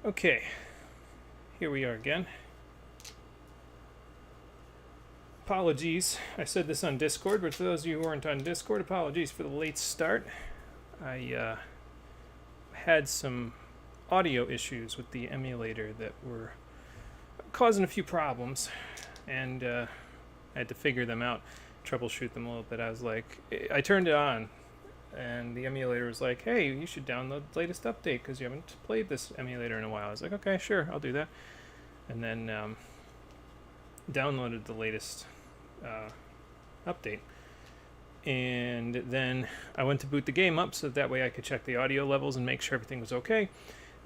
Okay, here we are again. Apologies, I said this on Discord, but for those of you who weren't on Discord, apologies for the late start. I had some audio issues with the emulator that were causing a few problems, and I had to figure them out, troubleshoot them a little bit. I turned it on, and the emulator was like, hey, you should download the latest update because you haven't played this emulator in a while. I was like, okay, sure, I'll do that. And then downloaded the latest update. And then I went to boot the game up so that way I could check the audio levels and make sure everything was okay.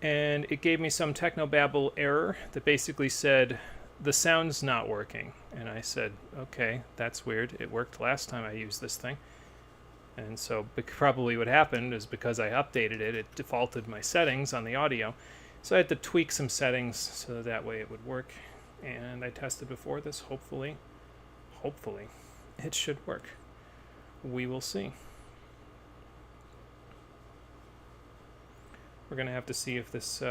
And it gave me some technobabble error that basically said, the sound's not working. And I said, okay, that's weird. It worked last time I used this thing. And so probably what happened is because I updated it, it defaulted my settings on the audio. So I had to tweak some settings so that way it would work. And I tested before this. Hopefully it should work. We will see. We're going to have to see if this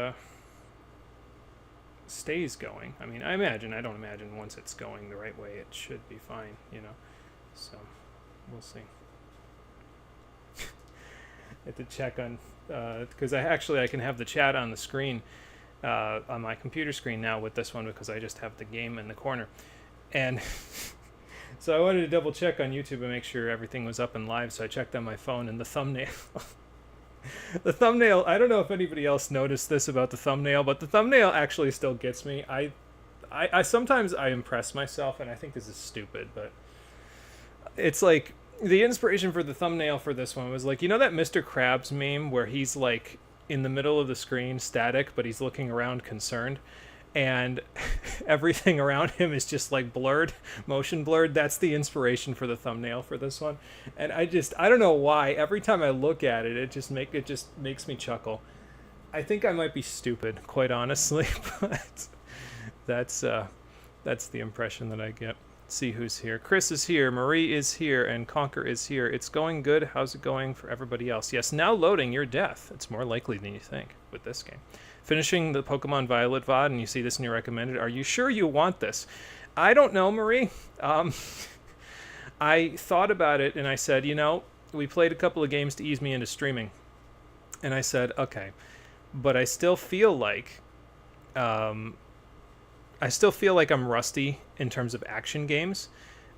stays going. I mean, I don't imagine once it's going the right way, it should be fine, you know. So, we'll see. I have to check on, because I can have the chat on the screen, on my computer screen now with this one because I just have the game in the corner. And so I wanted to double check on YouTube and make sure everything was up and live, so I checked on my phone, and the thumbnail... the thumbnail, I don't know if anybody else noticed this about the thumbnail, but the thumbnail actually still gets me. I sometimes I impress myself, and I think this is stupid, but it's like... The inspiration for the thumbnail for this one was like, you know that Mr. Krabs meme where he's like in the middle of the screen, static, but he's looking around concerned, and everything around him is just like blurred, motion blurred? That's the inspiration for the thumbnail for this one. And I don't know why, every time I look at it, it just makes me chuckle. I think I might be stupid, quite honestly, but that's the impression that I get. See who's here. Chris is here, Marie is here, and Conquer is here. It's going good. How's it going for everybody else? Yes, now loading your death. It's more likely than you think with this game. Finishing the Pokemon Violet VOD, and you see this in your recommended. Are you sure you want this? I don't know, Marie. I thought about it, and I said, you know, we played a couple of games to ease me into streaming. And I said, okay, but I still feel like... I'm rusty in terms of action games.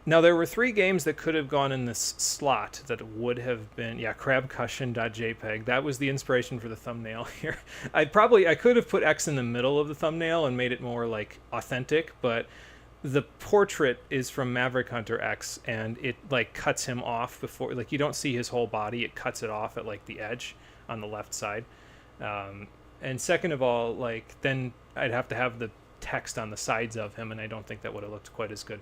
Now, there were 3 games that could have gone in this slot that would have been... Yeah, crabcushion.jpg. That was the inspiration for the thumbnail here. I could have put X in the middle of the thumbnail and made it more, like, authentic, but the portrait is from Maverick Hunter X, and it, like, cuts him off before... Like, you don't see his whole body. It cuts it off at, like, the edge on the left side. And second of all, like, then I'd have to have the text on the sides of him, and I don't think that would have looked quite as good.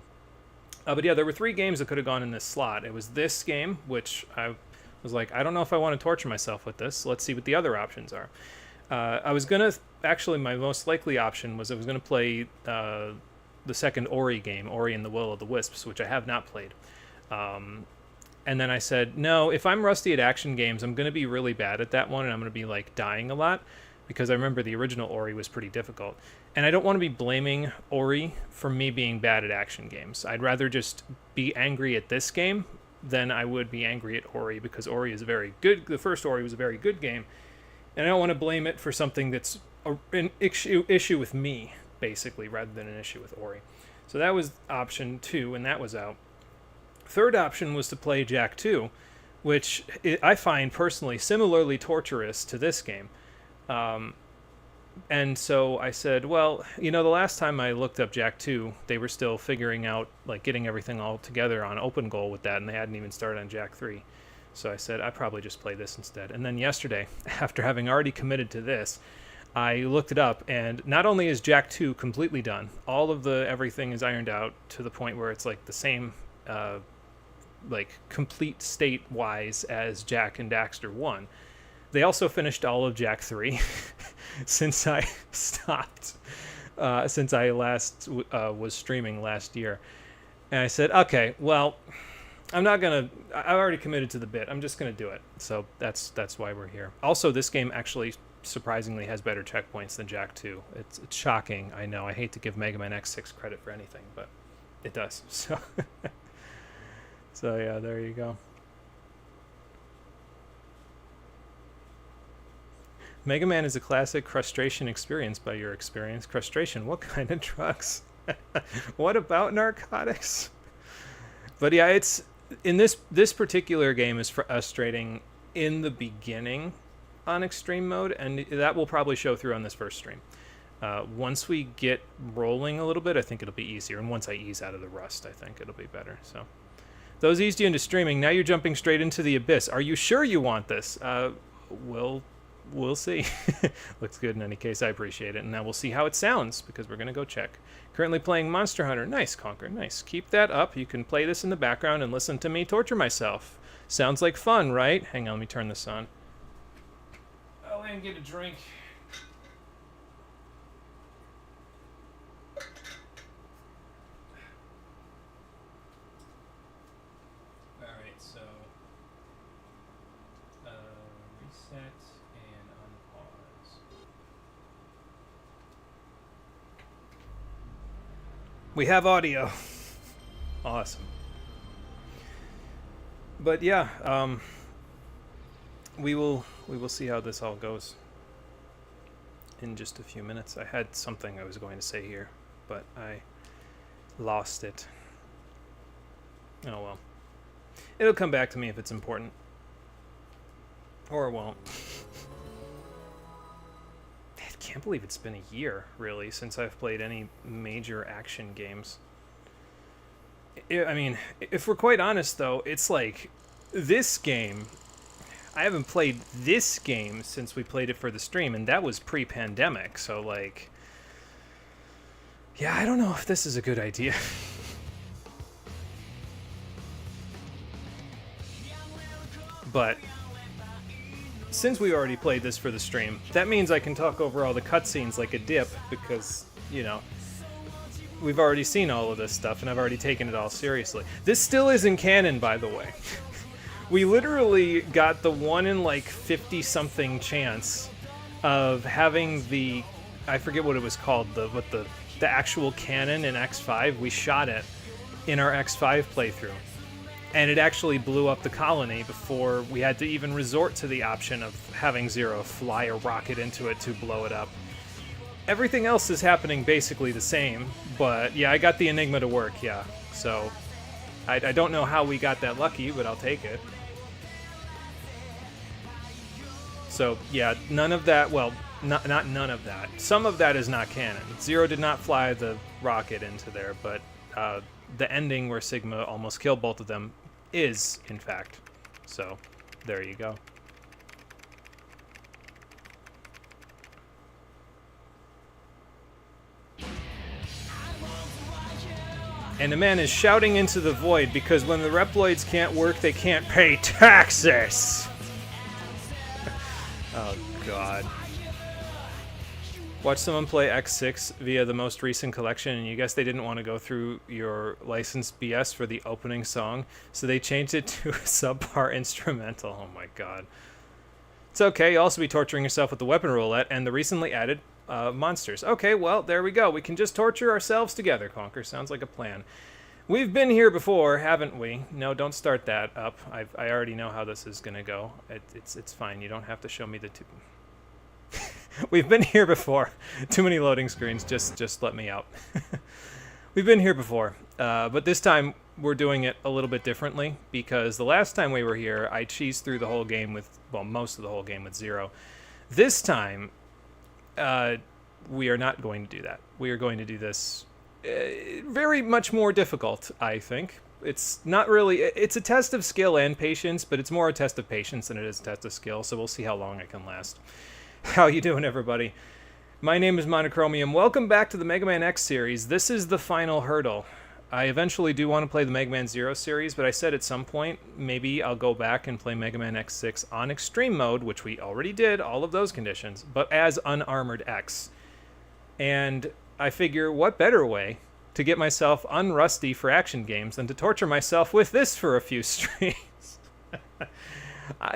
But yeah, there were 3 games that could have gone in this slot. It was this game, which I was like, I don't know if I want to torture myself with this. Let's see what the other options are. I was going to... Actually, my most likely option was I was going to play the second Ori game, Ori and the Will of the Wisps, which I have not played. And then I said, no, if I'm rusty at action games, I'm going to be really bad at that one, and I'm going to be, like, dying a lot, because I remember the original Ori was pretty difficult. And I don't want to be blaming Ori for me being bad at action games. I'd rather just be angry at this game than I would be angry at Ori, because Ori is very good. The first Ori was a very good game. And I don't want to blame it for something that's an issue with me, basically, rather than an issue with Ori. So that was option 2, and that was out. Third option was to play Jak 2, which I find personally similarly torturous to this game. And so I said, well, you know, the last time I looked up Jak 2, they were still figuring out, like, getting everything all together on Open Goal with that, and they hadn't even started on Jak 3. So I said, I'd probably just play this instead. And then yesterday, after having already committed to this, I looked it up, and not only is Jak 2 completely done, all of everything is ironed out to the point where it's, like, the same, like, complete state-wise as Jak and Daxter 1. They also finished all of Jak 3 since I stopped, since I last was streaming last year. And I said, okay, well, I already committed to the bit. I'm just going to do it. So that's why we're here. Also, this game actually surprisingly has better checkpoints than Jak 2. It's shocking, I know. I hate to give Mega Man X6 credit for anything, but it does. So, so yeah, there you go. Mega Man is a classic frustration experience by your experience. Frustration, what kind of drugs? What about narcotics? But yeah, it's in this particular game is frustrating in the beginning on Xtreme Mode, and that will probably show through on this first stream. Once we get rolling a little bit, I think it'll be easier, and once I ease out of the rust, I think it'll be better. So those eased you into streaming. Now you're jumping straight into the abyss. Are you sure you want this? We'll see. Looks good in any case. I appreciate it. And now we'll see how it sounds, because we're going to go check. Currently playing Monster Hunter. Nice, Conker. Nice. Keep that up. You can play this in the background and listen to me torture myself. Sounds like fun, right? Hang on, let me turn this on. I'll and get a drink. Alright, so reset and unpause. We have audio. Awesome. But yeah, we will see how this all goes in just a few minutes. I had something I was going to say here, but I lost it. Oh well. It'll come back to me if it's important. Or it won't. I can't believe it's been a year, really, since I've played any major action games. I mean, if we're quite honest, though, it's like this game. I haven't played this game since we played it for the stream, and that was pre-pandemic. So, like, yeah, I don't know if this is a good idea. But since we already played this for the stream, that means I can talk over all the cutscenes like a dip, because, you know, we've already seen all of this stuff, and I've already taken it all seriously. This still isn't canon, by the way. We literally got the 1 in like 50-something chance of having the, I forget what it was called, the actual canon in X5. We shot it in our X5 playthrough, and it actually blew up the colony before we had to even resort to the option of having Zero fly a rocket into it to blow it up. Everything else is happening basically the same, but yeah, I got the Enigma to work, yeah. So, I don't know how we got that lucky, but I'll take it. So, yeah, none of that, well, not none of that. Some of that is not canon. Zero did not fly the rocket into there, but the ending where Sigma almost killed both of them is, in fact. So, there you go. And the man is shouting into the void because when the Reploids can't work, they can't pay taxes! Oh, God. Watch someone play X6 via the most recent collection, and you guess they didn't want to go through your licensed BS for the opening song, so they changed it to a subpar instrumental. Oh, my God. It's okay. You'll also be torturing yourself with the weapon roulette and the recently added monsters. Okay, well, there we go. We can just torture ourselves together, Conker. Sounds like a plan. We've been here before, haven't we? No, don't start that up. I already know how this is going to go. It's fine. You don't have to show me the two. We've been here before. Too many loading screens. Just let me out. We've been here before. But this time, we're doing it a little bit differently, because the last time we were here, I cheesed through the whole game with, well, most of the whole game with Zero. This time, we are not going to do that. We are going to do this very much more difficult, I think. It's not really, it's a test of skill and patience, but it's more a test of patience than it is a test of skill, so we'll see how long I can last. How you doing, everybody? My name is Monochromium. Welcome back to the Mega Man X series. This is the final hurdle. I eventually do want to play the Mega Man Zero series, but I said at some point, maybe I'll go back and play Mega Man X6 on Xtreme Mode, which we already did, all of those conditions, but as Unarmored X. And I figure, what better way to get myself unrusty for action games than to torture myself with this for a few streams?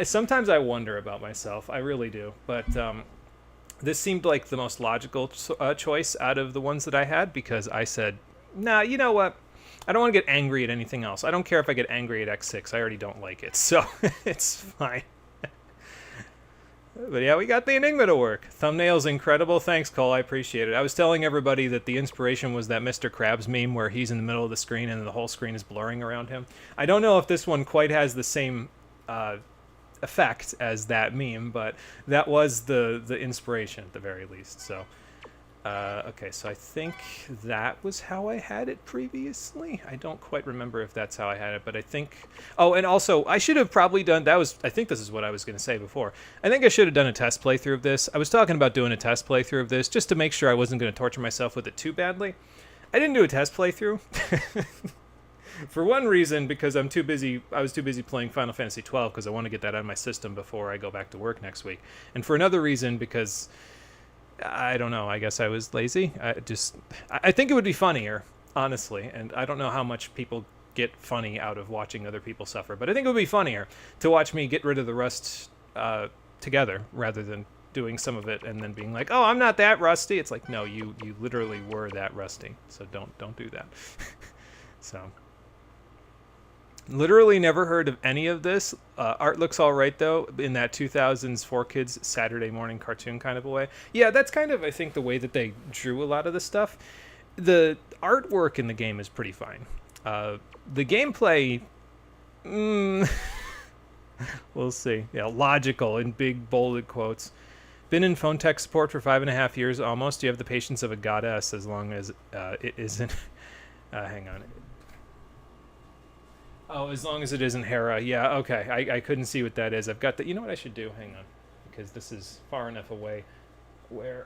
Sometimes I wonder about myself, I really do, but This seemed like the most logical choice out of the ones that I had, because I said, nah, you know what? I don't want to get angry at anything else. I don't care if I get angry at X6. I already don't like it, so it's fine. But yeah, we got the Enigma to work. Thumbnail's incredible. Thanks, Cole. I appreciate it. I was telling everybody that the inspiration was that Mr. Krabs meme where he's in the middle of the screen and the whole screen is blurring around him. I don't know if this one quite has the same effect as that meme, but that was the inspiration at the very least. So okay, so I think that was how I had it previously. I don't quite remember if that's how I had it, but I think... Oh, and also, I should have probably done... I think this is what I was going to say before. I think I should have done a test playthrough of this. I was talking about doing a test playthrough of this just to make sure I wasn't going to torture myself with it too badly. I didn't do a test playthrough. For one reason, because I was too busy playing Final Fantasy XII, because I want to get that out of my system before I go back to work next week. And for another reason, because... I don't know. I guess I was lazy. I think it would be funnier, honestly. And I don't know how much people get funny out of watching other people suffer. But I think it would be funnier to watch me get rid of the rust together rather than doing some of it and then being like, oh, I'm not that rusty. It's like, no, you literally were that rusty. So don't do that. So... Literally never heard of any of this. Art looks all right, though, in that 2000s 4Kids Saturday morning cartoon kind of a way. Yeah, that's kind of, I think, the way that they drew a lot of the stuff. The artwork in the game is pretty fine. The gameplay, we'll see. Yeah, logical in big bolded quotes. Been in phone tech support for 5.5 years almost. You have the patience of a goddess as long as it isn't... hang on. Oh, as long as it isn't Hera. Yeah, okay. I couldn't see what that is. I've got the... You know what I should do? Hang on. Because this is far enough away where...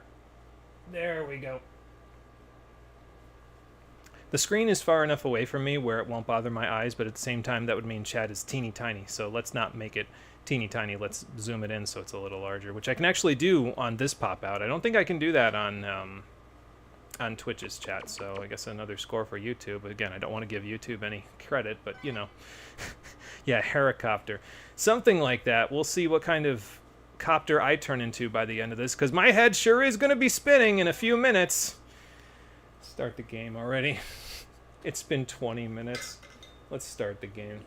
There we go. The screen is far enough away from me where it won't bother my eyes, but at the same time, that would mean chat is teeny tiny. So let's not make it teeny tiny. Let's zoom it in so it's a little larger, which I can actually do on this pop-out. I don't think I can do that on Twitch's chat, so I guess another score for YouTube. Again, I don't want to give YouTube any credit, but, you know. Yeah, Heracopter. Something like that. We'll see what kind of copter I turn into by the end of this, because my head sure is going to be spinning in a few minutes. Start the game already. It's been 20 minutes. Let's start the game.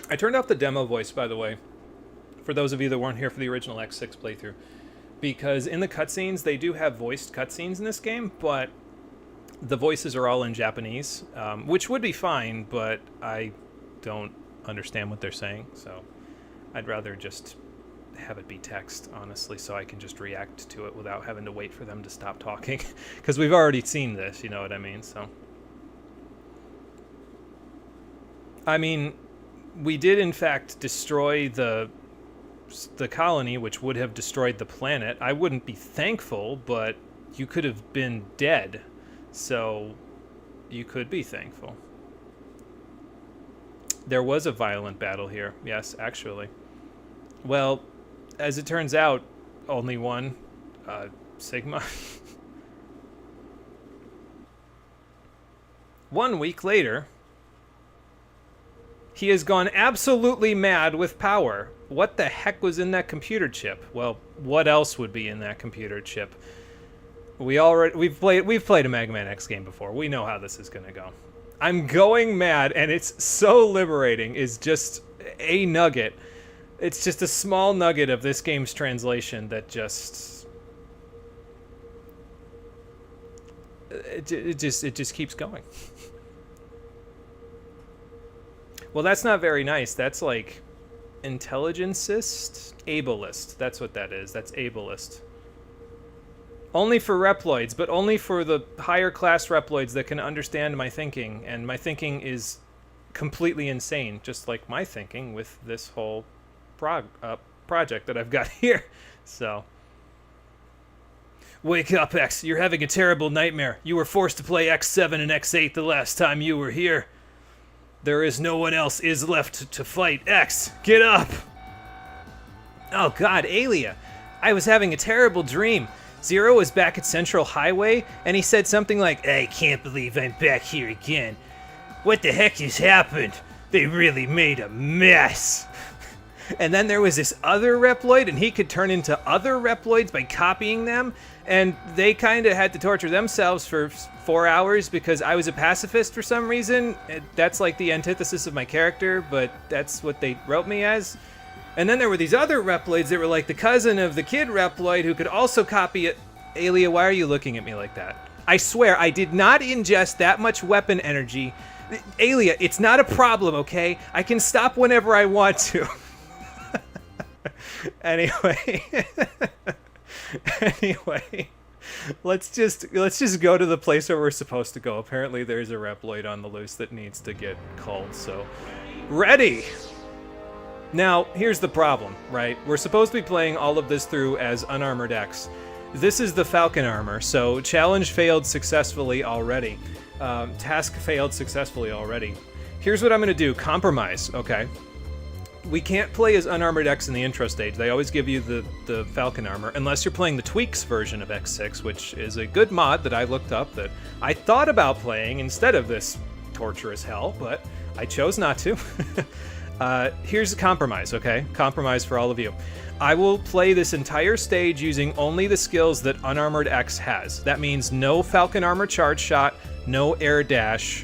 I turned off the demo voice, by the way, for those of you that weren't here for the original X6 playthrough. Because in the cutscenes, they do have voiced cutscenes in this game, but the voices are all in Japanese, which would be fine, but I don't understand what they're saying, so I'd rather just have it be text, honestly, so I can just react to it without having to wait for them to stop talking, because we've already seen this, you know what I mean, so... I mean, we did, in fact, destroy the colony, which would have destroyed the planet. I wouldn't be thankful, but you could have been dead, so you could be thankful. There was a violent battle here, yes, actually. Well, as it turns out, only one, Sigma. 1 week later, he has gone absolutely mad with power. What the heck was in that computer chip? Well, what else would be in that computer chip? We've played a Mega Man X game before. We know how this is going to go. I'm going mad, and it's so liberating. Is just a nugget. It's just a small nugget of this game's translation that just it just keeps going. Well, that's not very nice. That's like intelligencist? Ableist. That's what that is. That's ableist. Only for Reploids, but only for the higher class Reploids that can understand my thinking. And my thinking is completely insane, just like my thinking with this whole project that I've got here. So... Wake up, X. You're having a terrible nightmare. You were forced to play X7 and X8 the last time you were here. There is no one else is left to fight. X, get up! Oh god, Alia. I was having a terrible dream. Zero was back at Central Highway, and he said something like, I can't believe I'm back here again. What the heck has happened? They really made a mess. And then there was this other Reploid, and he could turn into other Reploids by copying them. And they kind of had to torture themselves for 4 hours because I was a pacifist for some reason. That's like the antithesis of my character, but that's what they wrote me as. And then there were these other Reploids that were like the cousin of the kid Reploid who could also copy it. Alia, why are you looking at me like that? I swear, I did not ingest that much weapon energy. Alia, it's not a problem, okay? I can stop whenever I want to. Anyway. Anyway. Let's just go to the place where we're supposed to go. Apparently there's a Reploid on the loose that needs to get culled, so... Ready! Now, here's the problem, right? We're supposed to be playing all of this through as Unarmored X. This is the Falcon armor, so challenge failed successfully already. Task failed successfully already. Here's what I'm going to do. Compromise, okay? We can't play as Unarmored X in the intro stage. They always give you the Falcon armor, unless you're playing the Tweaks version of X6, which is a good mod that I looked up that I thought about playing instead of this torturous hell, but I chose not to. Here's a compromise, okay? Compromise for all of you. I will play this entire stage using only the skills that Unarmored X has. That means no Falcon Armor Charge Shot, no Air Dash.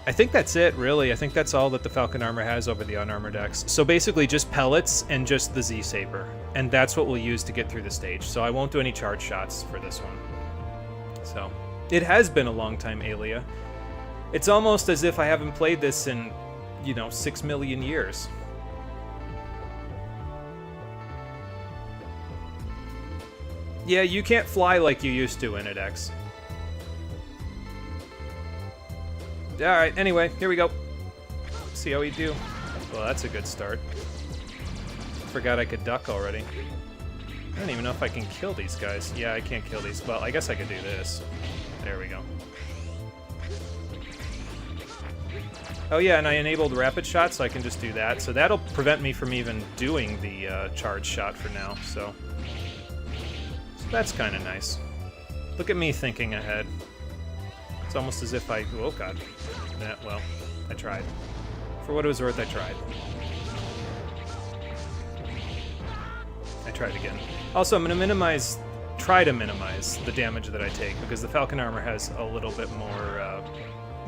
I think that's it, really. I think that's all that the Falcon Armor has over the Unarmored X. So basically just pellets and just the Z-Saber. And that's what we'll use to get through the stage. So I won't do any charge shots for this one. So, it has been a long time, Alia. It's almost as if I haven't played this in, 6 million years. Yeah, you can't fly like you used to in it, X. Alright, anyway, here we go. See how we do. Well, that's a good start. Forgot I could duck already. I don't even know if I can kill these guys. Yeah, I can't kill these. Well, I guess I could do this. There we go. Oh yeah, and I enabled rapid shot, so I can just do that. So that'll prevent me from even doing the charge shot for now, so that's kind of nice. Look at me thinking ahead. It's almost as if I... Oh, God. Yeah, well, I tried. For what it was worth, I tried. I tried again. Also, I'm going to try to minimize the damage that I take, because the Falcon armor has a little bit more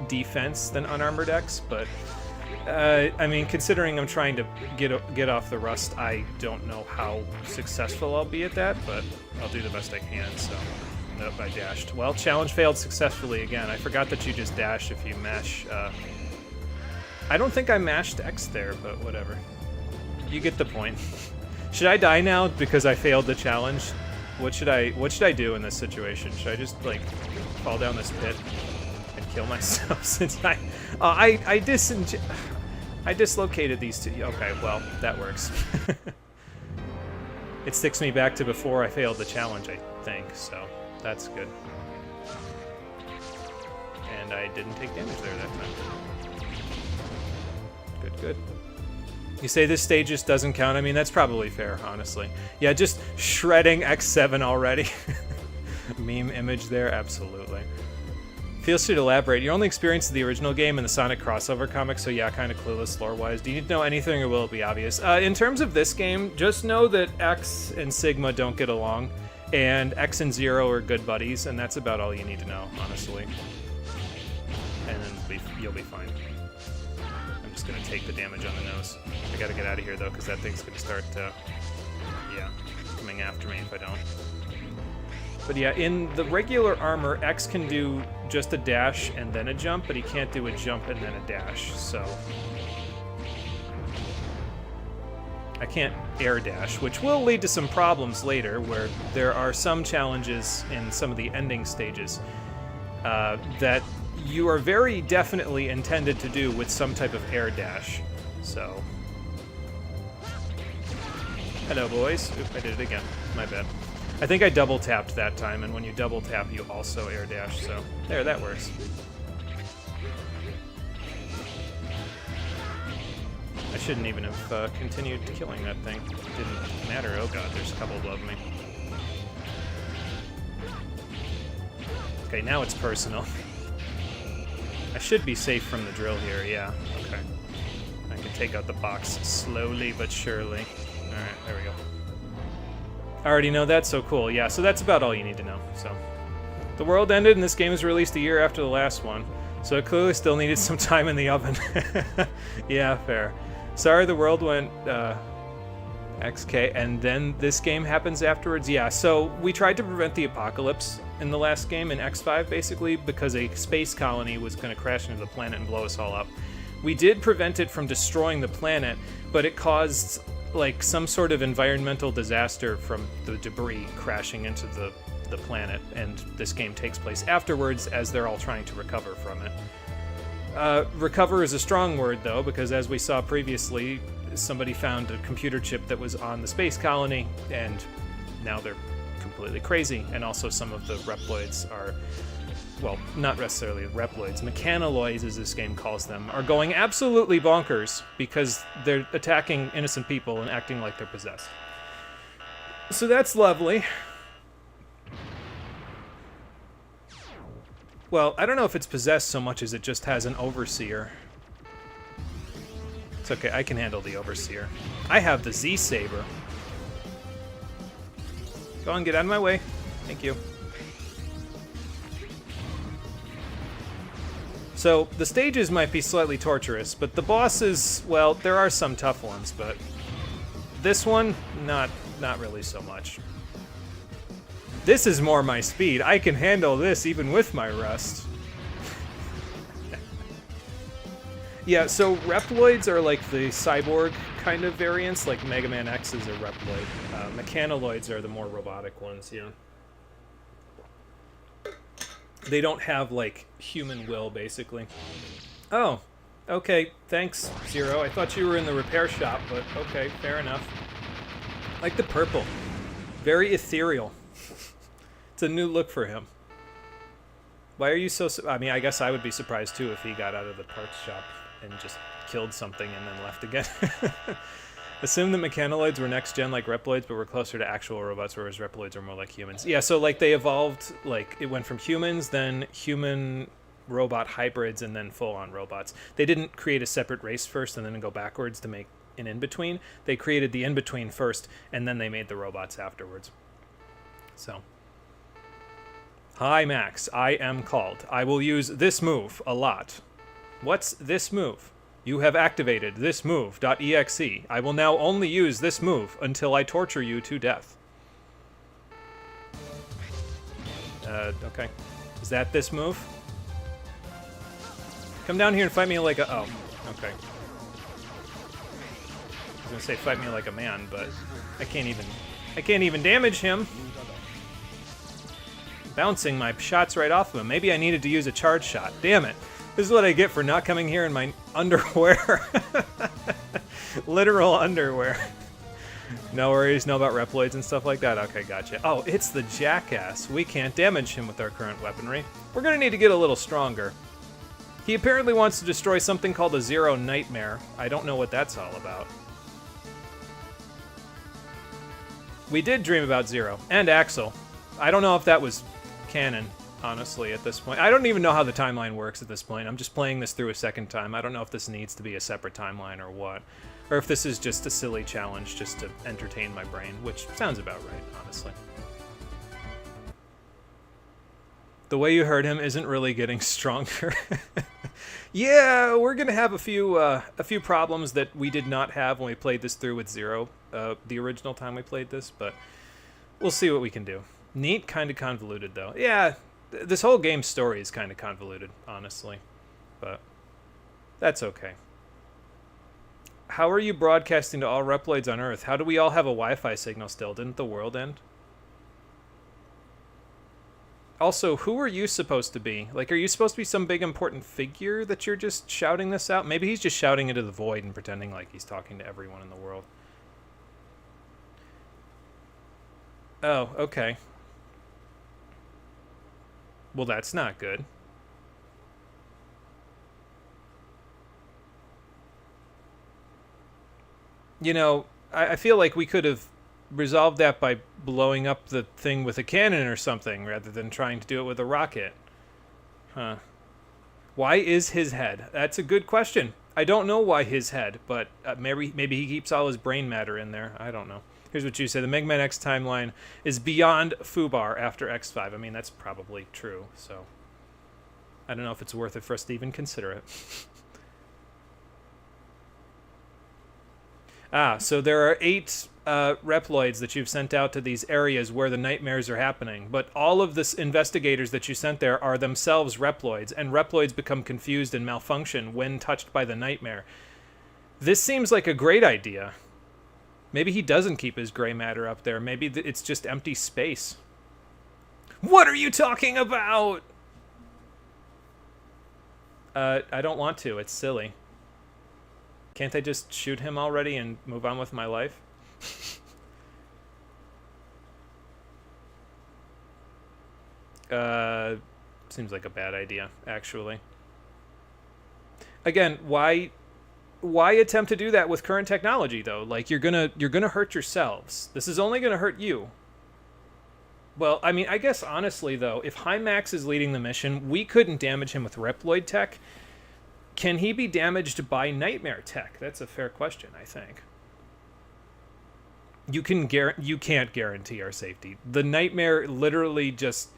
defense than Unarmored X, but... I mean, considering I'm trying to get off the rust, I don't know how successful I'll be at that, but I'll do the best I can, so... Nope, I dashed. Well, challenge failed successfully again. I forgot that you just dash if you mash, I don't think I mashed X there, but whatever. You get the point. Should I die now because I failed the challenge? What should I do in this situation? Should I just, like, fall down this pit and kill myself since I dislocated these two. Okay, well, that works. It sticks me back to before I failed the challenge, I think, so that's good. And I didn't take damage there that time. Good, good. You say this stage just doesn't count? I mean, that's probably fair, honestly. Yeah, just shredding X7 already. Meme image there, absolutely. Feels should elaborate. Your only experience of the original game and the Sonic crossover comic, so yeah, kind of clueless lore-wise. Do you need to know anything, or will it be obvious? In terms of this game, just know that X and Sigma don't get along, and X and Zero are good buddies, and that's about all you need to know, honestly. And then you'll be fine. I'm just gonna take the damage on the nose. I gotta get out of here, though, because that thing's gonna start, yeah, coming after me if I don't. But yeah, in the regular armor, X can do just a dash and then a jump, but he can't do a jump and then a dash, so... I can't air dash, which will lead to some problems later, where there are some challenges in some of the ending stages that you are very definitely intended to do with some type of air dash, so... Hello, boys. Oop, I did it again. My bad. I think I double tapped that time, and when you double tap, you also air dash, so there, that works. I shouldn't even have continued killing that thing. It didn't matter. Oh god, there's a couple above me. Okay, now it's personal. I should be safe from the drill here, yeah. Okay. I I can take out the box slowly but surely. Alright, there we go. I already know that, so cool. Yeah, so that's about all you need to know. So, the world ended and this game was released a year after the last one. So it clearly still needed some time in the oven. Yeah, fair. Sorry the world went XK and then this game happens afterwards. Yeah, so we tried to prevent the apocalypse in the last game in X5 basically because a space colony was going to crash into the planet and blow us all up. We did prevent it from destroying the planet, but it caused like some sort of environmental disaster from the debris crashing into the planet, and this game takes place afterwards as they're all trying to recover from it. Recover is a strong word though, because as we saw previously, somebody found a computer chip that was on the space colony, and now they're completely crazy, and also some of the Reploids are, well, not necessarily Reploids, mechanaloids as this game calls them, are going absolutely bonkers because they're attacking innocent people and acting like they're possessed. So that's lovely. Well, I don't know if it's possessed so much as it just has an overseer. It's okay, I can handle the overseer. I have the Z-Saber. Go on, get out of my way. Thank you. So, the stages might be slightly torturous, but the bosses, well, there are some tough ones, but this one, not really so much. This is more my speed. I can handle this even with my rust. Yeah, so Reploids are like the cyborg kind of variants, like Mega Man X is a Reploid. Mechanaloids are the more robotic ones, yeah. They don't have, like, human will, basically. Oh, okay, thanks, Zero. I thought you were in the repair shop, but okay, fair enough. Like the purple. Very ethereal. It's a new look for him. Why are you so... I mean, I guess I would be surprised, too, if he got out of the parts shop and just killed something and then left again. Assume that mechanaloids were next-gen like Reploids, but were closer to actual robots, whereas Reploids are more like humans. Yeah, so, like, they evolved, like, it went from humans, then human-robot hybrids, and then full-on robots. They didn't create a separate race first and then go backwards to make an in-between. They created the in-between first, and then they made the robots afterwards. So... Hi, Max. I am called. I will use this move a lot. What's this move? You have activated this move.exe. I will now only use this move until I torture you to death. Okay. Is that this move? Come down here and fight me like a... Oh, okay. I was gonna say fight me like a man, but I can't even damage him. Bouncing my shots right off of him. Maybe I needed to use a charge shot. Damn it. This is what I get for not coming here in my underwear. Literal underwear. No worries, know about Reploids and stuff like that? Okay, gotcha. Oh, it's the jackass. We can't damage him with our current weaponry. We're gonna need to get a little stronger. He apparently wants to destroy something called a Zero Nightmare. I don't know what that's all about. We did dream about Zero. And Axel. I don't know if that was canon, honestly, at this point. I don't even know how the timeline works at this point. I'm just playing this through a second time. I don't know if this needs to be a separate timeline or what. Or if this is just a silly challenge just to entertain my brain, which sounds about right, honestly. The way you heard him isn't really getting stronger. Yeah, we're gonna have a few problems that we did not have when we played this through with Zero, the original time we played this, but we'll see what we can do. Neat, kind of convoluted, though. Yeah, this whole game's story is kind of convoluted, honestly. But that's okay. How are you broadcasting to all Reploids on Earth? How do we all have a Wi-Fi signal still? Didn't the world end? Also, who are you supposed to be? Like, are you supposed to be some big important figure that you're just shouting this out? Maybe he's just shouting into the void and pretending like he's talking to everyone in the world. Oh, okay. Well, that's not good. You know, I feel like we could have resolved that by blowing up the thing with a cannon or something, rather than trying to do it with a rocket. Huh. Why is his head? That's a good question. I don't know why his head, but maybe he keeps all his brain matter in there. I don't know. Here's what you say. The Mega Man X timeline is beyond foobar after X5. I mean, that's probably true, so I don't know if it's worth it for us to even consider it. So there are 8 Reploids that you've sent out to these areas where the nightmares are happening, but all of the investigators that you sent there are themselves Reploids, and Reploids become confused and malfunction when touched by the nightmare. This seems like a great idea. Maybe he doesn't keep his gray matter up there. Maybe it's just empty space. What are you talking about? I don't want to. It's silly. Can't I just shoot him already and move on with my life? Seems like a bad idea, actually. Again, why attempt to do that with current technology, though? Like, you're gonna hurt yourselves. This is only gonna hurt you. Well, I mean, I guess honestly, though, if Hymax is leading the mission, we couldn't damage him with Reploid tech. Can he be damaged by Nightmare tech? That's a fair question, I think. You can't guarantee our safety. The Nightmare literally just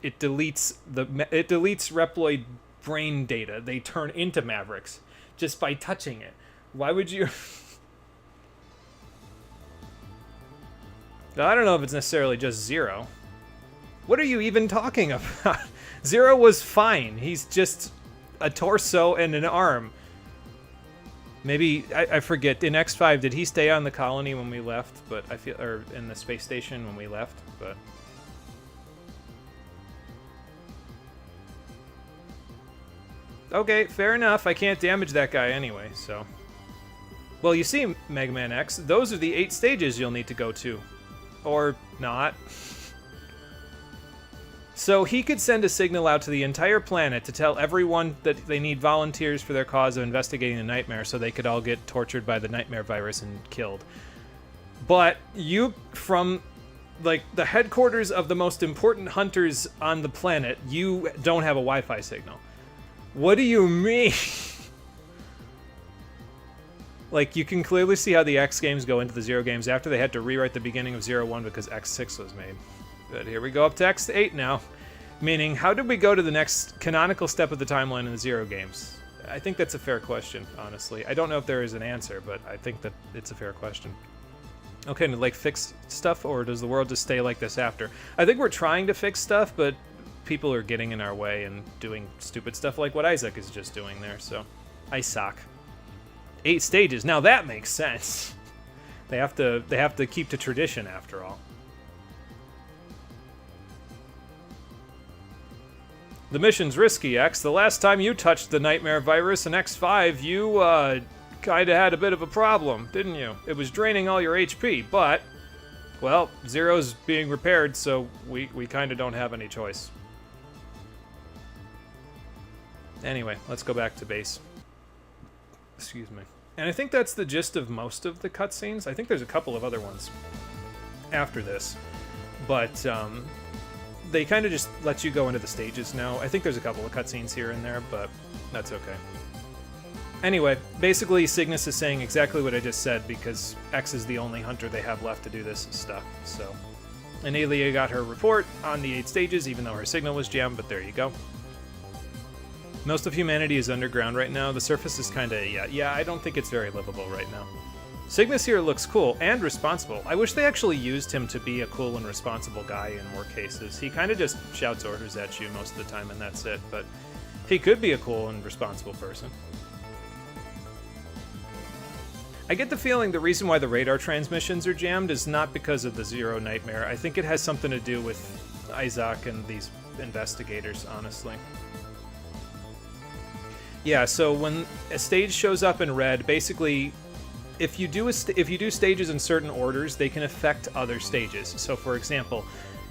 it deletes Reploid brain data. They turn into Mavericks just by touching it. Why would you? I don't know if it's necessarily just Zero. What are you even talking about? Zero was fine. He's just a torso and an arm. Maybe, I forget, in X5, did he stay on the colony when we left? But I feel, or in the space station when we left, but... Okay, fair enough. I can't damage that guy anyway, so... Well, you see, Mega Man X, those are the 8 stages you'll need to go to. Or not. So he could send a signal out to the entire planet to tell everyone that they need volunteers for their cause of investigating the nightmare so they could all get tortured by the nightmare virus and killed. But you, from like the headquarters of the most important hunters on the planet, you don't have a Wi-Fi signal. What do you mean? Like, you can clearly see how the X games go into the Zero games after they had to rewrite the beginning of Zero 1 because X6 was made. But here we go up to X8 now. Meaning, how did we go to the next canonical step of the timeline in the Zero games? I think that's a fair question, honestly. I don't know if there is an answer, but I think that it's a fair question. Okay, to like fix stuff, or does the world just stay like this after? I think we're trying to fix stuff, but people are getting in our way and doing stupid stuff like what Isaac is just doing there, so... Isaac. 8 stages, now that makes sense. They have to keep to tradition after all. The mission's risky, X. The last time you touched the nightmare virus in X5, you, kinda had a bit of a problem, didn't you? It was draining all your HP, but, well, Zero's being repaired, so we kinda don't have any choice. Anyway, let's go back to base. Excuse me. And I think that's the gist of most of the cutscenes. I think there's a couple of other ones after this, but they kind of just let you go into the stages now. I think there's a couple of cutscenes here and there, but that's okay. Anyway, basically Cygnus is saying exactly what I just said because X is the only hunter they have left to do this stuff, so. And Aelia got her report on the 8 stages, even though her signal was jammed, but there you go. Most of humanity is underground right now. The surface is kind of, yeah, I don't think it's very livable right now. Cygnus here looks cool and responsible. I wish they actually used him to be a cool and responsible guy in more cases. He kind of just shouts orders at you most of the time and that's it, but he could be a cool and responsible person. I get the feeling the reason why the radar transmissions are jammed is not because of the Zero Nightmare. I think it has something to do with Isaac and these investigators, honestly. Yeah, so when a stage shows up in red, basically, if you do stages in certain orders, they can affect other stages. So, for example,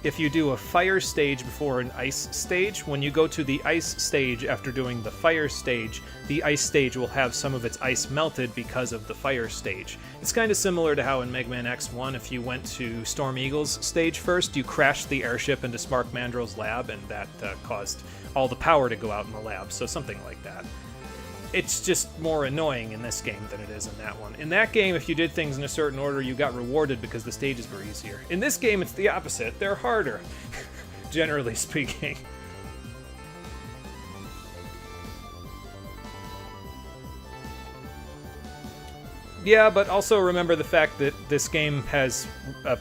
if you do a fire stage before an ice stage, when you go to the ice stage after doing the fire stage, the ice stage will have some of its ice melted because of the fire stage. It's kind of similar to how in Mega Man X1, if you went to Storm Eagle's stage first, you crashed the airship into Spark Mandrill's lab, and that caused all the power to go out in the lab, so something like that. it's just more annoying in this game than it is in that one. In that game, if you did things in a certain order, you got rewarded because the stages were easier. In this game, it's the opposite. They're harder, generally speaking. Yeah, but also remember the fact that this game has a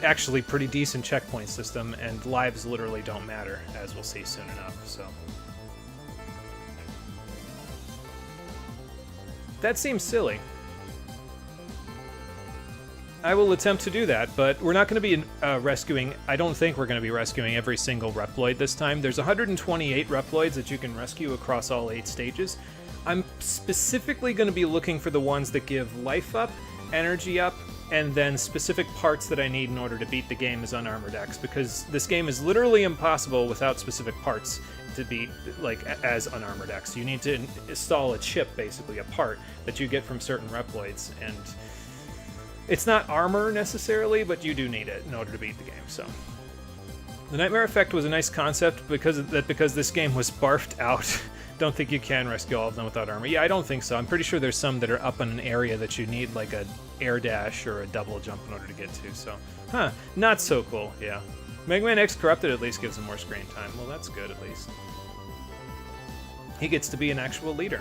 actually pretty decent checkpoint system, and lives literally don't matter, as we'll see soon enough, so... That seems silly. I will attempt to do that, but we're not going to be rescuing... I don't think we're going to be rescuing every single Reploid this time. There's 128 Reploids that you can rescue across all 8 stages. I'm specifically going to be looking for the ones that give life up, energy up, and then specific parts that I need in order to beat the game as Unarmored X, because this game is literally impossible without specific parts to beat, like, as Unarmored X. You need to install a chip, basically, a part that you get from certain Reploids, and it's not armor necessarily, but you do need it in order to beat the game, so... The Nightmare Effect was a nice concept because this game was barfed out. Don't think you can rescue all of them without armor. Yeah, I don't think so. I'm pretty sure there's some that are up in an area that you need like a air dash or a double jump in order to get to, so... Huh, not so cool, yeah. Mega Man X Corrupted at least gives him more screen time. Well, that's good, at least. He gets to be an actual leader.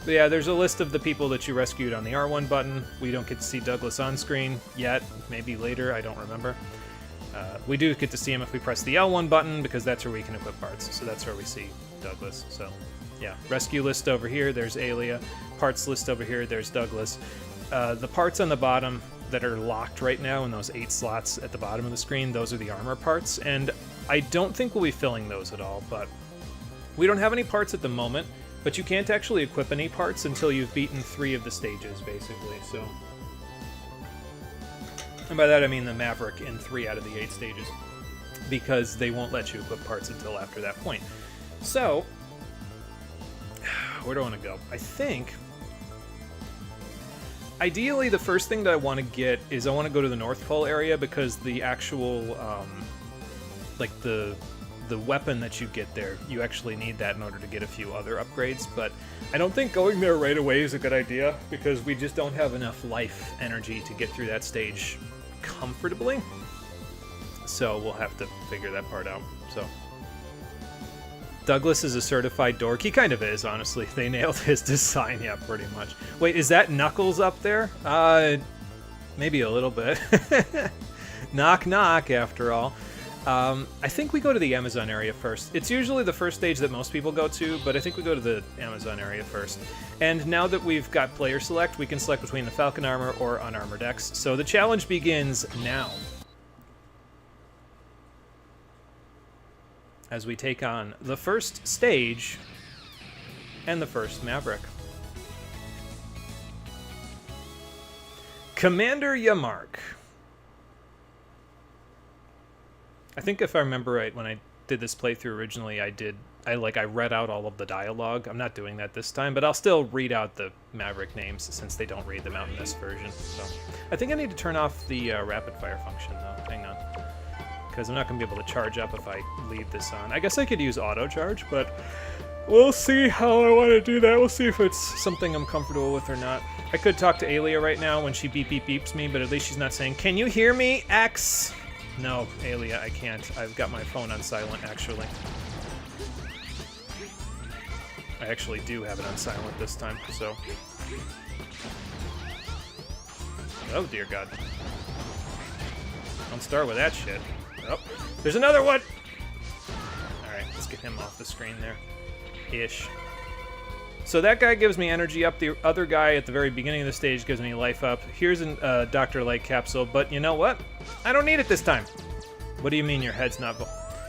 But yeah, there's a list of the people that you rescued on the R1 button. We don't get to see Douglas on screen yet. Maybe later, I don't remember. We do get to see him if we press the L1 button, because that's where we can equip parts. So that's where we see Douglas, so... Yeah, rescue list over here, there's Alia. Parts list over here, there's Douglas. The parts on the bottom that are locked right now in those 8 slots at the bottom of the screen, those are the armor parts, and I don't think we'll be filling those at all, but we don't have any parts at the moment, but you can't actually equip any parts until you've beaten 3 of the stages, basically, so... And by that I mean the Maverick in 3 out of the 8 stages, because they won't let you equip parts until after that point. So... Where do I want to go? I think... Ideally, the first thing that I want to get is I want to go to the North Pole area, because the actual, like, the weapon that you get there, you actually need that in order to get a few other upgrades, but I don't think going there right away is a good idea, because we just don't have enough life energy to get through that stage comfortably. So we'll have to figure that part out, so... Douglas is a certified dork. He kind of is, honestly. They nailed his design, yeah, pretty much. Wait, is that Knuckles up there? Maybe a little bit. Knock, knock, after all. I think we go to the Amazon area first. It's usually the first stage that most people go to, but I think we go to the Amazon area first. And now that we've got player select, we can select between the Falcon Armor or Unarmored X. So the challenge begins now, as we take on the first stage and the first Maverick. Commander Yamark. I think if I remember right, when I did this playthrough originally, I read out all of the dialogue. I'm not doing that this time, but I'll still read out the Maverick names since they don't read them out in this version. So I think I need to turn off the rapid fire function though. Hang on. Because I'm not going to be able to charge up if I leave this on. I guess I could use auto charge, but we'll see how I want to do that. We'll see if it's something I'm comfortable with or not. I could talk to Alia right now when she beep beep beeps me, but at least she's not saying, "Can you hear me, X?" No, Alia, I can't. I've got my phone on silent, actually. I actually do have it on silent this time, so... Oh, dear God. Don't start with that shit. Oh, there's another one! Alright, let's get him off the screen there. Ish. So that guy gives me energy up. The other guy at the very beginning of the stage gives me life up. Here's a Dr. Light capsule, but you know what? I don't need it this time. What do you mean your head's not...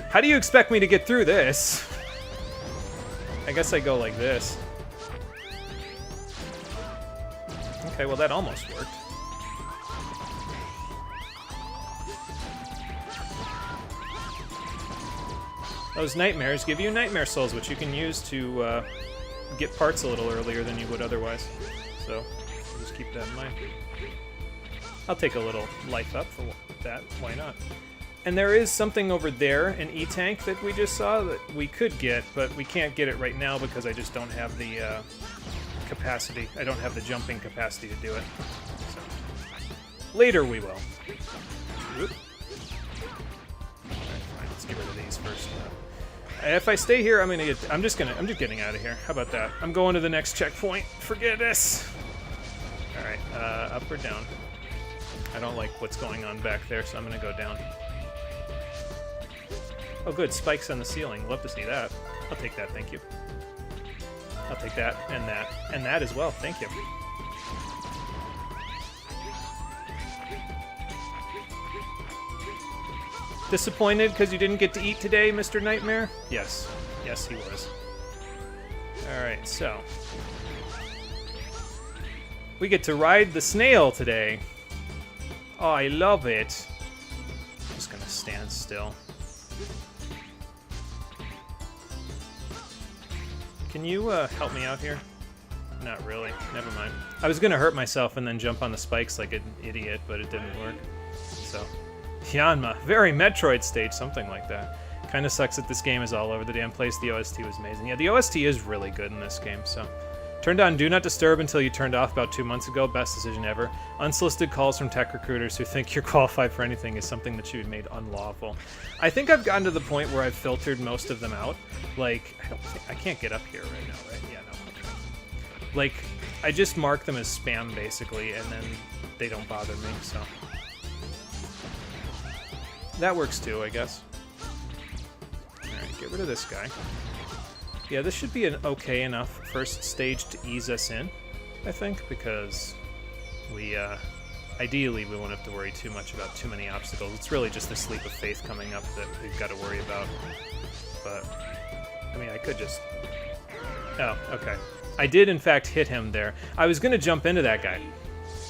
How do you expect me to get through this? I guess I go like this. Okay, well that almost worked. Those nightmares give you nightmare souls, which you can use to get parts a little earlier than you would otherwise. So, just keep that in mind. I'll take a little life up for that. Why not? And there is something over there, an E-tank that we just saw that we could get, but we can't get it right now because I just don't have the capacity. I don't have the jumping capacity to do it. So later we will. Oop. Alright, fine. Let's get rid of these first. If I stay here, I'm just getting out of here. How about that? I'm going to the next checkpoint. Forget this. Alright, up or down? I don't like what's going on back there, so I'm gonna go down. Oh good, spikes on the ceiling. Love to see that. I'll take that, thank you. I'll take that, and that as well, thank you. Disappointed because you didn't get to eat today, Mr. Nightmare? Yes. Yes, he was. Alright, so. We get to ride the snail today. Oh, I love it. I'm just gonna stand still. Can you help me out here? Not really. Never mind. I was gonna hurt myself and then jump on the spikes like an idiot, but it didn't work. So. Yanma, very Metroid stage, something like that. Kinda sucks that this game is all over the damn place. The OST was amazing. Yeah, the OST is really good in this game, so. Turned on Do Not Disturb until you turned off about 2 months ago. Best decision ever. Unsolicited calls from tech recruiters who think you're qualified for anything is something that should be made unlawful. I think I've gotten to the point where I've filtered most of them out. Like, I can't get up here right now, right? Yeah, no. Okay. Like, I just mark them as spam, basically, and then they don't bother me, so. That works too, I guess. Alright, get rid of this guy. Yeah, this should be an okay enough first stage to ease us in, I think, because we, ideally we won't have to worry too much about too many obstacles. It's really just the Leap of Faith coming up that we've got to worry about. But, I mean, I could just... Oh, okay. I did, in fact, hit him there. I was going to jump into that guy,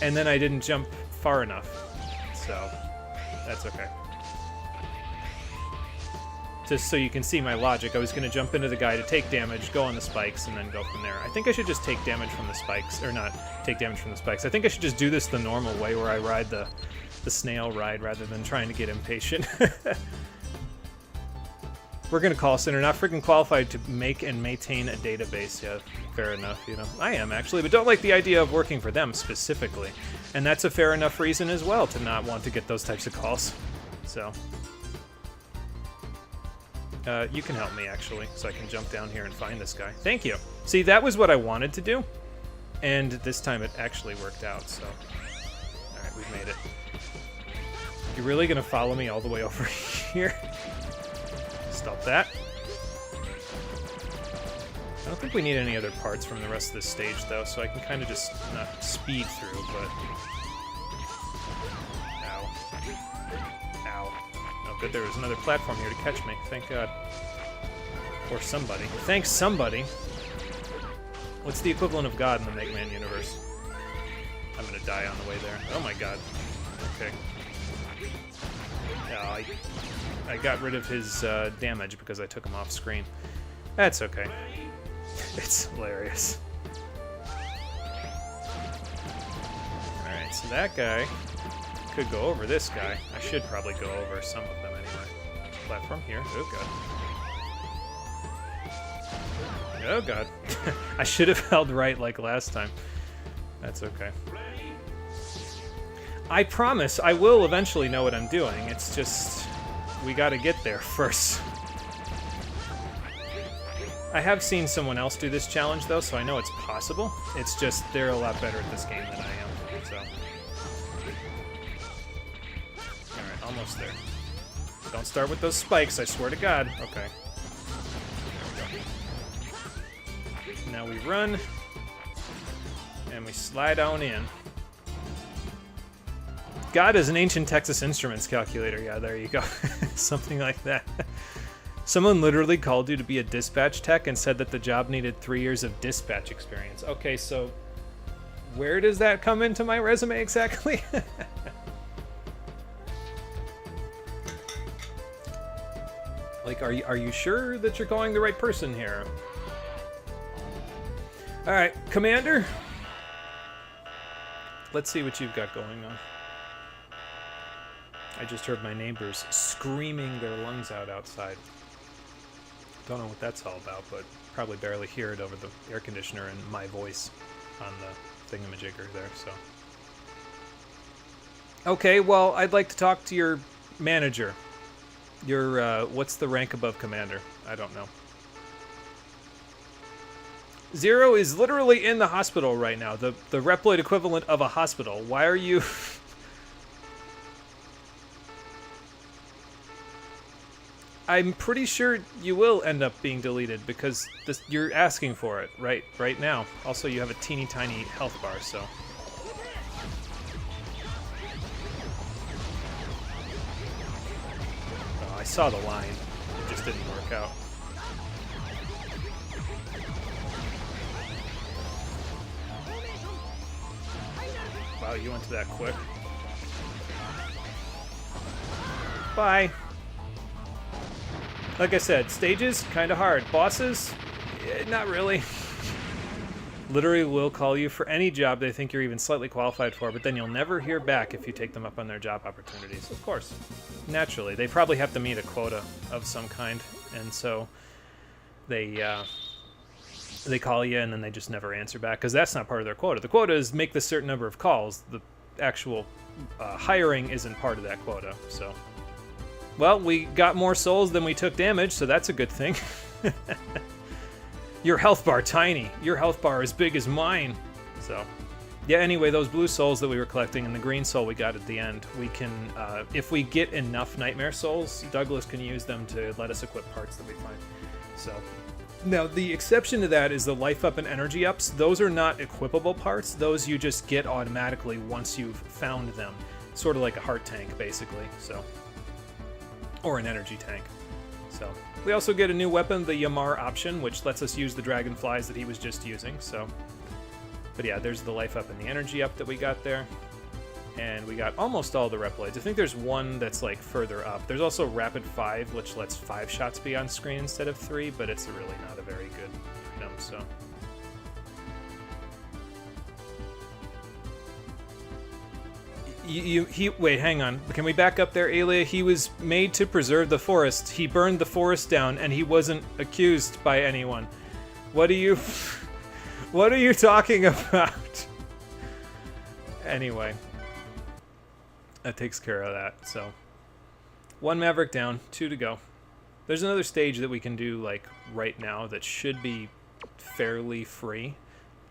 and then I didn't jump far enough, so that's okay. Just so you can see my logic, I was going to jump into the guy to take damage, go on the spikes, and then go from there. I think I should just take damage from the spikes, or not take damage from the spikes. I think I should just do this the normal way, where I ride the snail ride rather than trying to get impatient. We're going to call center, not freaking qualified to make and maintain a database. Yeah, fair enough, you know. I am, actually, but don't like the idea of working for them specifically. And that's a fair enough reason as well to not want to get those types of calls. So... you can help me, actually, so I can jump down here and find this guy. Thank you. See, that was what I wanted to do, and this time it actually worked out, so... Alright, we've made it. You're really gonna follow me all the way over here? Stop that. I don't think we need any other parts from the rest of this stage, though, so I can kind of just not speed through, but... Ow. Ow. Oh, good, there was another platform here to catch me. Thank God. Or somebody. Thanks, somebody. What's the equivalent of God in the Mega Man universe? I'm gonna die on the way there. Oh my God. Okay. Yeah, I got rid of his damage because I took him off screen. That's okay. It's hilarious. Alright, so that guy could go over this guy. I should probably go over some of them anyway. Platform here. Oh God. Oh God. I should have held right like last time. That's okay. I promise I will eventually know what I'm doing. It's just... we gotta get there first. I have seen someone else do this challenge though, so I know it's possible. It's just they're a lot better at this game than I am, so... Alright, almost there. Don't start with those spikes, I swear to God. Okay. There we go. Now we run. And we slide on in. God is an ancient Texas Instruments calculator. Yeah, there you go. Something like that. Someone literally called you to be a dispatch tech and said that the job needed 3 years of dispatch experience. Okay, so where does that come into my resume exactly? Like, are you sure that you're calling the right person here? All right, Commander. Let's see what you've got going on. I just heard my neighbors screaming their lungs out outside. Don't know what that's all about, but probably barely hear it over the air conditioner and my voice on the thingamajigger there, so. Okay, well, I'd like to talk to your manager. Your, what's the rank above commander? I don't know. Zero is literally in the hospital right now, the Reploid equivalent of a hospital. Why are you... I'm pretty sure you will end up being deleted because you're asking for it right now. Also, you have a teeny tiny health bar, so... Oh, I saw the line. It just didn't work out. Wow, you went to that quick. Bye. Like I said, stages, kind of hard. Bosses, not really. Literally will call you for any job they think you're even slightly qualified for, but then you'll never hear back if you take them up on their job opportunities. Of course. Naturally. They probably have to meet a quota of some kind, and so they call you and then they just never answer back, because that's not part of their quota. The quota is make this certain number of calls. The actual hiring isn't part of that quota, so... Well, we got more souls than we took damage, so that's a good thing. Your health bar tiny. Your health bar as big as mine. So, yeah, anyway, those blue souls that we were collecting and the green soul we got at the end, we can, if we get enough nightmare souls, Douglas can use them to let us equip parts that we find. So, now, the exception to that is the life up and energy ups. Those are not equipable parts. Those you just get automatically once you've found them. Sort of like a heart tank, basically, so... Or an energy tank. So we also get a new weapon, the Yamar option, which lets us use the dragonflies that he was just using. So, but yeah, there's the life up and the energy up that we got there, and we got almost all the Reploids. I think there's one that's like further up. There's also Rapid 5, which lets 5 shots be on screen instead of 3, but it's really not a very good item. So. Wait, hang on. Can we back up there, Alia? He was made to preserve the forest. He burned the forest down, and he wasn't accused by anyone. What are you... What are you talking about? Anyway. That takes care of that, so... 1 Maverick down, 2 to go. There's another stage that we can do, like, right now that should be fairly free.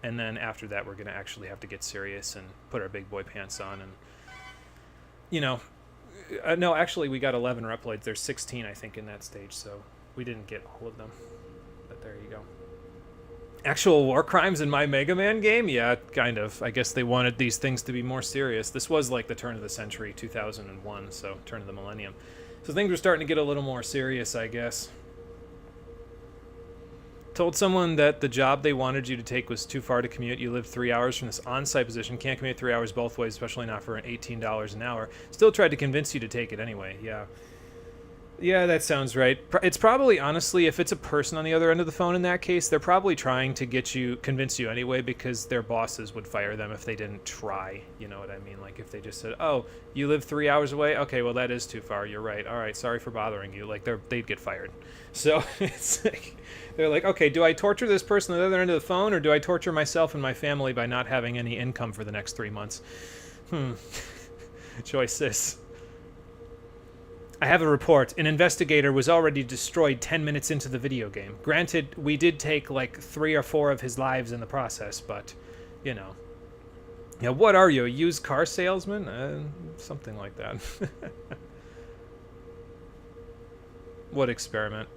And then after that, we're going to actually have to get serious and put our big boy pants on and... You know, no, actually, we got 11 Reploids. There's 16, I think, in that stage, so we didn't get all of them. But there you go. Actual war crimes in my Mega Man game? Yeah, kind of. I guess they wanted these things to be more serious. This was like the turn of the century, 2001, so turn of the millennium. So things were starting to get a little more serious, I guess. Told someone that the job they wanted you to take was too far to commute. You live 3 hours from this on-site position. Can't commute 3 hours both ways, especially not for $18 an hour. Still tried to convince you to take it anyway. Yeah. Yeah, that sounds right. It's probably, honestly, if it's a person on the other end of the phone in that case, they're probably trying to convince you anyway, because their bosses would fire them if they didn't try. You know what I mean? Like, if they just said, oh, you live 3 hours away? Okay, well, that is too far. You're right. All right, sorry for bothering you. Like, they'd get fired. So, it's like... They're like, okay, do I torture this person on the other end of the phone, or do I torture myself and my family by not having any income for the next 3 months? Choices. I have a report. An investigator was already destroyed 10 minutes into the video game. Granted, we did take like 3 or 4 of his lives in the process, but, you know. Yeah, what are you, a used car salesman? Something like that. What experiment?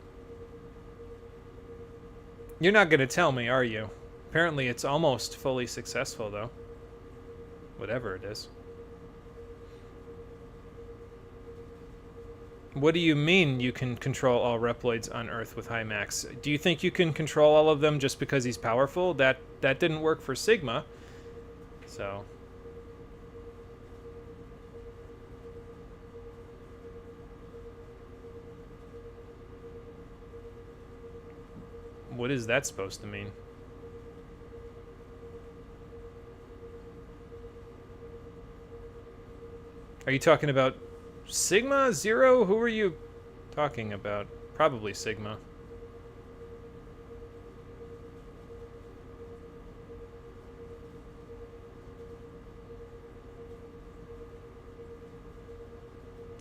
You're not going to tell me, are you? Apparently it's almost fully successful, though. Whatever it is. What do you mean you can control all Reploids on Earth with high max? Do you think you can control all of them just because he's powerful? That didn't work for Sigma. So... What is that supposed to mean? Are you talking about Sigma? Zero? Who are you talking about? Probably Sigma.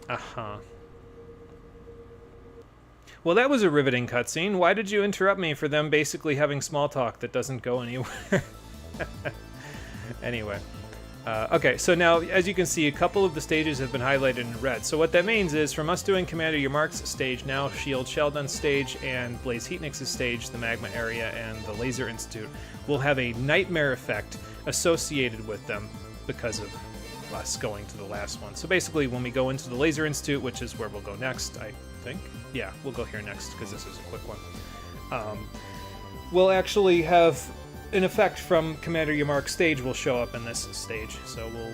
Uh-huh. Well, that was a riveting cutscene. Why did you interrupt me for them basically having small talk that doesn't go anywhere? Anyway. Okay, so now, as you can see, a couple of the stages have been highlighted in red. So what that means is, from us doing Commander Yamark's stage, now Shield Sheldon's stage, and Blaze Heatnix's stage, the Magma area, and the Laser Institute, will have a nightmare effect associated with them because of us going to the last one. So basically, when we go into the Laser Institute, which is where we'll go next, I think. Yeah, we'll go here next, because this is a quick one. We'll actually have an effect from Commander Yamark's stage will show up in this stage, so we'll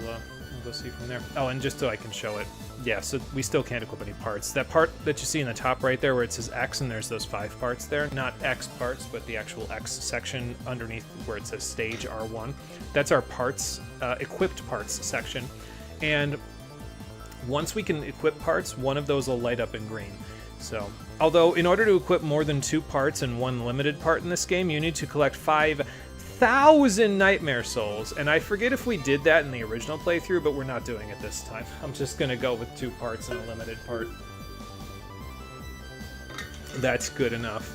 go see from there. Oh, and just so I can show it, yeah, so we still can't equip any parts. That part that you see in the top right there where it says X and there's those 5 parts there, not X parts, but the actual X section underneath where it says stage R1, that's our parts, equipped parts section. And once we can equip parts, one of those will light up in green. So, although in order to equip more than 2 parts and 1 limited part in this game, you need to collect 5,000 Nightmare Souls. And I forget if we did that in the original playthrough, but we're not doing it this time. I'm just gonna go with 2 parts and a limited part. That's good enough.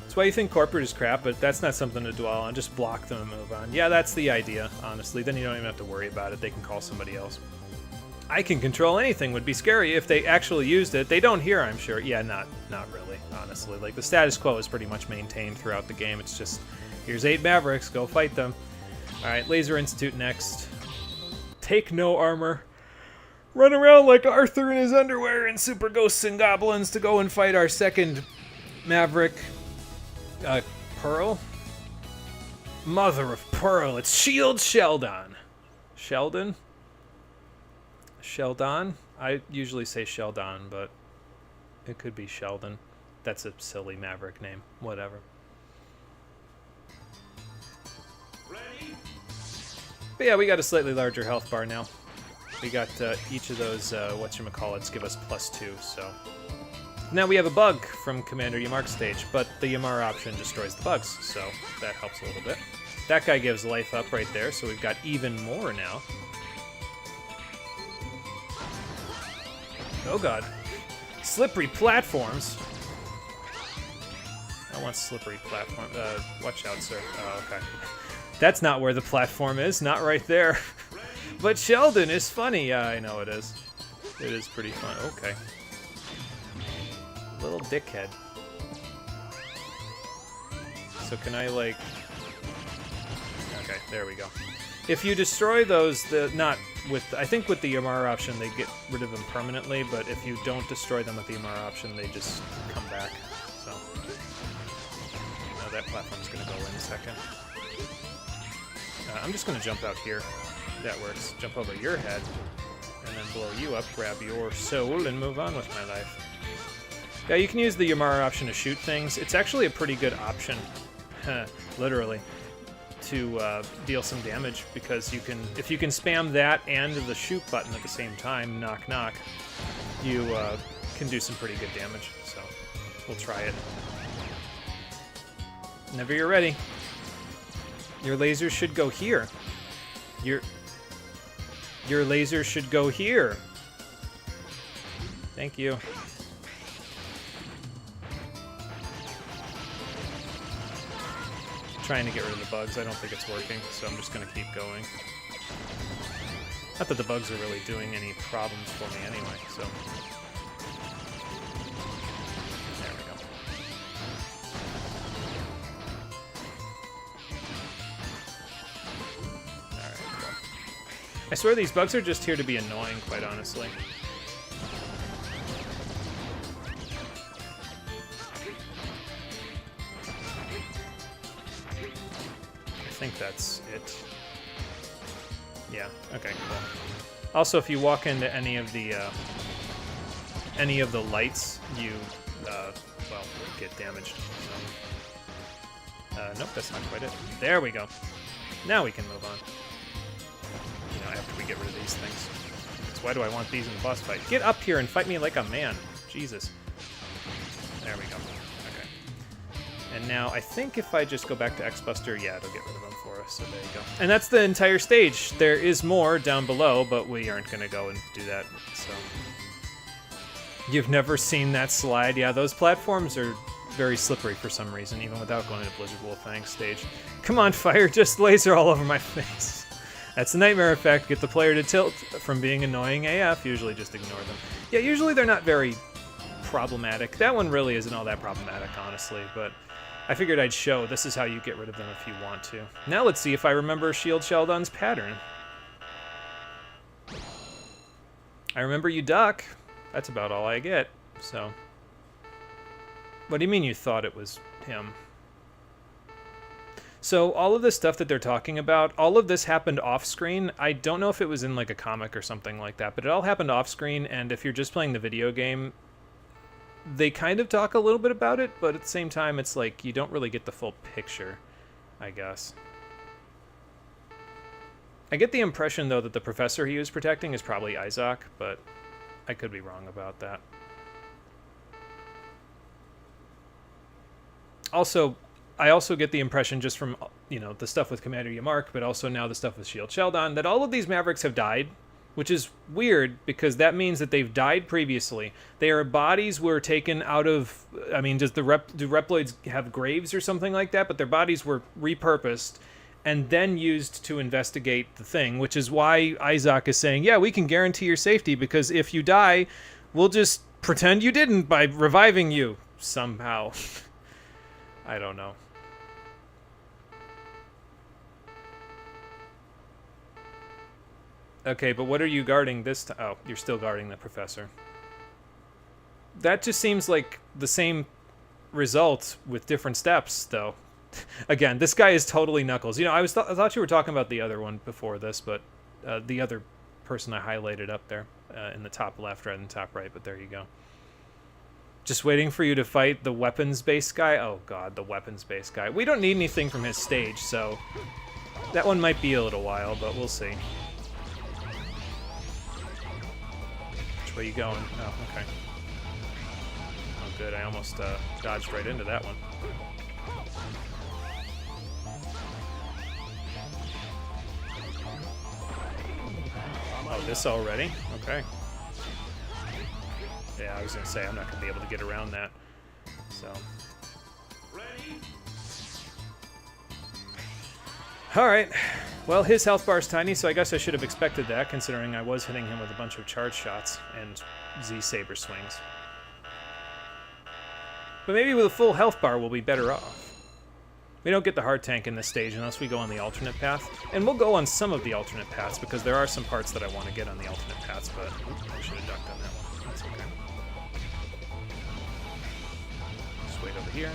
That's why you think corporate is crap, but that's not something to dwell on. Just block them and move on. Yeah, that's the idea, honestly. Then you don't even have to worry about it. They can call somebody else. I can control anything would be scary if they actually used it. They don't here, I'm sure. Yeah, not really, honestly. Like, the status quo is pretty much maintained throughout the game. It's just, here's 8 Mavericks, go fight them. Alright, Laser Institute next. Take no armor. Run around like Arthur in his underwear and super ghosts and goblins to go and fight our second Maverick. Pearl? Mother of Pearl, it's Shield Sheldon. Sheldon? Sheldon? I usually say Sheldon, but it could be Sheldon. That's a silly Maverick name. Whatever. Ready? But yeah, we got a slightly larger health bar now. We got each of those, whatchamacallits, give us +2, so. Now we have a bug from Commander Yamark's stage, but the Yamar option destroys the bugs, so that helps a little bit. That guy gives life up right there, so we've got even more now. Oh god. Slippery platforms. I want slippery platform. Watch out, sir. Oh, okay. That's not where the platform is. Not right there. But Sheldon is funny. Yeah, I know it is. It is pretty fun. Okay. Little dickhead. So can I, like... Okay, there we go. If you destroy those, I think with the Yamar option they get rid of them permanently, but if you don't destroy them with the Yamar option, they just come back. So, now that platform's gonna go in a second. I'm just gonna jump out here. That works. Jump over your head, and then blow you up, grab your soul, and move on with my life. Yeah, you can use the Yamar option to shoot things. It's actually a pretty good option, literally, to deal some damage, because you can, if you can spam that and the shoot button at the same time, knock knock, you can do some pretty good damage. So we'll try it. Whenever you're ready. Your laser should go here. Your laser should go here. Thank you. Trying to get rid of the bugs. I don't think it's working, so I'm just going to keep going. Not that the bugs are really doing any problems for me anyway, so... There we go. Alright, cool. I swear these bugs are just here to be annoying, quite honestly. I think that's it. Yeah, okay, cool. Also, if you walk into any of the lights, you, well, get damaged. Nope, that's not quite it. There we go. Now we can move on. You know, after we get rid of these things. Because why do I want these in the boss fight? Get up here and fight me like a man. Jesus. There we go. Okay. And now, I think if I just go back to X-Buster, yeah, it'll get rid of them for us. So there you go. And that's the entire stage. There is more down below, but we aren't going to go and do that. So you've never seen that slide? Yeah, those platforms are very slippery for some reason, even without going to Blizzard Wolfang stage. Come on, fire, just laser all over my face. That's the nightmare effect. Get the player to tilt from being annoying AF. Usually just ignore them. Yeah, usually they're not very problematic. That one really isn't all that problematic, honestly, but I figured I'd show this is how you get rid of them if you want to. Now let's see if I remember Shield Sheldon's pattern. I remember you duck. That's about all I get, so. What do you mean you thought it was him? So all of this stuff that they're talking about, all of this happened off screen. I don't know if it was in like a comic or something like that, but it all happened off screen, and if you're just playing the video game, they kind of talk a little bit about it, but at the same time, it's like you don't really get the full picture, I guess. I get the impression, though, that the professor he was protecting is probably Isaac, but I could be wrong about that. Also, I also get the impression just from, you know, the stuff with Commander Yamark, but also now the stuff with Shield Sheldon, that all of these Mavericks have died, which is weird because that means that they've died previously. Their bodies were taken out of, I mean, do Reploids have graves or something like that? But their bodies were repurposed and then used to investigate the thing, which is why Isaac is saying, yeah, we can guarantee your safety because if you die, we'll just pretend you didn't by reviving you somehow. I don't know. Okay, but what are you guarding this time? Oh, you're still guarding the professor. That just seems like the same result with different steps, though. Again, this guy is totally Knuckles. You know, I thought you were talking about the other one before this, but the other person I highlighted up there in the top left rather than top right, but there you go. Just waiting for you to fight the weapons-based guy? Oh god, the weapons-based guy. We don't need anything from his stage, so that one might be a little while, but we'll see. Which way you going? Oh, okay. Oh good, I almost dodged right into that one. Oh, this already? Okay. Yeah, I was going to say, I'm not going to be able to get around that. So. Alright. Well, his health bar is tiny, so I guess I should have expected that, considering I was hitting him with a bunch of charge shots and Z-Saber swings. But maybe with a full health bar, we'll be better off. We don't get the heart tank in this stage unless we go on the alternate path. And we'll go on some of the alternate paths, because there are some parts that I want to get on the alternate paths, but I should have ducked on that one. That's okay. Just wait over here.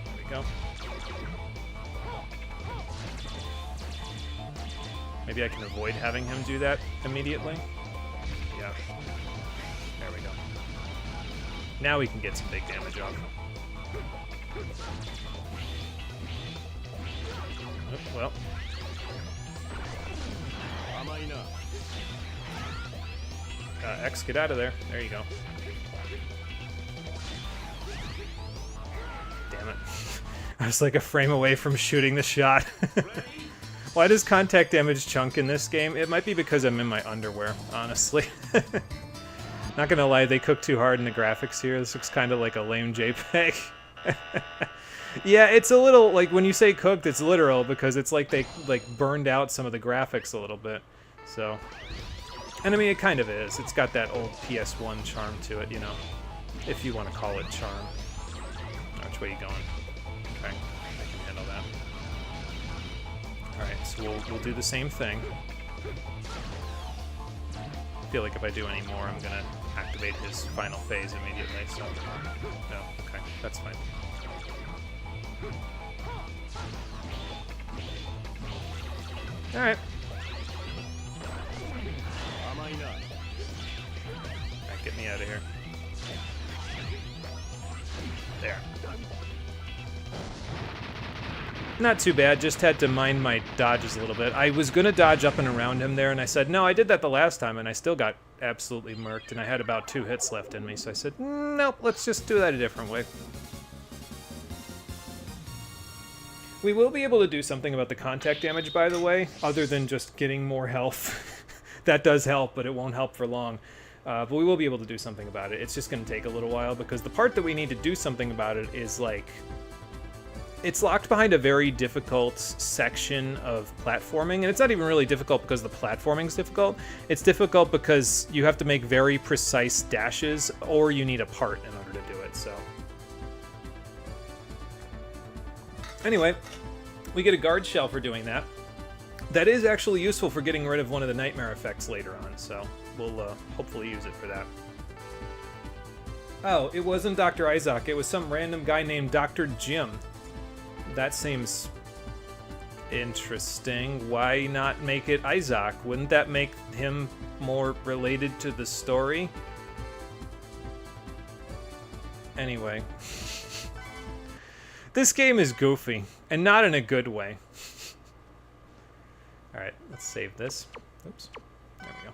There we go. Maybe I can avoid having him do that immediately. Yeah. There we go. Now we can get some big damage off. Oh, well. X, get out of there. There you go. Damn it. I was like a frame away from shooting the shot. Why does contact damage chunk in this game? It might be because I'm in my underwear, honestly. Not gonna lie, they cooked too hard in the graphics here. This looks kind of like a lame JPEG. Yeah, it's a little, like, when you say cooked, it's literal, because it's like they, like, burned out some of the graphics a little bit, so. And I mean, it kind of is. It's got that old PS1 charm to it, you know, if you want to call it charm. Which way are you going? Okay, I can handle that. Alright, so we'll do the same thing. I feel like if I do any more, I'm gonna activate his final phase immediately, so. No, okay, that's fine. Alright. Alright, get me out of here. There. Not too bad, just had to mind my dodges a little bit. I was gonna dodge up and around him there, and I said, no, I did that the last time, and I still got absolutely murked, and I had about 2 hits left in me, so I said, nope, let's just do that a different way. We will be able to do something about the contact damage, by the way, other than just getting more health. That does help, but it won't help for long. But we will be able to do something about it. It's just going to take a little while, because the part that we need to do something about it is, like... It's locked behind a very difficult section of platforming, and it's not even really difficult because the platforming's difficult. It's difficult because you have to make very precise dashes, or you need a part in order to do it, so... Anyway, we get a guard shell for doing that. That is actually useful for getting rid of one of the nightmare effects later on, so we'll hopefully use it for that. Oh, it wasn't Dr. Isaac, it was some random guy named Dr. Jim. That seems interesting. Why not make it Isaac? Wouldn't that make him more related to the story? Anyway. This game is goofy, and not in a good way. Alright, let's save this. Oops. There we go.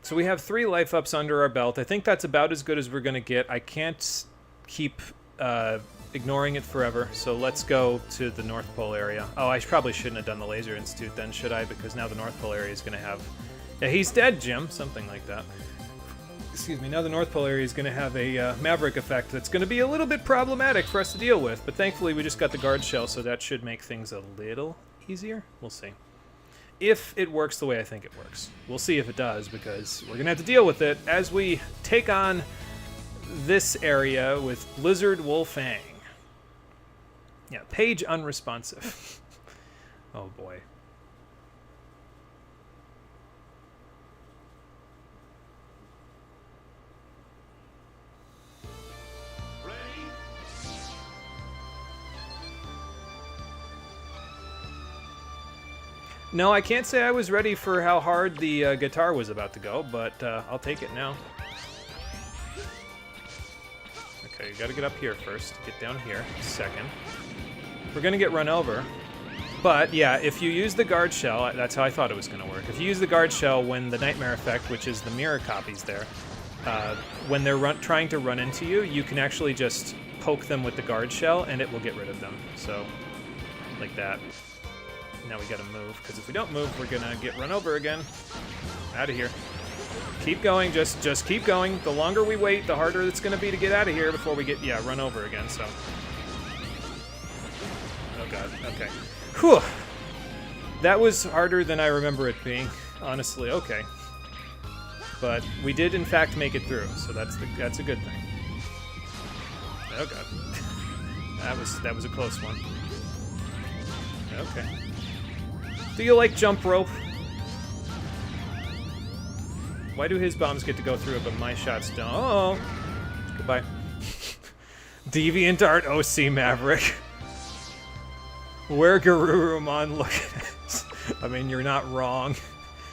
So we have 3 life ups under our belt. I think that's about as good as we're going to get. I can't keep ignoring it forever, so let's go to the North Pole area. Oh, I probably shouldn't have done the Laser Institute then, should I? Because now the North Pole area is going to have... Yeah, he's dead, Jim. Something like that. Excuse me, now the North Pole area is going to have a Maverick effect that's going to be a little bit problematic for us to deal with, but thankfully we just got the guard shell, so that should make things a little easier. We'll see. If it works the way I think it works. We'll see if it does, because we're going to have to deal with it as we take on this area with Blizzard Wolfang. Yeah, page unresponsive. Oh boy. No, I can't say I was ready for how hard the guitar was about to go, but I'll take it now. Okay, you gotta get up here first, get down here second. We're gonna get run over, but yeah, if you use the guard shell, that's how I thought it was gonna work. If you use the guard shell when the nightmare effect, which is the mirror copies there, when they're trying to run into you, you can actually just poke them with the guard shell and it will get rid of them. So, like that. Now we gotta move, because if we don't move, we're gonna get run over again. Out of here. Keep going, just keep going. The longer we wait, the harder it's gonna be to get out of here before we get, yeah, run over again, so. Oh god, okay. Whew! That was harder than I remember it being, honestly, okay. But we did in fact make it through, so that's a good thing. Oh god. That was a close one. Okay. Do you like jump rope? Why do his bombs get to go through it, but my shots don't? Oh! Goodbye. Deviant Art OC Maverick. Where Garurumon, look at it. I mean, you're not wrong.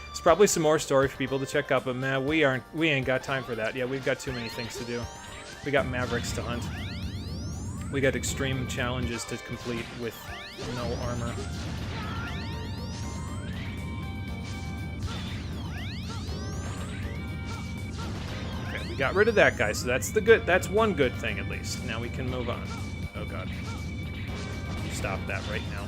There's probably some more story for people to check out, but man, we ain't got time for that. Yeah, we've got too many things to do. We got Mavericks to hunt. We got extreme challenges to complete with no armor. Okay, we got rid of that guy, so that's one good thing at least. Now we can move on. Oh god. You stop that right now.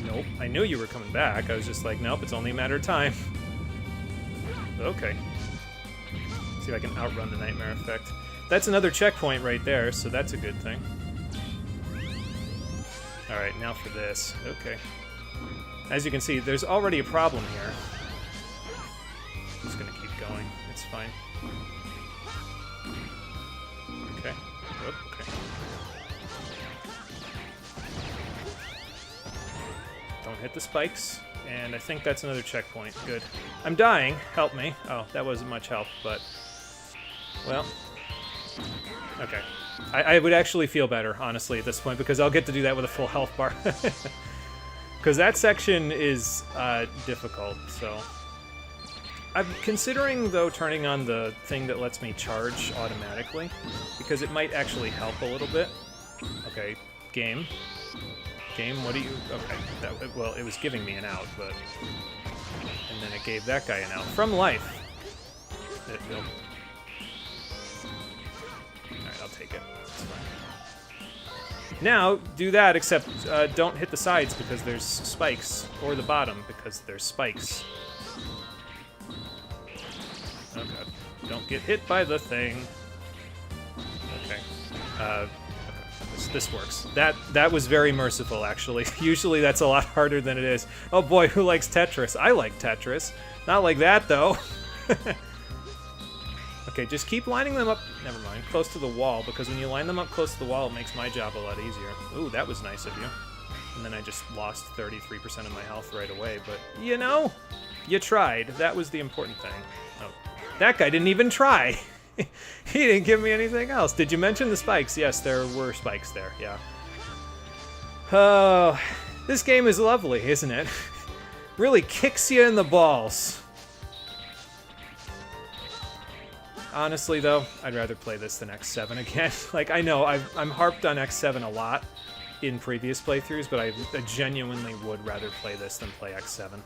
Nope, I knew you were coming back. I was just like, nope, it's only a matter of time. Okay. See if I can outrun the nightmare effect. That's another checkpoint right there, so that's a good thing. Alright, now for this. Okay. As you can see, there's already a problem here. I'm just gonna keep going. It's fine. Okay. Oh, okay. Don't hit the spikes. And I think that's another checkpoint. Good. I'm dying. Help me. Oh, that wasn't much help, but... Well... Okay. I would actually feel better, honestly, at this point, because I'll get to do that with a full health bar. Because that section is difficult, so... I'm considering, though, turning on the thing that lets me charge automatically, because it might actually help a little bit. Okay, game. Game, what do you... Okay, well, it was giving me an out, but... And then it gave that guy an out. From life. Alright, I'll take it. It's fine. Now, do that, except don't hit the sides because there's spikes, or the bottom because there's spikes. Oh god. Don't get hit by the thing. Okay. Okay. This works. That was very merciful, actually. Usually that's a lot harder than it is. Oh boy, who likes Tetris? I like Tetris. Not like that, though. Okay, just keep lining them up, never mind, close to the wall, because when you line them up close to the wall, it makes my job a lot easier. Ooh, that was nice of you. And then I just lost 33% of my health right away, but, you know, you tried. That was the important thing. Oh, that guy didn't even try. He didn't give me anything else. Did you mention the spikes? Yes, there were spikes there, yeah. Oh, this game is lovely, isn't it? Really kicks you in the balls. Honestly, though, I'd rather play this than X7 again. Like, I know, I'm harped on X7 a lot in previous playthroughs, but I genuinely would rather play this than play X7. I'm gonna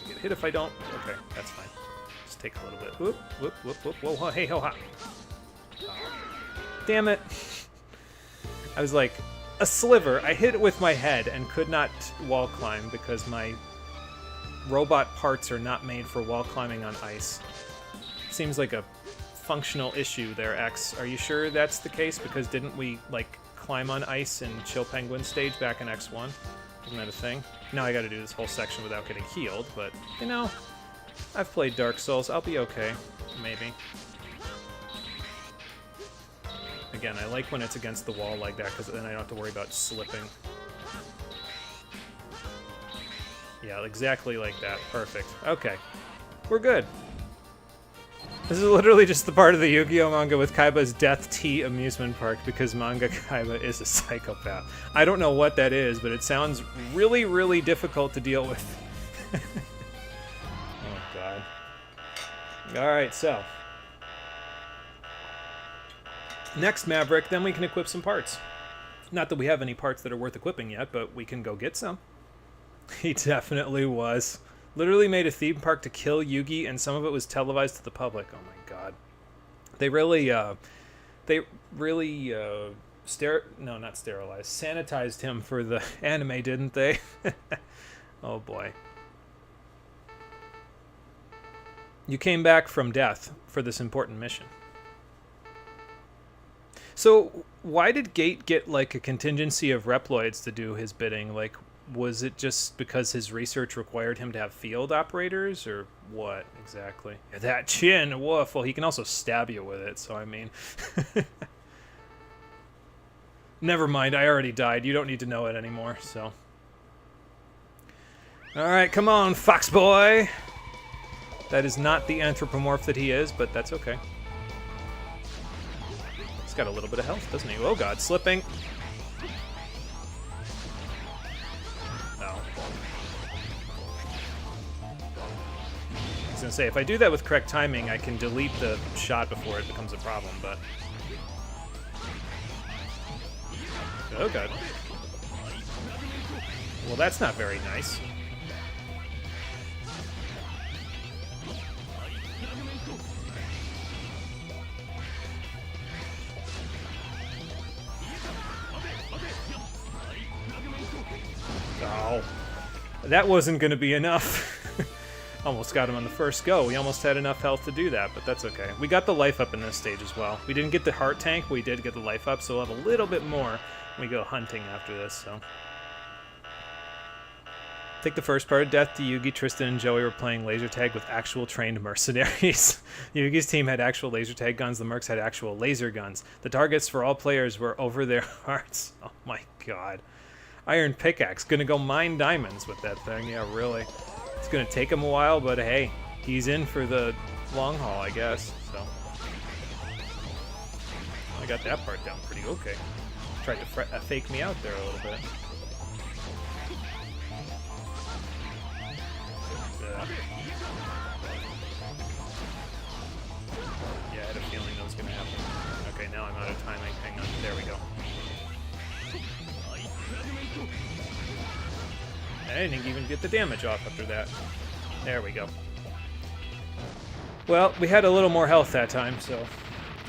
get hit if I don't. Okay, that's fine. Just take a little bit. Whoop, whoop, whoop, whoop, whoa, whoa, hey, ho, ha. Oh. Damn it. I was like, a sliver. I hit it with my head and could not wall climb because my robot parts are not made for wall climbing on ice. Seems like a functional issue there, X. Are you sure that's the case? Because didn't we, like, climb on ice in Chill Penguin stage back in X1? Isn't that a thing? Now I gotta do this whole section without getting healed, but, you know, I've played Dark Souls. I'll be okay. Maybe. Again, I like when it's against the wall like that, because then I don't have to worry about slipping. Yeah, exactly like that. Perfect. Okay. We're good. This is literally just the part of the Yu-Gi-Oh! Manga with Kaiba's Death Tea amusement park because manga Kaiba is a psychopath. I don't know what that is, but it sounds really, really difficult to deal with. Oh, God. Alright, so. Next Maverick, then we can equip some parts. Not that we have any parts that are worth equipping yet, but we can go get some. He definitely was. Literally made a theme park to kill Yugi, and some of it was televised to the public. Oh my god. They really, sanitized him for the anime, didn't they? Oh boy. You came back from death for this important mission. So, why did Gate get, like, a contingency of Reploids to do his bidding? Like, was it just because his research required him to have field operators, or what exactly? That chin, woof. Well, he can also stab you with it, so I mean... Never mind, I already died. You don't need to know it anymore, so... Alright, come on, fox boy! That is not the anthropomorph that he is, but that's okay. He's got a little bit of health, doesn't he? Oh god, slipping! I was gonna say, if I do that with correct timing, I can delete the shot before it becomes a problem, but... Oh god. Well, that's not very nice. Oh, that wasn't gonna be enough. Almost got him on the first go. We almost had enough health to do that, but that's okay. We got the life up in this stage as well. We didn't get the heart tank, but we did get the life up, so we'll have a little bit more when we go hunting after this, so. Take the first part of Death to Yugi, Tristan, and Joey were playing laser tag with actual trained mercenaries. Yugi's team had actual laser tag guns, the mercs had actual laser guns. The targets for all players were over their hearts. Oh my god. Iron pickaxe, gonna go mine diamonds with that thing, yeah, really. It's gonna take him a while, but hey, he's in for the long haul, I guess, so. I got that part down pretty okay. Tried to fake me out there a little bit. Yeah, I had a feeling that was gonna happen. Okay, now I'm out of timing. Hang on, there we go. I didn't even get the damage off after that. There we go. Well, we had a little more health that time, so...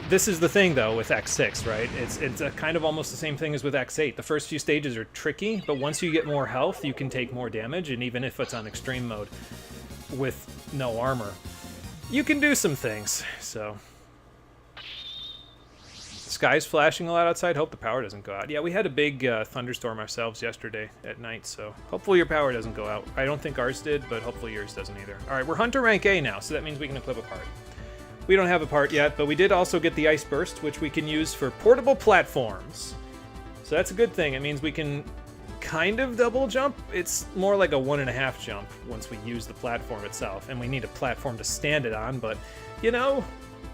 This is the thing, though, with X6, right? It's a kind of almost the same thing as with X8. The first few stages are tricky, but once you get more health, you can take more damage, and even if it's on Extreme Mode with no armor, you can do some things, so... Sky's flashing a lot outside. Hope the power doesn't go out. Yeah, we had a big thunderstorm ourselves yesterday at night, so hopefully your power doesn't go out. I don't think ours did, but hopefully yours doesn't either. All right, we're Hunter rank A now, so that means we can equip a part. We don't have a part yet, but we did also get the Ice Burst, which we can use for portable platforms. So that's a good thing. It means we can kind of double jump. It's more like a 1.5 jump once we use the platform itself, and we need a platform to stand it on, but, you know,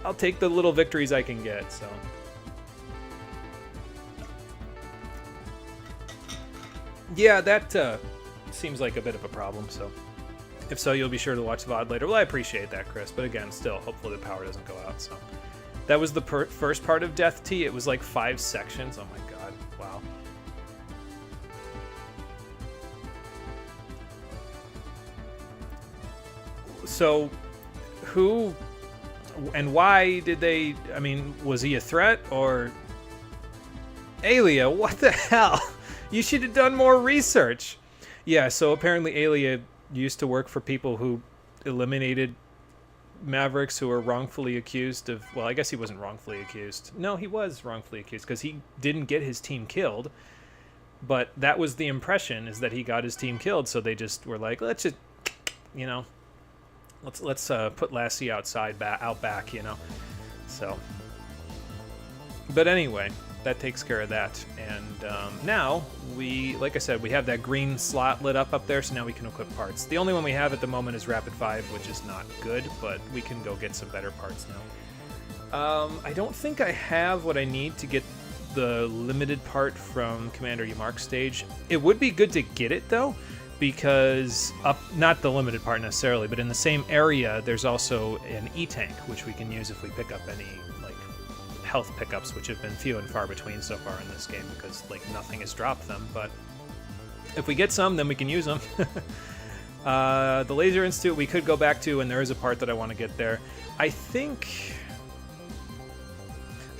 I'll take the little victories I can get, so... Yeah, that seems like a bit of a problem, so if so, you'll be sure to watch the VOD later. Well, I appreciate that, Chris, but again, still, hopefully the power doesn't go out, so. That was the first part of Death Tea. It was like 5 sections. Oh my god, wow. So, who and why did they, I mean, was he a threat, or... Alia, what the hell? You should have done more research. Yeah, so apparently Alia used to work for people who eliminated Mavericks who were wrongfully accused of... Well, I guess he wasn't wrongfully accused. No, he was wrongfully accused because he didn't get his team killed. But that was the impression, is that he got his team killed, so they just were like, let's just, you know, let's put Lassie outside, out back, you know. So, but anyway... That takes care of that, and now we, like I said, we have that green slot lit up there, so now we can equip parts. The only one we have at the moment is Rapid 5, which is not good, but we can go get some better parts now. I don't think I have what I need to get the limited part from Commander Yamark's stage. It would be good to get it, though, because, not the limited part necessarily, but in the same area, there's also an E-Tank, which we can use if we pick up any, like, health pickups, which have been few and far between so far in this game because like nothing has dropped them, but if we get some, then we can use them. The Laser Institute we could go back to, and there is a part that I want to get there. I think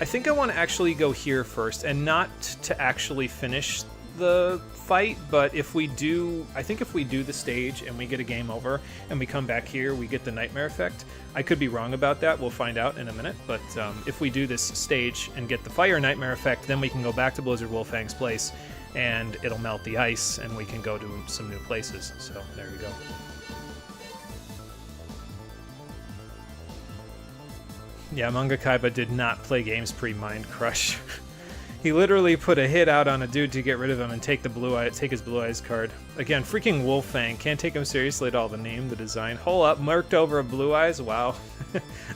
I want to actually go here first, and not to actually finish the fight, but if we do, I think if we do the stage and we get a game over and we come back here, we get the Nightmare Effect. I could be wrong about that, we'll find out in a minute, but if we do this stage and get the Fire Nightmare Effect, then we can go back to Blizzard Wolfang's place and it'll melt the ice and we can go to some new places, so there you go. Yeah, Manga Kaiba did not play games pre-Mind Crush. He literally put a hit out on a dude to get rid of him and take his Blue Eyes card. Again, freaking Wolfang. Can't take him seriously at all. The name, the design. Hole up, marked over a Blue Eyes. Wow.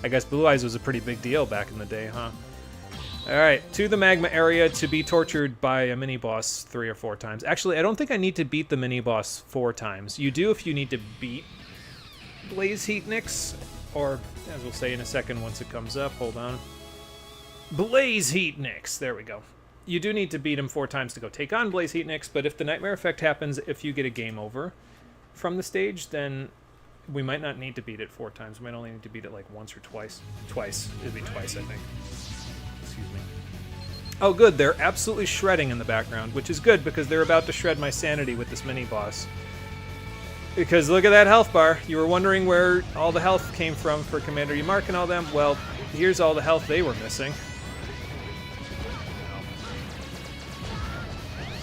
I guess Blue Eyes was a pretty big deal back in the day, huh? Alright, to the magma area to be tortured by a mini-boss 3 or 4 times. Actually, I don't think I need to beat the mini-boss 4 times. You do if you need to beat Blaze Heat Nix, or, as we'll say in a second once it comes up, hold on. Blaze Heat Nix, there we go. You do need to beat him 4 times to go take on Blaze Heat Nix, but if the Nightmare Effect happens if you get a game over from the stage, then we might not need to beat it 4 times. We might only need to beat it like once or twice. Twice. It'd be twice, I think. Excuse me. Oh, good. They're absolutely shredding in the background, which is good because they're about to shred my sanity with this mini-boss. Because look at that health bar. You were wondering where all the health came from for Commander Yamark and all them. Well, here's all the health they were missing.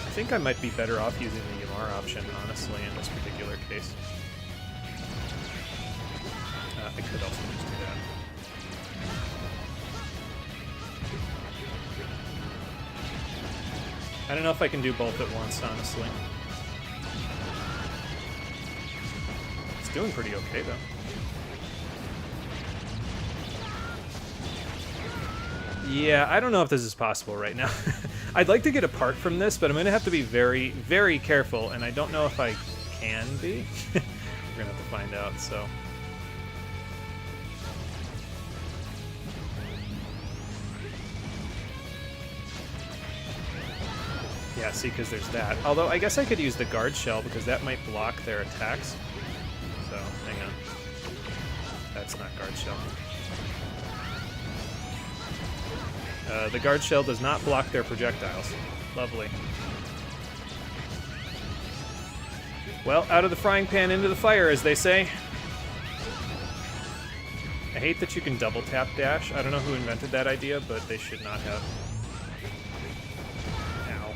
I think I might be better off using the Yamar option, honestly, in this particular case. I could also just do that. I don't know if I can do both at once, honestly. It's doing pretty okay, though. Yeah, I don't know if this is possible right now. I'd like to get apart from this, but I'm going to have to be very, very careful, and I don't know if I can be. We're going to have to find out, so... Yeah, see, because there's that. Although, I guess I could use the guard shell, because that might block their attacks. So, hang on. That's not guard shell. The guard shell does not block their projectiles. Lovely. Well, out of the frying pan into the fire, as they say. I hate that you can double tap dash. I don't know who invented that idea, but they should not have. Ow.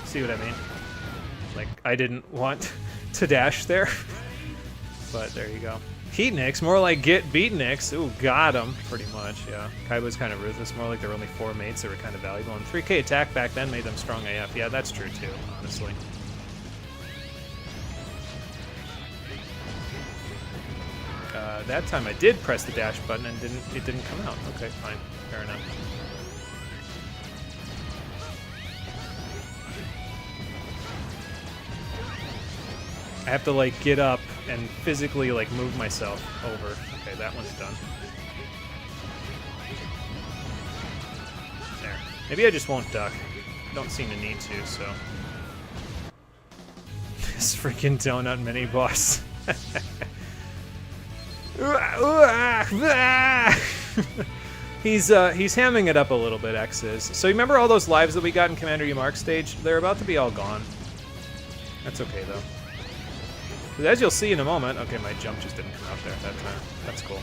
See what I mean? Like, I didn't want to dash there. But there you go. Heatniks, more like get beatniks. Ooh, got him, pretty much, yeah. Kaiba's kind of ruthless, more like there were only 4 mates that were kind of valuable. And 3k attack back then made them strong AF. Yeah, that's true too, honestly. That time I did press the dash button and it didn't come out. Okay, fine, fair enough. I have to like get up and physically like move myself over. Okay, that one's done. There. Maybe I just won't duck. Don't seem to need to, so. This freaking donut mini boss. He's hamming it up a little bit, X is. So you remember all those lives that we got in Commander Umark stage? They're about to be all gone. That's okay though. Because as you'll see in a moment, okay, my jump just didn't come out there at that time. That's cool.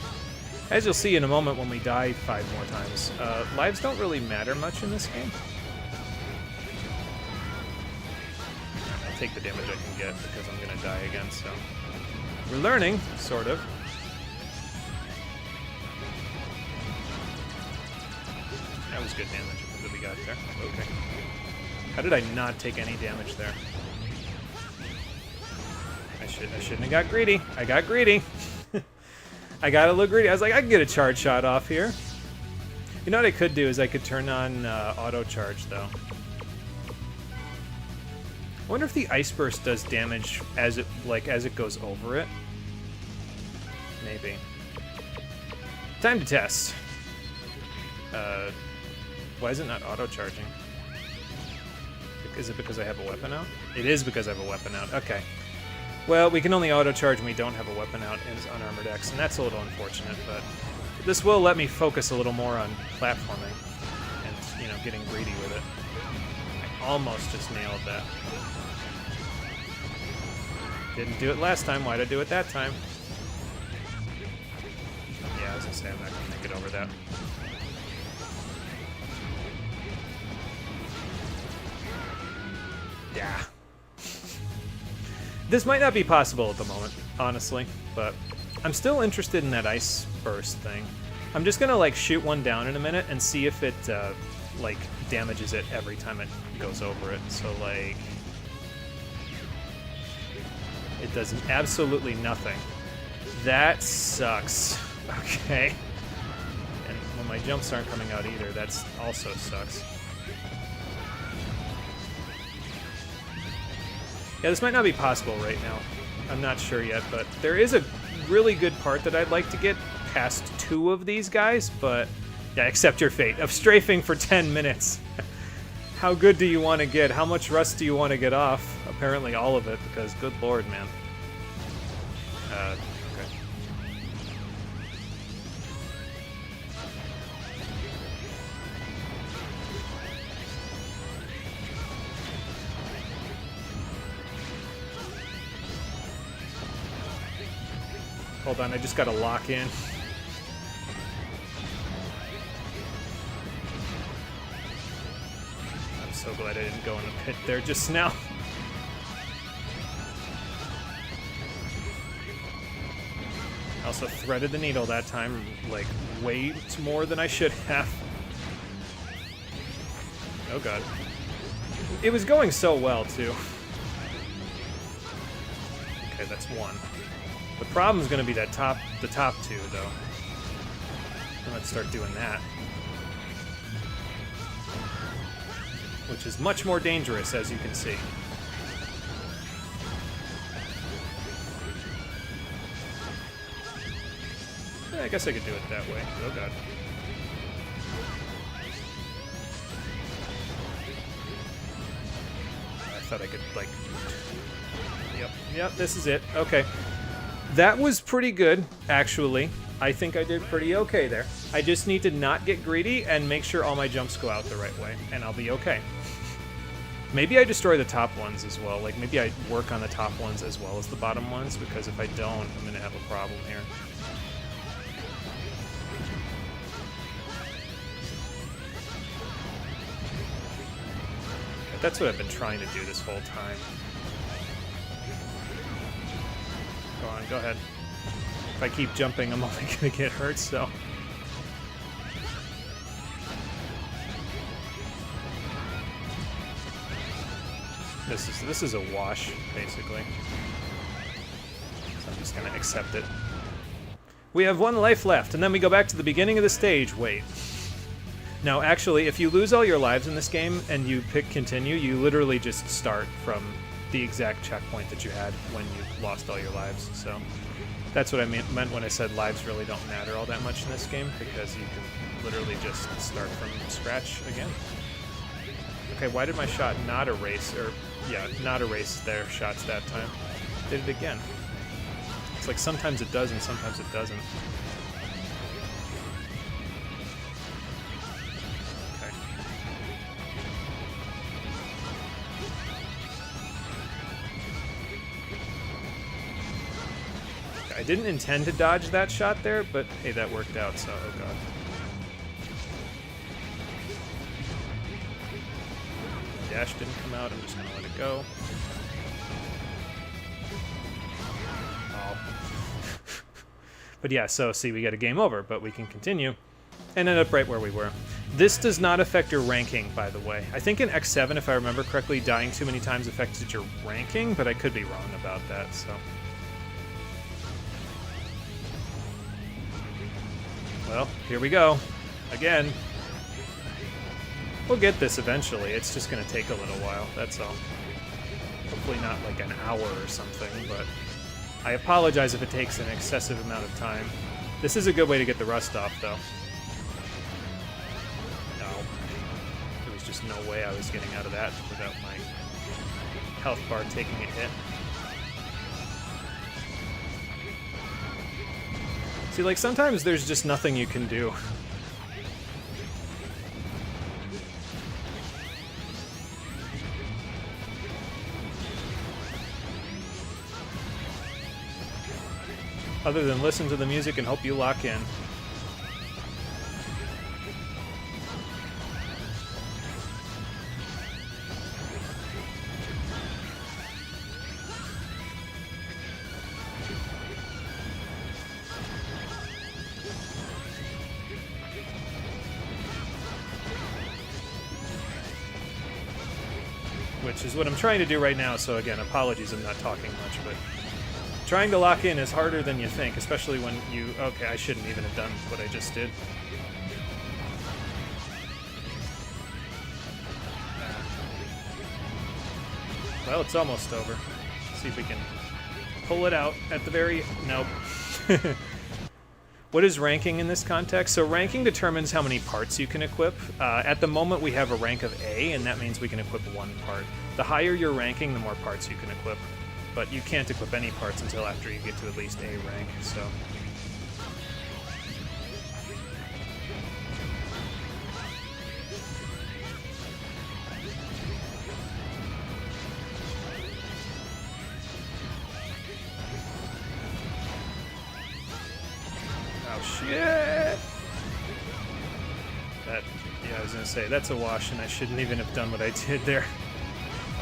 As you'll see in a moment when we die 5 more times, lives don't really matter much in this game. I'll take the damage I can get because I'm gonna die again, so. We're learning, sort of. That was good damage that we got there. Okay. How did I not take any damage there? I shouldn't have got greedy. I got greedy. I got a little greedy. I was like, I can get a charge shot off here. You know what I could do is I could turn on auto charge though. I wonder if the ice burst does damage as it goes over it. Maybe. Time to test. Why is it not auto-charging? Is it because I have a weapon out? It is because I have a weapon out. Okay. Well, we can only auto-charge when we don't have a weapon out in Unarmored X, and that's a little unfortunate, but this will let me focus a little more on platforming and, you know, getting greedy with it. I almost just nailed that. Didn't do it last time. Why'd I do it that time? Yeah, I was gonna say I'm not gonna make it over that. Yeah. This might not be possible at the moment, honestly, but I'm still interested in that ice burst thing. I'm just gonna like shoot one down in a minute and see if it like damages it every time it goes over it. So like it does absolutely nothing. That sucks. Okay. And when my jumps aren't coming out either, that's also sucks. Yeah, this might not be possible right now. I'm not sure yet, but there is a really good part that I'd like to get past 2 of these guys, but yeah, accept your fate of strafing for 10 minutes. How good do you want to get? How much rust do you want to get off? Apparently all of it, because good lord, man. Okay. Hold on, I just gotta lock in. I'm so glad I didn't go in the pit there just now. I also threaded the needle that time, like, way more than I should have. Oh god. It was going so well, too. Okay, that's 1. The problem is going to be that the top 2, though. And let's start doing that. Which is much more dangerous, as you can see. I guess I could do it that way. Oh god. I thought I could, like... Yep, this is it. Okay. That was pretty good, actually. I think I did pretty okay there. I just need to not get greedy and make sure all my jumps go out the right way, and I'll be okay. Maybe I destroy the top ones as well. Like, maybe I work on the top ones as well as the bottom ones, because if I don't, I'm going to have a problem here. That's what I've been trying to do this whole time. Go on, go ahead. If I keep jumping, I'm only going to get hurt, so... This is a wash, basically. So I'm just going to accept it. We have 1 life left, and then we go back to the beginning of the stage. Wait. Now, actually, if you lose all your lives in this game and you pick continue, you literally just start from the exact checkpoint that you had when you lost all your lives. So that's what I meant when I said lives really don't matter all that much in this game, because you can literally just start from scratch again. Okay, why did my shot not erase, or, yeah, not erase their shots that time? Did it again. It's like sometimes it does and sometimes it doesn't. I didn't intend to dodge that shot there, but hey, that worked out, so oh god. Dash didn't come out, I'm just gonna let it go. Oh. But yeah, so see, we get a game over, but we can continue and end up right where we were. This does not affect your ranking, by the way. I think in X7, if I remember correctly, dying too many times affected your ranking, but I could be wrong about that, so... Well, here we go. Again. We'll get this eventually. It's just going to take a little while, that's all. Hopefully not like an hour or something, but I apologize if it takes an excessive amount of time. This is a good way to get the rust off, though. No. There was just no way I was getting out of that without my health bar taking a hit. See, like, sometimes there's just nothing you can do. Other than listen to the music and hope you lock in. Which is what I'm trying to do right now, so again, apologies I'm not talking much, but trying to lock in is harder than you think, especially when you... Okay, I shouldn't even have done what I just did. Well, it's almost over. Let's see if we can pull it out at the very... Nope. What is ranking in this context? So ranking determines how many parts you can equip. At the moment, we have a rank of A, and that means we can equip 1 part. The higher your ranking, the more parts you can equip. But you can't equip any parts until after you get to at least A rank, so... Oh, shit! That, yeah, I was gonna say, that's a wash, and I shouldn't even have done what I did there.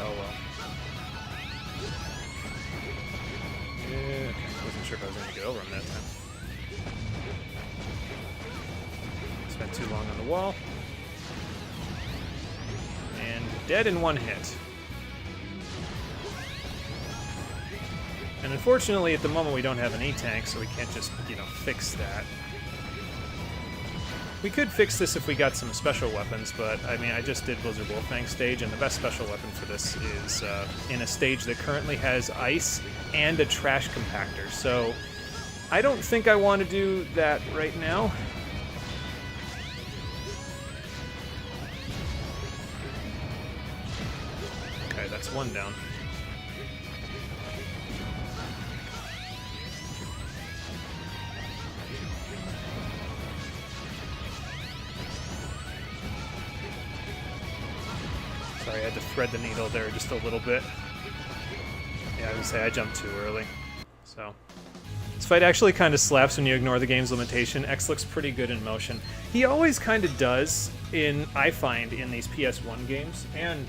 Oh, well. Yeah, okay. Wasn't sure if I was going to get over him that time. Spent too long on the wall. And dead in 1 hit. And unfortunately, at the moment, we don't have an E-tank, so we can't just, you know, fix that. We could fix this if we got some special weapons, but, I mean, I just did Blizzard Wolfang stage, and the best special weapon for this is in a stage that currently has ice and a trash compactor, so I don't think I want to do that right now. Okay, that's 1 down. had to thread the needle there just a little bit. Yeah, I would say I jumped too early. So this fight actually kind of slaps when you ignore the game's limitation. X looks pretty good in motion. He always kind of does I find, in these PS1 games, and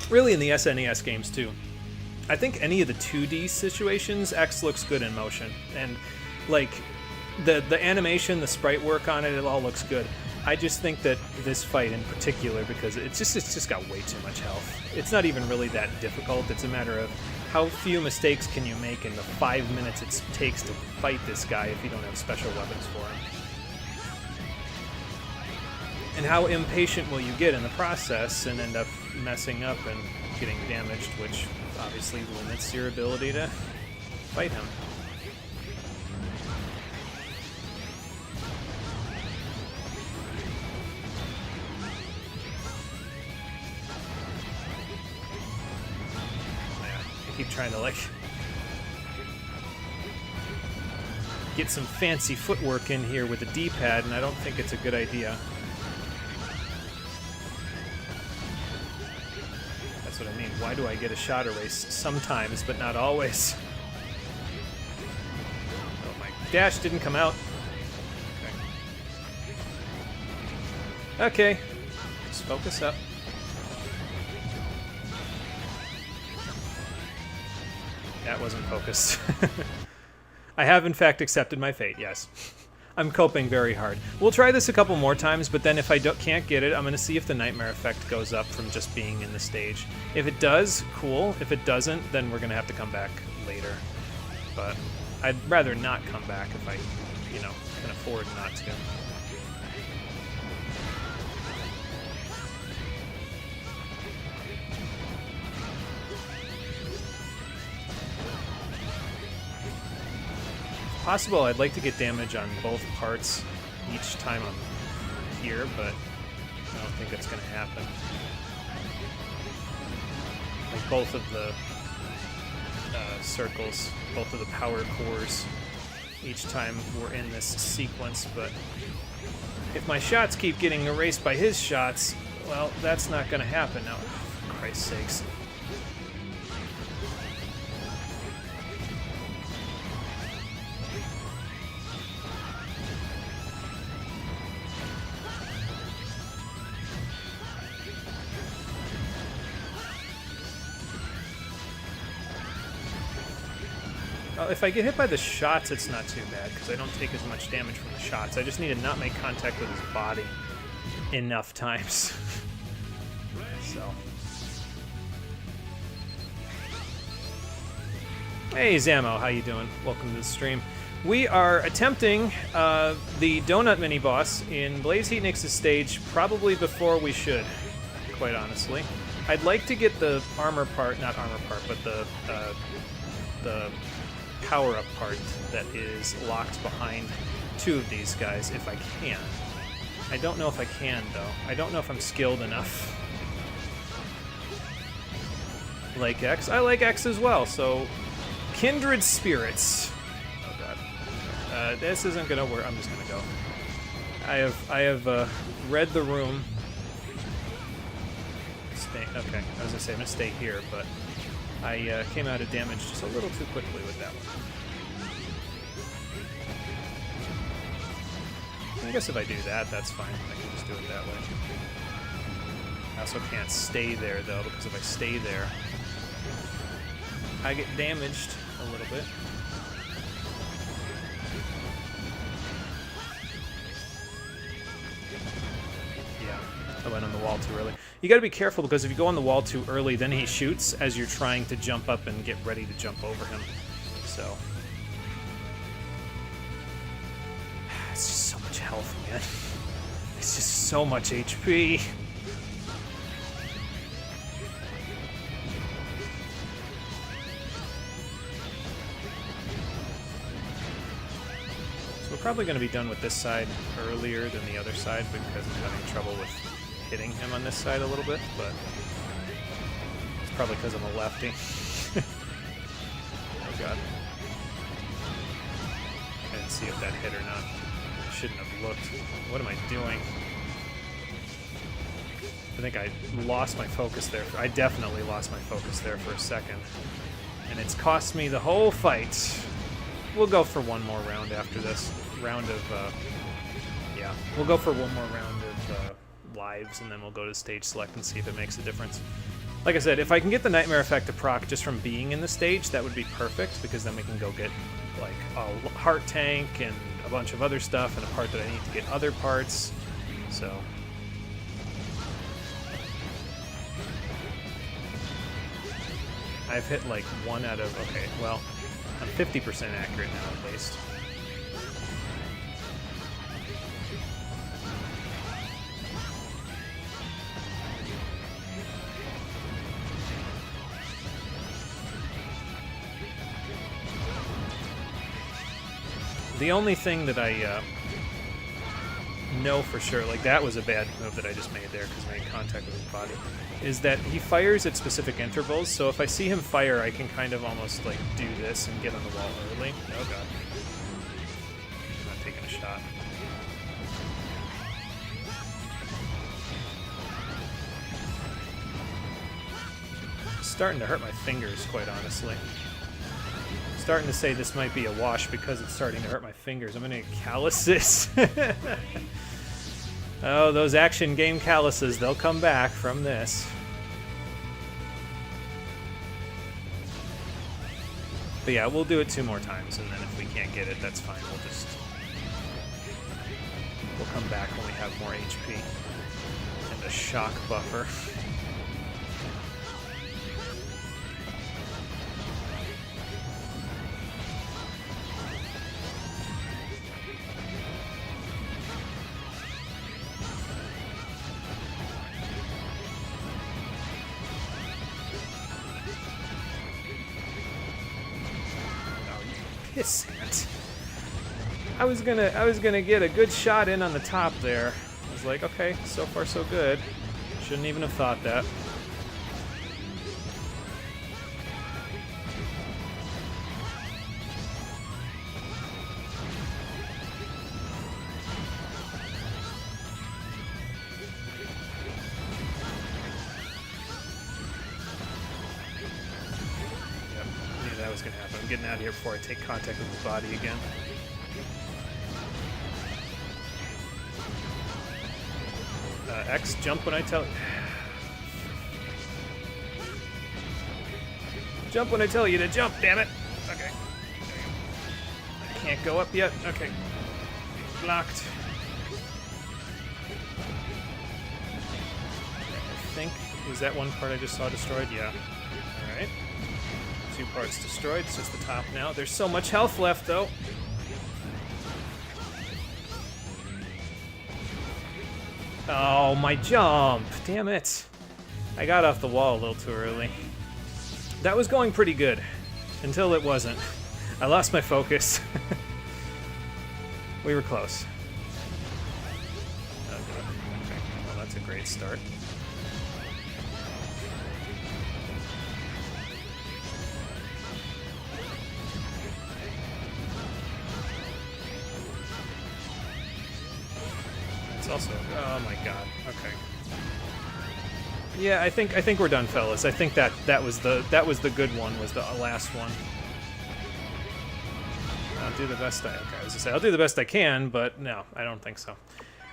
really in the SNES games too. I think any of the 2D situations, X looks good in motion. And like the animation, the sprite work on it, it all looks good. I just think that this fight in particular, because it's just got way too much health. It's not even really that difficult. It's a matter of how few mistakes can you make in the 5 minutes it takes to fight this guy if you don't have special weapons for him. And how impatient will you get in the process and end up messing up and getting damaged, which obviously limits your ability to fight him. I keep trying to like get some fancy footwork in here with the D-pad, and I don't think it's a good idea. That's what I mean. Why do I get a shot erase sometimes, but not always? Oh, my dash didn't come out. Okay. Just focus up. That wasn't focused. I have, in fact, accepted my fate, yes. I'm coping very hard. We'll try this a couple more times, but then if I can't get it, I'm going to see if the nightmare effect goes up from just being in the stage. If it does, cool. If it doesn't, then we're going to have to come back later. But I'd rather not come back if I, can afford not to. Possible, I'd like to get damage on both parts each time I'm here, but I don't think that's going to happen. Like both of the circles, both of the power cores, each time we're in this sequence, but if my shots keep getting erased by his shots, well, that's not going to happen now, for Christ's sakes. If I get hit by the shots, it's not too bad, because I don't take as much damage from the shots. I just need to not make contact with his body enough times. So. Hey, Zamo, how you doing? Welcome to the stream. We are attempting the donut mini-boss in Blaze Heatnix's stage probably before we should, quite honestly. I'd like to get the armor part, not armor part, but the power-up part that is locked behind two of these guys if I can. I don't know if I can, though. I don't know if I'm skilled enough. Like X? I like X as well, so kindred spirits. Oh god. This isn't gonna work. I'm just gonna go. I have read the room. Okay, I was gonna say I'm gonna stay here, but I came out of damage just a little too quickly with that one. I guess if I do that, that's fine. I can just do it that way. I also can't stay there, though, because if I stay there, I get damaged a little bit. Yeah, I went on the wall too early. You gotta be careful, because if you go on the wall too early, then he shoots as you're trying to jump up and get ready to jump over him. So. It's just so much health, man. It's just so much HP. So we're probably going to be done with this side earlier than the other side because I'm having trouble with hitting him on this side a little bit, but it's probably because I'm a lefty. Oh god. I didn't see if that hit or not. I shouldn't have looked. What am I doing? I think I lost my focus there. I definitely lost my focus there for a second. And it's cost me the whole fight. We'll go for one more round after this. Round of, yeah. We'll go for one more round of lives, and then we'll go to stage select and see if it makes a difference. Like I said, if I can get the Nightmare Effect to proc just from being in the stage, that would be perfect, because then we can go get, like, a heart tank and a bunch of other stuff, and a part that I need to get other parts. So... I've hit like 1 out of... Okay, well, I'm 50% accurate now at least. The only thing that I know for sure, like that was a bad move that I just made there because I made contact with his body, is that he fires at specific intervals, so if I see him fire, I can kind of almost like do this and get on the wall early. Oh god. I'm not taking a shot. It's starting to hurt my fingers, quite honestly. I'm starting to say this might be a wash because it's starting to hurt my fingers. I'm gonna get calluses. Oh, those action game calluses, they'll come back from this. But yeah, we'll do it 2 more times, and then if we can't get it, that's fine. We'll come back when we have more HP and a shock buffer. Pissant. I was gonna get a good shot in on the top there. I was like, okay, so far so good. Shouldn't even have thought that. Was going to happen. I'm getting out of here before I take contact with his body again. X, jump when I tell... Jump when I tell you to jump, damn it! Okay. I can't go up yet. Okay. Blocked. I think... Was that one part I just saw destroyed? Yeah. Alright. 2 parts destroyed. It's just the top now. There's so much health left, though. Oh, my jump! Damn it. I got off the wall a little too early. That was going pretty good. Until it wasn't. I lost my focus. We were close. Oh, good. Okay. Well, that's a great start. Also, oh my god. Okay. Yeah, I think we're done, fellas. I think that was the good one. Was the last one. I'll do the best I was to say. I'll do the best I can, but no, I don't think so.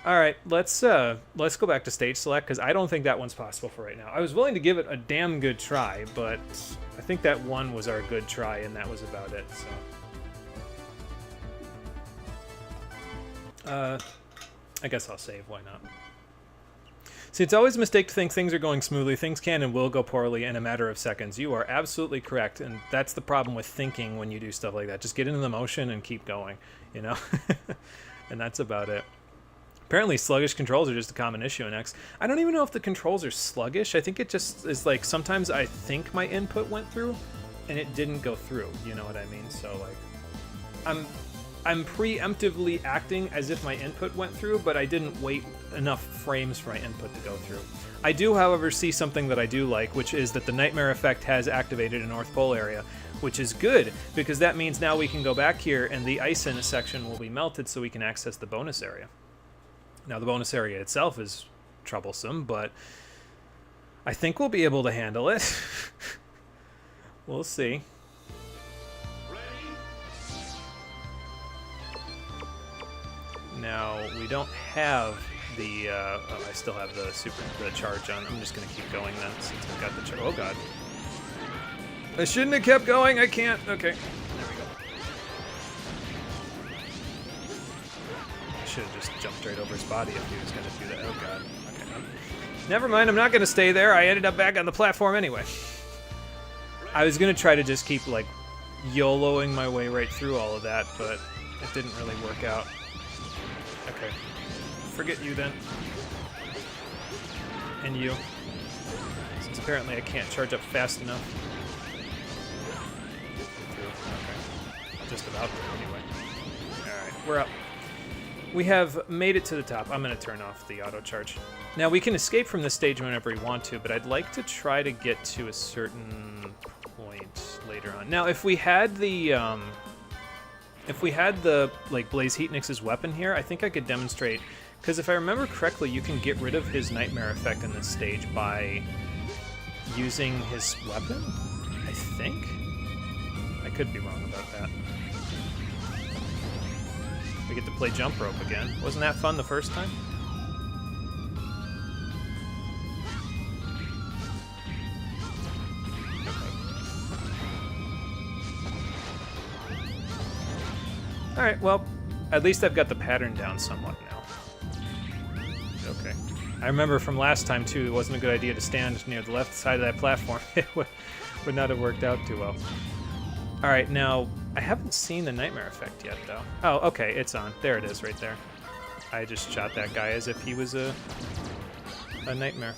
All right, let's go back to stage select because I don't think that one's possible for right now. I was willing to give it a damn good try, but I think that one was our good try, and that was about it. So. I guess I'll save, why not? See, it's always a mistake to think things are going smoothly. Things can and will go poorly in a matter of seconds. You are absolutely correct, and that's the problem with thinking when you do stuff like that. Just get into the motion and keep going, you know? And that's about it. Apparently sluggish controls are just a common issue in X. I don't even know if the controls are sluggish. I think it just is like sometimes I think my input went through, and it didn't go through, you know what I mean? So, like, I'm preemptively acting as if my input went through, but I didn't wait enough frames for my input to go through. I do, however, see something that I do like, which is that the Nightmare Effect has activated a North Pole area, which is good, because that means now we can go back here and the ice in a section will be melted so we can access the bonus area. Now, the bonus area itself is troublesome, but I think we'll be able to handle it. We'll see. Now, we don't have the, oh, I still have the charge on. I'm just going to keep going then, since I've got the charge. Oh, God. I shouldn't have kept going. I can't. Okay. There we go. I should have just jumped right over his body if he was going to do that. Oh, God. Okay. Never mind. I'm not going to stay there. I ended up back on the platform anyway. I was going to try to just keep, like, YOLOing my way right through all of that, but it didn't really work out. Okay. Forget you then. And you. Since apparently I can't charge up fast enough. Okay. Just about there anyway. Alright, we're up. We have made it to the top. I'm going to turn off the auto charge. Now we can escape from this stage whenever we want to, but I'd like to try to get to a certain point later on. Now if we had the like Blaze Heatnix's weapon here, I think I could demonstrate, because if I remember correctly, you can get rid of his nightmare effect in this stage by using his weapon, I think? I could be wrong about that. We get to play jump rope again. Wasn't that fun the first time? Alright, well, at least I've got the pattern down somewhat now. Okay. I remember from last time, too, it wasn't a good idea to stand near the left side of that platform. It would not have worked out too well. Alright, now, I haven't seen the nightmare effect yet, though. Oh, okay, it's on. There it is, right there. I just shot that guy as if he was a nightmare.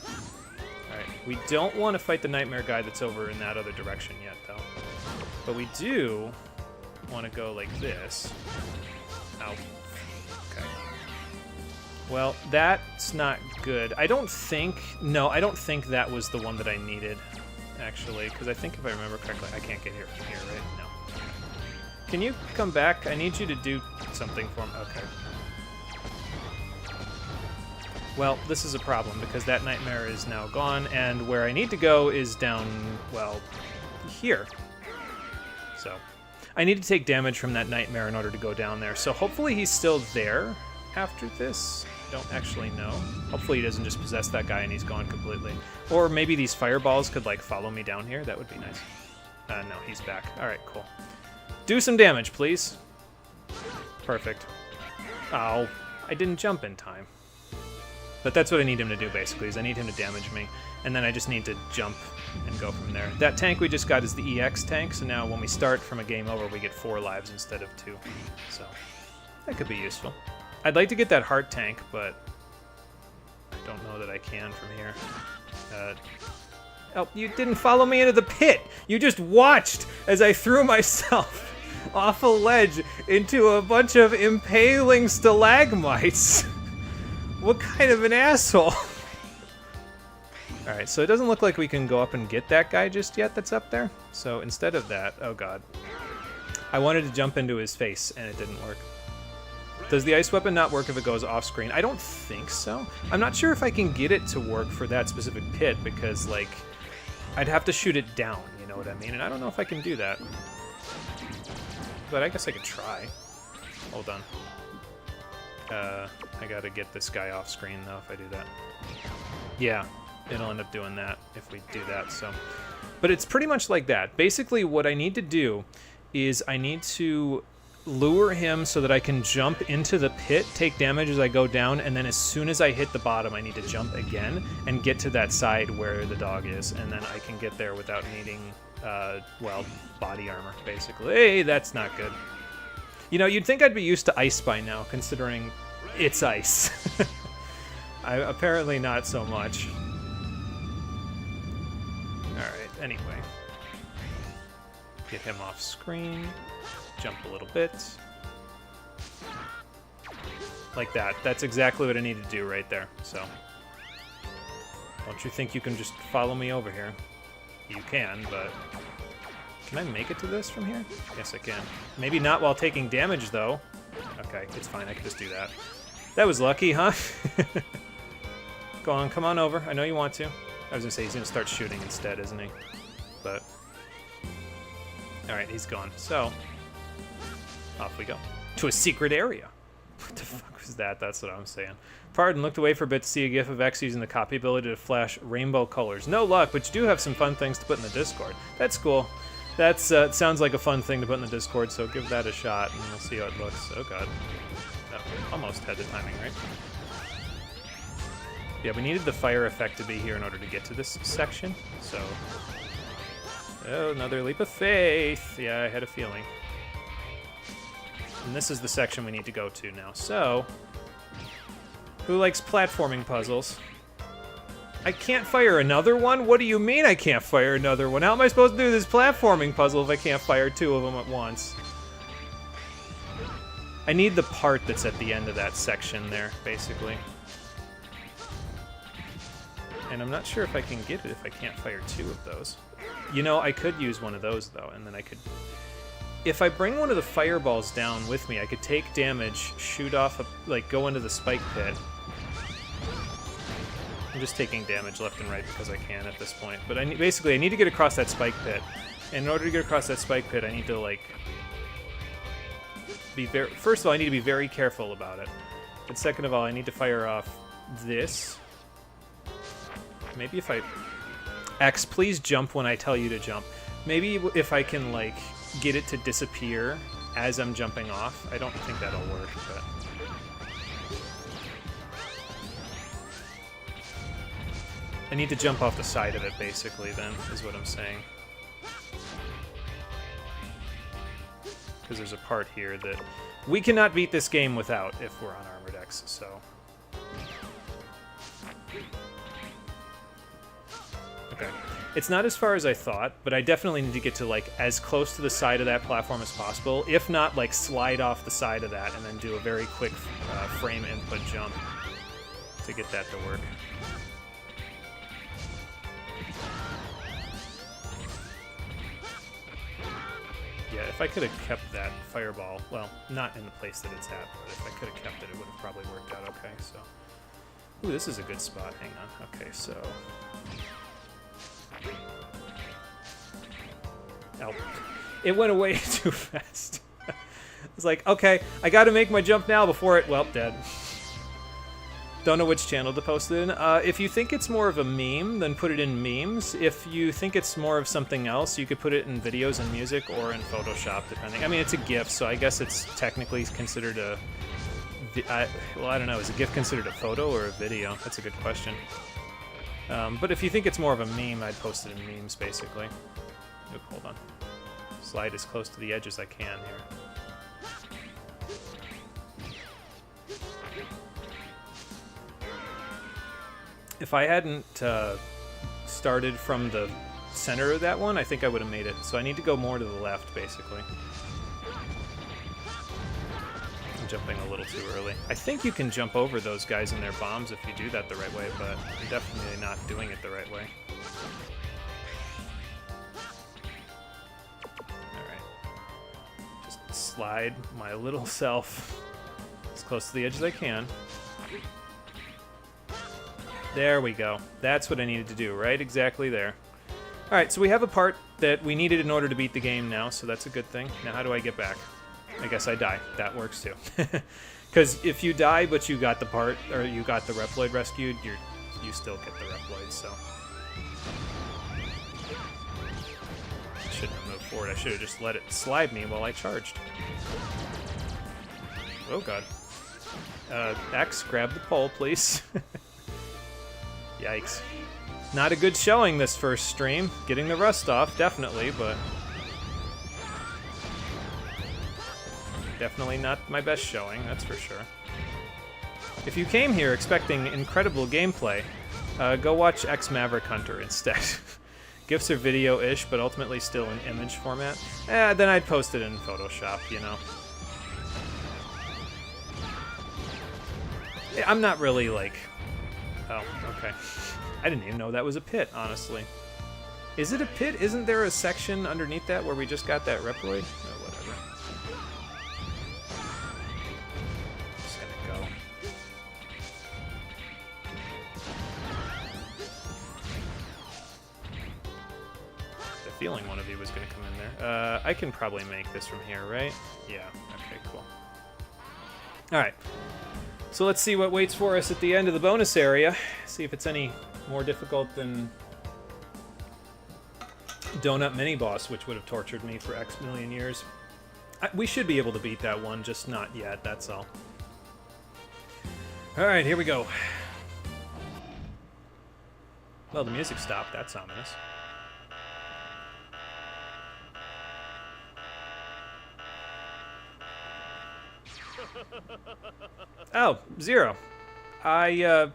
Alright, we don't want to fight the nightmare guy that's over in that other direction yet, though. But we do want to go like this. Ow. Okay. Well, that's not good. I don't think that was the one that I needed, actually, because I think if I remember correctly, I can't get here from here, right? No. Can you come back? I need you to do something for me. Okay. Well, this is a problem, because that nightmare is now gone, and where I need to go is down, well, here. So I need to take damage from that nightmare in order to go down there. So hopefully he's still there after this. Don't actually know. Hopefully he doesn't just possess that guy and he's gone completely. Or maybe these fireballs could, like, follow me down here. That would be nice. No, he's back. All right, cool. Do some damage, please. Perfect. Oh, I didn't jump in time. But that's what I need him to do, basically, is I need him to damage me. And then I just need to jump and go from there. That tank we just got is the EX tank, so now when we start from a game over, we get 4 lives instead of 2. So that could be useful. I'd like to get that heart tank, but I don't know that I can from here. Oh, you didn't follow me into the pit! You just watched as I threw myself off a ledge into a bunch of impaling stalagmites! What kind of an asshole? Alright, so it doesn't look like we can go up and get that guy just yet that's up there. So instead of that, oh god. I wanted to jump into his face, and it didn't work. Does the ice weapon not work if it goes off screen? I don't think so. I'm not sure if I can get it to work for that specific pit, because, like, I'd have to shoot it down, you know what I mean? And I don't know if I can do that. But I guess I could try. Hold on. I gotta get this guy off screen, though, if I do that. Yeah, it'll end up doing that if we do that, so. But it's pretty much like that. Basically, what I need to do is I need to lure him so that I can jump into the pit, take damage as I go down, and then as soon as I hit the bottom, I need to jump again and get to that side where the dog is, and then I can get there without needing, well, body armor, basically. Hey, that's not good. You know, you'd think I'd be used to ice by now, considering it's ice. Apparently not so much. Alright, anyway. Get him off screen. Jump a little bit. Like that. That's exactly what I need to do right there, so. Don't you think you can just follow me over here? You can, but can I make it to this from here? Yes, I can. Maybe not while taking damage, though. Okay, it's fine. I can just do that. That was lucky, huh? Go on, come on over. I know you want to. I was gonna say he's gonna start shooting instead, isn't he? But all right, he's gone. So off we go to a secret area. What the fuck was that? That's what I'm saying. Pardon, looked away for a bit to see a gif of X using the copy ability to flash rainbow colors. No luck, but you do have some fun things to put in the Discord. That's cool. That's sounds like a fun thing to put in the Discord, so give that a shot, and we'll see how it looks. Oh, God. Oh, almost had the timing right. Yeah, we needed the fire effect to be here in order to get to this section, so... Oh, another leap of faith. Yeah, I had a feeling. And this is the section we need to go to now. So, who likes platforming puzzles? I can't fire another one? What do you mean I can't fire another one? How am I supposed to do this platforming puzzle if I can't fire two of them at once? I need the part that's at the end of that section there, basically. And I'm not sure if I can get it if I can't fire two of those. You know, I could use one of those, though, and then I could... If I bring one of the fireballs down with me, I could take damage, shoot off, like, go into the spike pit. I'm just taking damage left and right because I can at this point. But basically, I need to get across that spike pit. And in order to get across that spike pit, I need to, like... First of all, I need to be very careful about it. And second of all, I need to fire off this. Maybe if I... X, please jump when I tell you to jump. Maybe if I can, like, get it to disappear as I'm jumping off. I don't think that'll work, but... I need to jump off the side of it, basically, then, is what I'm saying. Because there's a part here that we cannot beat this game without if we're on Unarmored X, so... Okay. It's not as far as I thought, but I definitely need to get to, like, as close to the side of that platform as possible. If not, like, slide off the side of that and then do a very quick frame input jump to get that to work. Yeah, if I could have kept that fireball, well, not in the place that it's at, but if I could have kept it, it would have probably worked out okay, so... Ooh, this is a good spot. Hang on. Okay, so... Oh, it went away too fast. It's like, okay, I gotta make my jump now before it... Well, dead. Don't know which channel to post it in. If you think it's more of a meme, then put it in memes. If you think it's more of something else, you could put it in videos and music or in Photoshop, depending. I mean, it's a GIF, so I guess it's technically considered a... well, I don't know. Is a GIF considered a photo or a video? That's a good question. But if you think it's more of a meme, I'd post it in memes, basically. Oop, hold on. Slide as close to the edge as I can here. If I hadn't started from the center of that one, I think I would have made it. So I need to go more to the left, basically. I'm jumping a little too early. I think you can jump over those guys and their bombs if you do that the right way, but I'm definitely not doing it the right way. Alright. Just slide my little self as close to the edge as I can. There we go. That's what I needed to do, right exactly there. Alright, so we have a part that we needed in order to beat the game now, so that's a good thing. Now how do I get back? I guess I die. That works too. Because if you die but you got the part, or you got the Reploid rescued, you still get the Reploid, so... I shouldn't have moved forward. I should have just let it slide me while I charged. Oh god. X, grab the pole, please. Yikes. Not a good showing this first stream. Getting the rust off, definitely, but... Definitely not my best showing, that's for sure. If you came here expecting incredible gameplay, go watch X Maverick Hunter instead. GIFs are video-ish, but ultimately still in image format. Then I'd post it in Photoshop, you know. I'm not really, like... Oh, okay. I didn't even know that was a pit, honestly. Is it a pit? Isn't there a section underneath that where we just got that Reploid? Oh, whatever. Just gonna go. come in there. I can probably make this from here, right? Yeah, okay, cool. Alright. So let's see what waits for us at the end of the bonus area. See if it's any more difficult than Donut Mini-Boss, which would have tortured me for X million years. We should be able to beat that one, just not yet, that's all. Alright, here we go. Well, the music stopped. That's ominous. Oh, Zero. I'm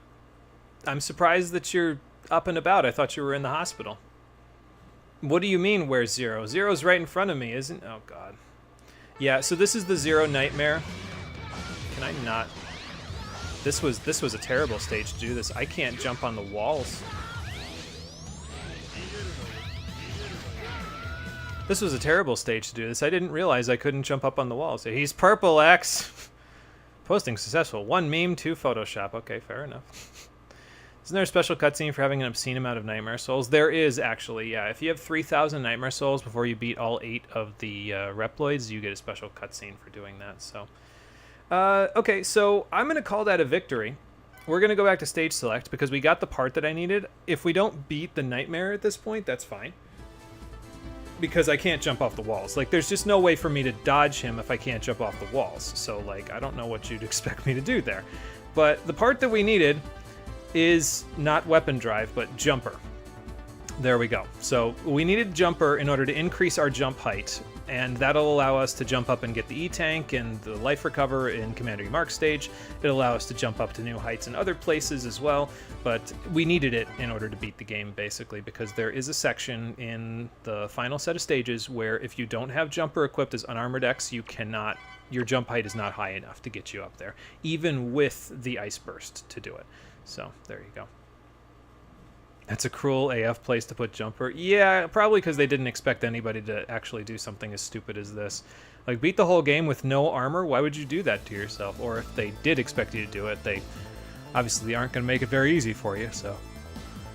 surprised that you're up and about. I thought you were in the hospital. What do you mean, where's Zero? Zero's right in front of me, isn't... Oh, God. Yeah, so this is the Zero Nightmare. Can I not... This was a terrible stage to do this. I can't jump on the walls. This was a terrible stage to do this. I didn't realize I couldn't jump up on the walls. He's purple, X. Posting successful. 1 meme, 2 Photoshop. Okay, fair enough. Isn't there a special cutscene for having an obscene amount of Nightmare Souls? There is, actually, yeah. If you have 3,000 Nightmare Souls before you beat all 8 of the Reploids, you get a special cutscene for doing that, so... okay, so I'm going to call that a victory. We're going to go back to stage select because we got the part that I needed. If we don't beat the Nightmare at this point, that's fine. Because I can't jump off the walls. Like, there's just no way for me to dodge him if I can't jump off the walls. So, like, I don't know what you'd expect me to do there. But the part that we needed is not weapon drive, but jumper. There we go. So we needed jumper in order to increase our jump height, and that'll allow us to jump up and get the E-Tank and the life recover in Commander Mark stage. It'll allow us to jump up to new heights in other places as well, but we needed it in order to beat the game, basically, because there is a section in the final set of stages where if you don't have jumper equipped as Unarmored X, you cannot... Your jump height is not high enough to get you up there, even with the Ice Burst to do it. So, there you go. That's a cruel AF place to put jumper. Yeah, probably because they didn't expect anybody to actually do something as stupid as this. Like, beat the whole game with no armor? Why would you do that to yourself? Or if they did expect you to do it, they obviously aren't going to make it very easy for you, so...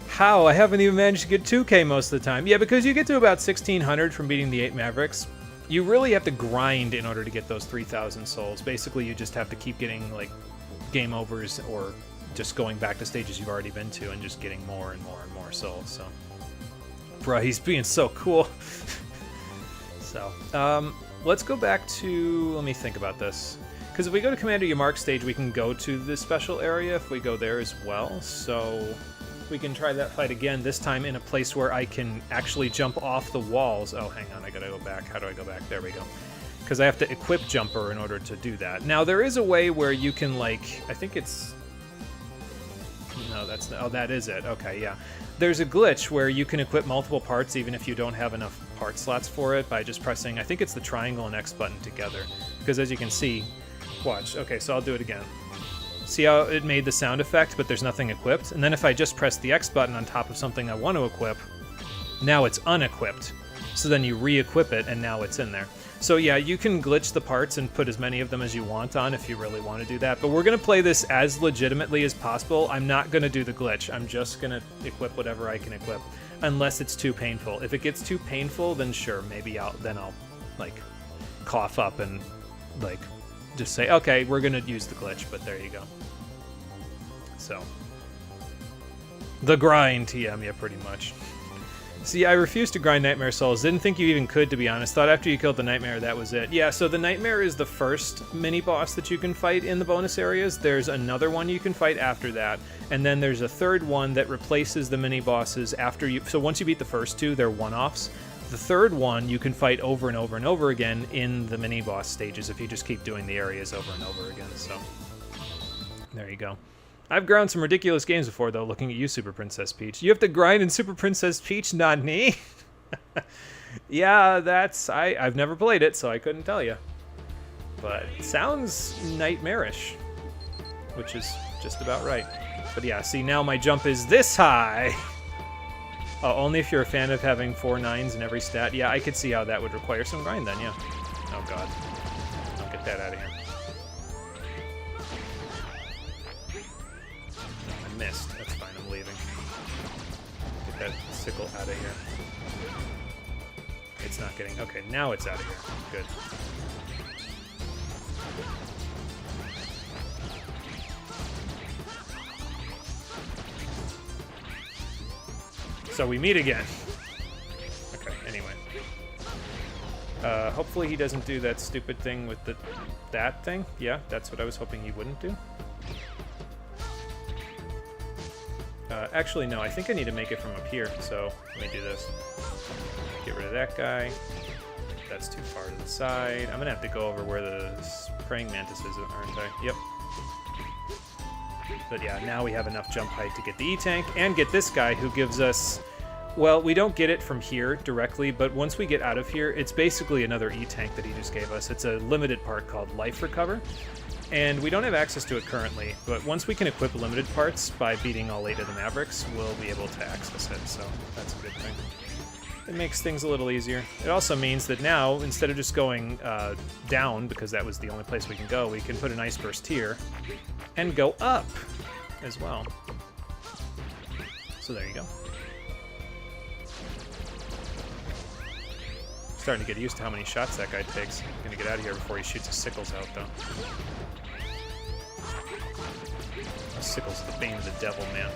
How? I haven't even managed to get 2K most of the time. Yeah, because you get to about 1,600 from beating the 8 Mavericks. You really have to grind in order to get those 3,000 souls. Basically, you just have to keep getting, like, game overs or... just going back to stages you've already been to and just getting more and more and more souls, so... Bruh, he's being so cool. So, let's go back to... Let me think about this. Because if we go to Commander Yamark stage, we can go to this special area if we go there as well, so... We can try that fight again, this time in a place where I can actually jump off the walls. Oh, hang on, I gotta go back. How do I go back? There we go. Because I have to equip jumper in order to do that. Now, there is a way where you can, like... I think it's... No, that's not, oh, that is it. Okay, yeah. There's a glitch where you can equip multiple parts even if you don't have enough part slots for it by just pressing, I think it's the triangle and X button together. Because as you can see, watch. Okay, so I'll do it again. See how it made the sound effect, but there's nothing equipped? And then if I just press the X button on top of something I want to equip, now it's unequipped. So then you re-equip it, and now it's in there. So yeah, you can glitch the parts and put as many of them as you want on if you really want to do that. But we're going to play this as legitimately as possible. I'm not going to do the glitch. I'm just going to equip whatever I can equip, unless it's too painful. If it gets too painful, then sure, maybe I'll like, cough up and, like, just say, okay, we're going to use the glitch, but there you go. So. The grind, TM, yeah, pretty much. See, I refused to grind Nightmare Souls. Didn't think you even could, to be honest. Thought after you killed the Nightmare, that was it. Yeah, so the Nightmare is the first mini-boss that you can fight in the bonus areas. There's another one you can fight after that. And then there's a third one that replaces the mini-bosses after you... So once you beat the first two, they're one-offs. The third one you can fight over and over and over again in the mini-boss stages if you just keep doing the areas over and over again, so... There you go. I've ground some ridiculous games before, though, looking at you, Super Princess Peach. You have to grind in Super Princess Peach, not me? Yeah, that's... I've never played it, so I couldn't tell you. But it sounds nightmarish, which is just about right. But yeah, see, now my jump is this high! Oh, only if you're a fan of having 4 9s in every stat. Yeah, I could see how that would require some grind then, yeah. Oh, God. Don't get that out of here. Missed. That's fine, I'm leaving. Get that sickle out of here. It's not getting... Okay, now it's out of here. Good. So we meet again. Okay, anyway. Hopefully he doesn't do that stupid thing with that thing. Yeah, that's what I was hoping he wouldn't do. Actually, no, I think I need to make it from up here, so let me do this. Get rid of that guy. That's too far to the side. I'm gonna have to go over where the praying mantis is, aren't I? Yep. But yeah, now we have enough jump height to get the E-Tank and get this guy who gives us... Well, we don't get it from here directly, but once we get out of here, it's basically another E-Tank that he just gave us. It's a limited part called Life Recover, and we don't have access to it currently, but once we can equip limited parts by beating all 8 of the Mavericks, we'll be able to access it, so that's a good thing. It makes things a little easier. It also means that now, instead of just going down, because that was the only place we can go, we can put an Ice Burst here and go up as well. So there you go. Starting to get used to how many shots that guy takes. I'm gonna get out of here before he shoots his sickles out, though. Those sickles are the bane of the devil, man.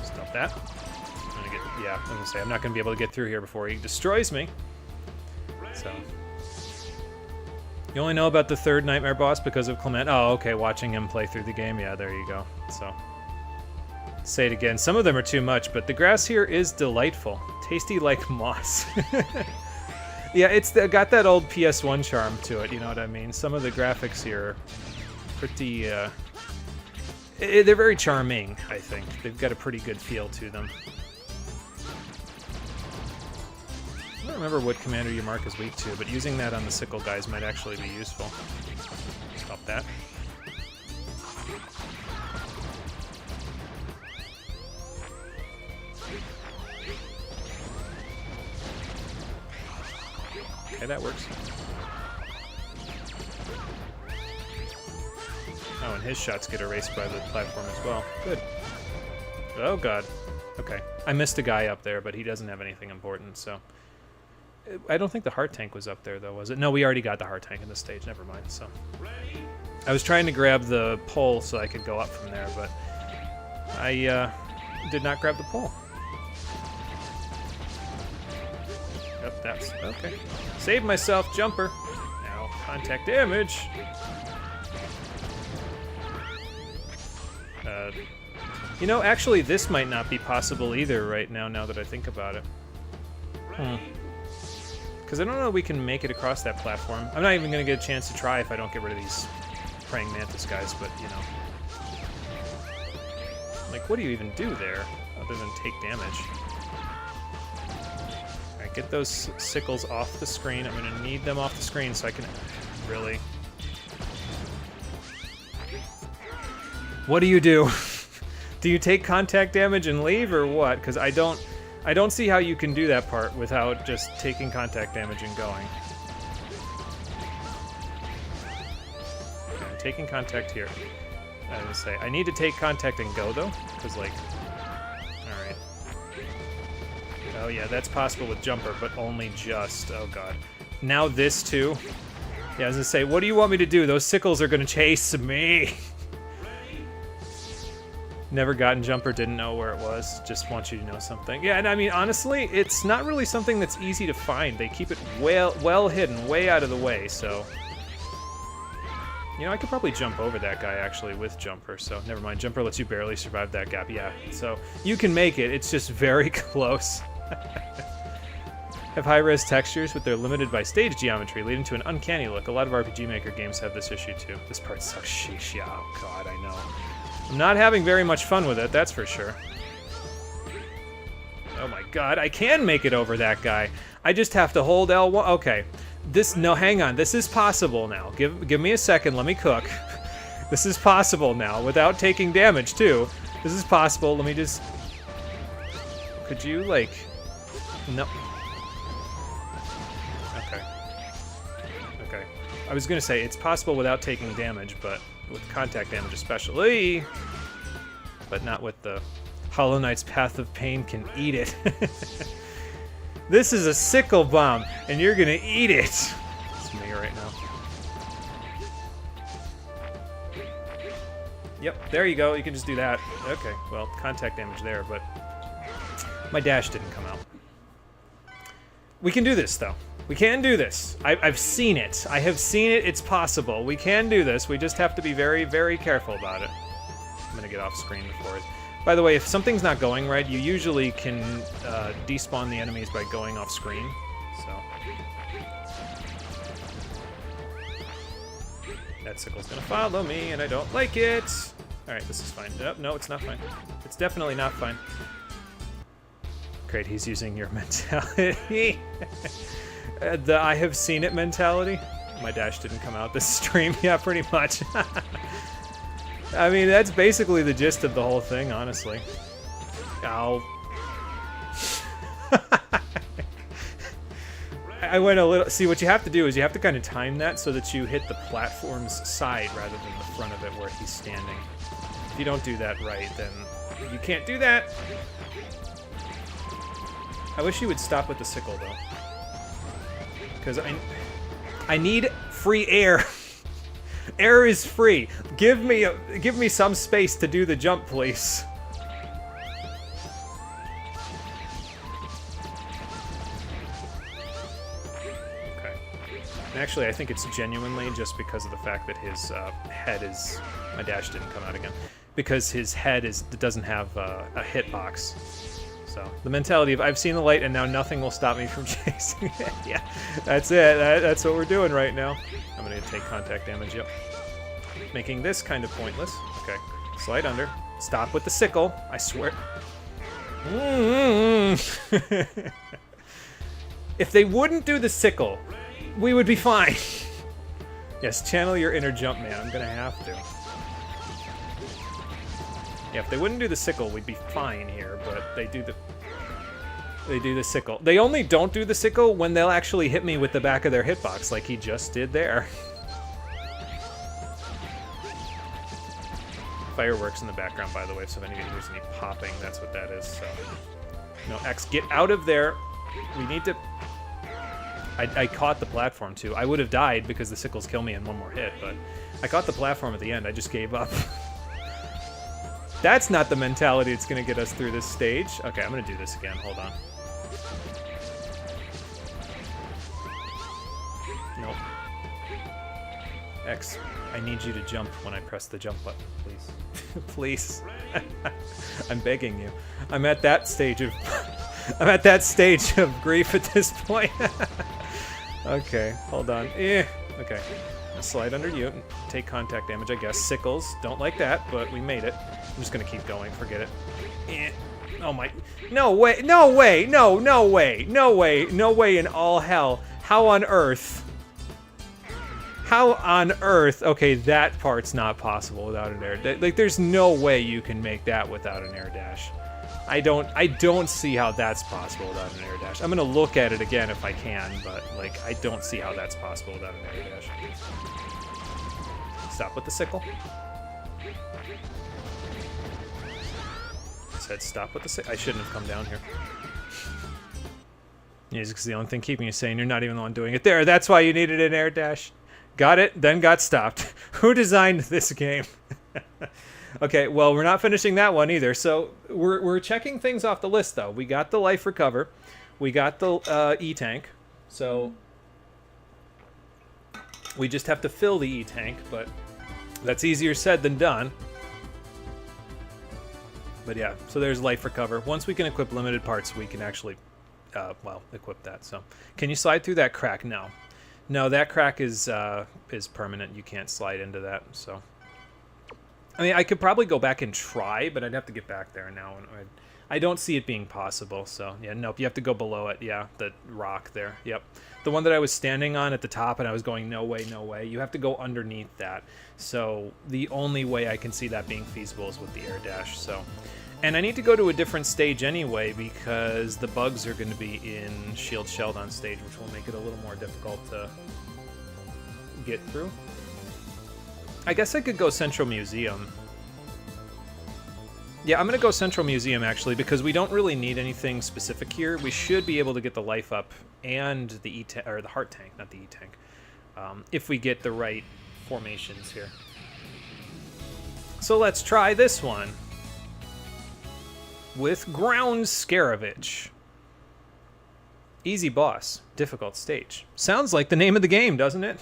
Stop that. I'm gonna get, yeah, I was gonna say, I'm not gonna be able to get through here before he destroys me. So. You only know about the 3rd Nightmare boss because of Clement. Oh, okay, watching him play through the game. Yeah, there you go. So. Say it again. Some of them are too much, but the grass here is delightful. Tasty like moss. Yeah, it's got that old PS1 charm to it, you know what I mean? Some of the graphics here are pretty... they're very charming, I think. They've got a pretty good feel to them. I don't remember what commander you mark as weak to, but using that on the sickle guys might actually be useful. Stop that. Okay, that works. Oh, and his shots get erased by the platform as well. Good. Oh, God. Okay. I missed a guy up there, but he doesn't have anything important, so... I don't think the heart tank was up there, though, was it? No, we already got the heart tank in this stage. Never mind, so... I was trying to grab the pole so I could go up from there, but... I, did not grab the pole. Yep, that's... Okay. Save myself, jumper. Now, contact damage. You know, actually, this might not be possible either right now, now that I think about it. Because I don't know if we can make it across that platform. I'm not even going to get a chance to try if I don't get rid of these praying mantis guys, but, you know. Like, what do you even do there, other than take damage? Alright, get those sickles off the screen. I'm going to need them off the screen so I can... Really? What do you do? Do you take contact damage and leave, or what? Because I don't see how you can do that part without just taking contact damage and going. Okay, I'm taking contact here. I was gonna say, I need to take contact and go, though, because, like... Alright. Oh, yeah, that's possible with jumper, but only just... Oh, God. Now this, too. Yeah, I was gonna say, what do you want me to do? Those sickles are gonna chase me! Never gotten jumper, didn't know where it was. Just want you to know something. Yeah, and I mean, honestly, it's not really something that's easy to find. They keep it well hidden, way out of the way, so... You know, I could probably jump over that guy, actually, with jumper, so never mind. Jumper lets you barely survive that gap, yeah. So, you can make it, it's just very close. Have high-res textures, but they're limited by stage geometry, leading to an uncanny look. A lot of RPG Maker games have this issue, too. This part sucks, sheesh, yeah, oh god, I know. I'm not having very much fun with it, that's for sure. Oh my god, I can make it over that guy. I just have to hold L1. Okay. No, hang on. This is possible now. Give me a second, let me cook. This is possible now, without taking damage, too. This is possible, let me just... Could you, like... No. Okay. Okay. I was gonna say, it's possible without taking damage, but... with contact damage especially. but not with the Hollow Knight's Path of Pain can eat it. This is a sickle bomb, and you're gonna eat it. It's me right now. Yep, there you go. You can just do that. Okay, well, contact damage there, but my dash didn't come out. We can do this, though. We can do this. I've seen it. I have seen it. It's possible. We can do this. We just have to be very, very careful about it. I'm going to get off screen before it. By the way, if something's not going right, you usually can despawn the enemies by going off screen. So that sickle's going to follow me, and I don't like it. All right, this is fine. No, it's not fine. It's definitely not fine. Great, he's using your mentality. The I have seen it mentality. My dash didn't come out this stream. Yeah, pretty much. I mean, that's basically the gist of the whole thing, honestly. Ow. I went a little... See, what you have to do is you have to kind of time that so that you hit the platform's side rather than the front of it where he's standing. If you don't do that right, then you can't do that. I wish you would stop with the sickle, though. Because I need free air. Air is free. Give me some space to do the jump, please. Okay. And actually, I think it's genuinely just because of the fact that his head is... My dash didn't come out again. Because his head doesn't have a hitbox. So, the mentality of I've seen the light and now nothing will stop me from chasing it. Yeah, that's it. That's what we're doing right now. I'm going to take contact damage, yep. Making this kind of pointless. Okay, slide under. Stop with the sickle, I swear. If they wouldn't do the sickle, we would be fine. Yes, channel your inner jump man. I'm going to have to. Yeah, if they wouldn't do the sickle, we'd be fine here, but they do the sickle. They only don't do the sickle when they'll actually hit me with the back of their hitbox, like he just did there. Fireworks in the background, by the way, so if anybody hears any popping, that's what that is, so... No, X, get out of there! We need to... I caught the platform, too. I would have died because the sickles kill me in one more hit, but I caught the platform at the end. I just gave up. That's not the mentality that's going to get us through this stage. Okay, I'm going to do this again. Hold on. Nope. X, I need you to jump when I press the jump button, please. Please. I'm begging you. I'm at that stage of... I'm at that stage of grief at this point. Okay, hold on. Okay. Slide under you. Take contact damage, I guess. Sickles. Don't like that, but we made it. I'm just gonna keep going. Forget it. Oh my... No way! No way! No! No way! No way! No way in all hell! How on earth? How on earth? Okay, that part's not possible without an air... Like, there's no way you can make that without an air dash. I don't see how that's possible without an air dash. I'm gonna look at it again if I can, but, like, I don't see how that's possible without an air dash. Stop with the sickle. I said stop with the sickle. I shouldn't have come down here. Music's the only thing keeping you sane. You're not even the one doing it there. That's why you needed an air dash. Got it, then got stopped. Who designed this game? Okay, well, we're not finishing that one either. So we're checking things off the list, though. We got the life recover. We got the E-tank. So we just have to fill the E-tank, but that's easier said than done. But yeah, so there's life recover. Once we can equip limited parts, we can actually, well, equip that. So can you slide through that crack? No. No, that crack is permanent. You can't slide into that, so... I mean, I could probably go back and try, but I'd have to get back there now. And I don't see it being possible, so... Yeah, nope, you have to go below it. Yeah, the rock there. Yep. The one that I was standing on at the top and I was going, no way, no way. You have to go underneath that. So the only way I can see that being feasible is with the air dash, so... And I need to go to a different stage anyway because the bugs are going to be in Shield Sheldon stage, which will make it a little more difficult to get through. I guess I could go Central Museum. Yeah, I'm going to go Central Museum, actually, because we don't really need anything specific here. We should be able to get the life up and the E-tank, or the heart tank, not the E-tank, if we get the right formations here. So let's try this one with Ground Scaravich. Easy boss, difficult stage. Sounds like the name of the game, doesn't it?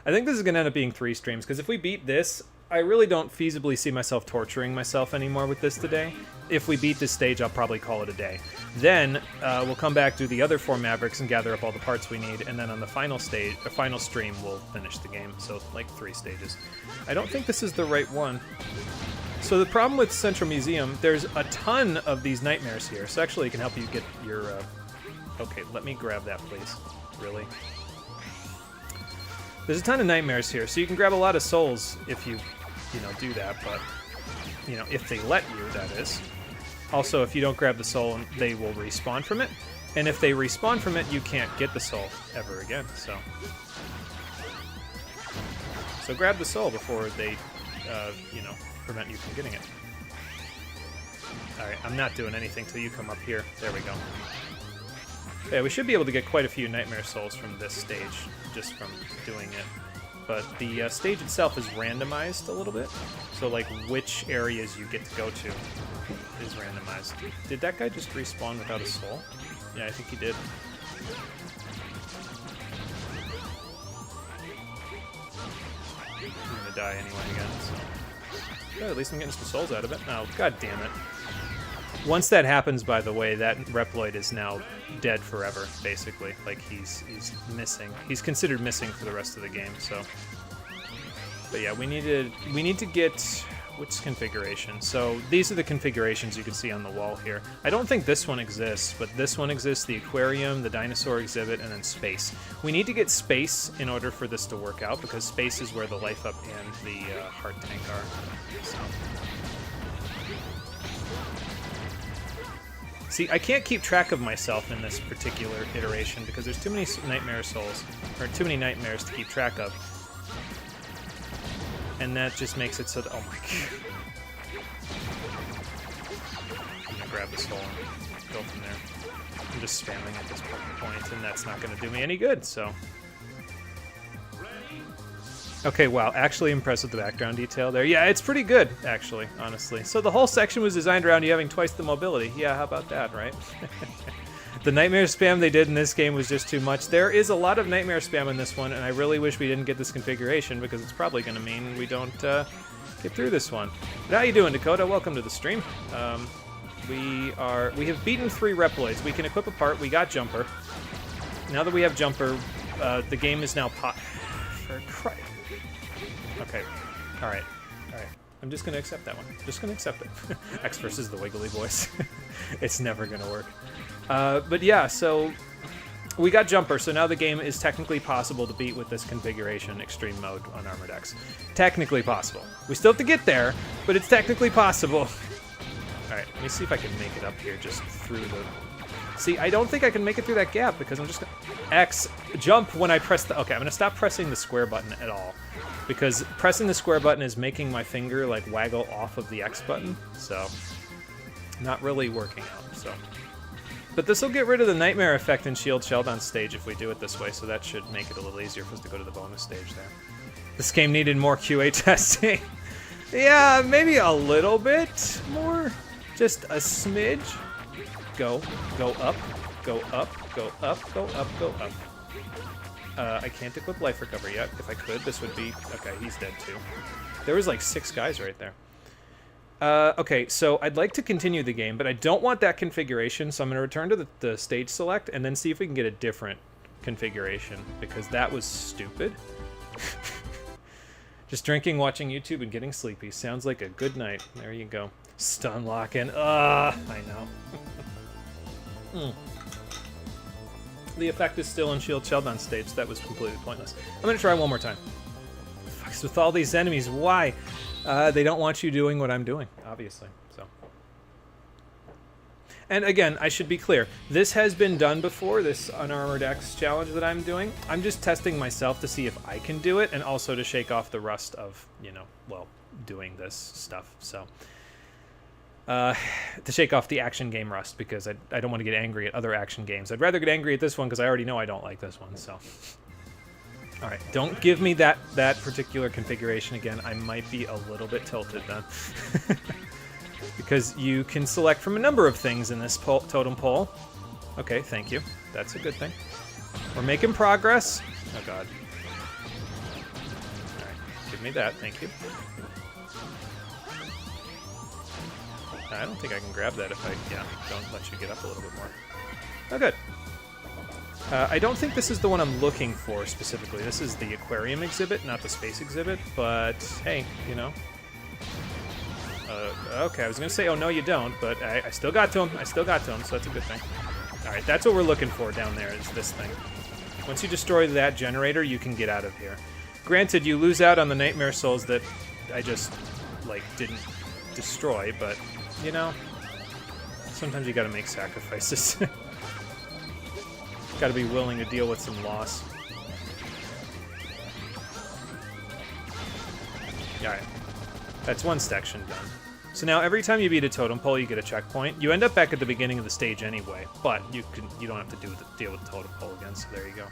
I think this is going to end up being 3 streams, because if we beat this, I really don't feasibly see myself torturing myself anymore with this today. If we beat this stage, I'll probably call it a day. Then we'll come back, do the other 4 Mavericks, and gather up all the parts we need, and then on the final stage, the final stream, we'll finish the game. So, like 3 stages. I don't think this is the right one. So the problem with Central Museum, there's a ton of these nightmares here. So actually, it can help you get your... Okay, let me grab that, please. Really? There's a ton of nightmares here, so you can grab a lot of souls if you do that, but, if they let you, that is. Also, if you don't grab the soul, they will respawn from it, and if they respawn from it, you can't get the soul ever again, so. So grab the soul before they, prevent you from getting it. Alright, I'm not doing anything till you come up here. There we go. Yeah, we should be able to get quite a few nightmare souls from this stage, just from doing it. But the stage itself is randomized a little bit, so like which areas you get to go to is randomized. Did that guy just respawn without a soul? Yeah, I think he did. I'm gonna die anyway again, so... Good, at least I'm getting some souls out of it. Oh, god damn it. Once that happens, by the way, that Reploid is now dead forever, basically. Like, he's missing. He's considered missing for the rest of the game, so... But yeah, we need to get... Which configuration? So, these are the configurations you can see on the wall here. I don't think this one exists, but this one exists, the aquarium, the dinosaur exhibit, and then space. We need to get space in order for this to work out, because space is where the life up and the heart tank are. So... See, I can't keep track of myself in this particular iteration because there's too many nightmare souls, or too many nightmares to keep track of. And that just makes it so that, oh my god. I'm gonna grab this hole and go from there. I'm just spamming at this point, and that's not gonna do me any good, so. Okay, wow, actually impressed with the background detail there. Yeah, it's pretty good, actually, honestly. So the whole section was designed around you having twice the mobility. Yeah, how about that, right? The nightmare spam they did in this game was just too much. There is a lot of nightmare spam in this one, and I really wish we didn't get this configuration because it's probably going to mean we don't get through this one. But how you doing, Dakota? Welcome to the stream. We have beaten 3 Reploids. We can equip a part. We got Jumper. Now that we have Jumper, the game is now for Christ. Okay. Alright. Alright. I'm just gonna accept that one. Just gonna accept it. X versus the Wiggly Boys. It's never gonna work. But yeah, so we got Jumper, so now the game is technically possible to beat with this configuration, Xtreme Mode on Unarmored X. Technically possible. We still have to get there, but it's technically possible. Alright, let me see if I can make it up here just through the... See, I don't think I can make it through that gap because I'm just gonna... X, jump when I press the... Okay, I'm gonna stop pressing the square button at all. Because pressing the square button is making my finger, like, waggle off of the X button. So, not really working out, so... But this will get rid of the nightmare effect in Shield Sheldon stage if we do it this way, so that should make it a little easier for us to go to the bonus stage there. This game needed more QA testing. Yeah, maybe a little bit more. Just a smidge. Go up, go up, go up, go up, go up. I can't equip Life Recovery yet. If I could, this would be... Okay, he's dead too. There was like 6 guys right there. Okay, so I'd like to continue the game, but I don't want that configuration, so I'm going to return to the stage select and then see if we can get a different configuration, because that was stupid. Just drinking, watching YouTube, and getting sleepy. Sounds like a good night. There you go. Stun locking. I know. The effect is still in Shield Sheldon stage. That was completely pointless. I'm going to try one more time. Fucks with all these enemies. Why? They don't want you doing what I'm doing, obviously. So. And again, I should be clear. This has been done before, this Unarmored X challenge that I'm doing. I'm just testing myself to see if I can do it, and also to shake off the rust of, you know, well, doing this stuff. So, To shake off the action game rust, because I don't want to get angry at other action games. I'd rather get angry at this one because I already know I don't like this one. So, all right, don't give me that particular configuration again. I might be a little bit tilted then, because you can select from a number of things in this totem pole. Okay, thank you. That's a good thing. We're making progress. Oh God. All right, give me that. Thank you. I don't think I can grab that if I, don't let you get up a little bit more. Oh, good. I don't think this is the one I'm looking for specifically. This is the aquarium exhibit, not the space exhibit, but hey, you know. Okay, I was going to say, oh, no, you don't, but I still got to him. I still got to him, so that's a good thing. All right, that's what we're looking for down there, is this thing. Once you destroy that generator, you can get out of here. Granted, you lose out on the Nightmare Souls that I just, like, didn't destroy, but... You know, sometimes you gotta make sacrifices. Gotta be willing to deal with some loss. Alright, that's one section done. So now every time you beat a totem pole, you get a checkpoint. You end up back at the beginning of the stage anyway, but you don't have to deal with the totem pole again, so there you go.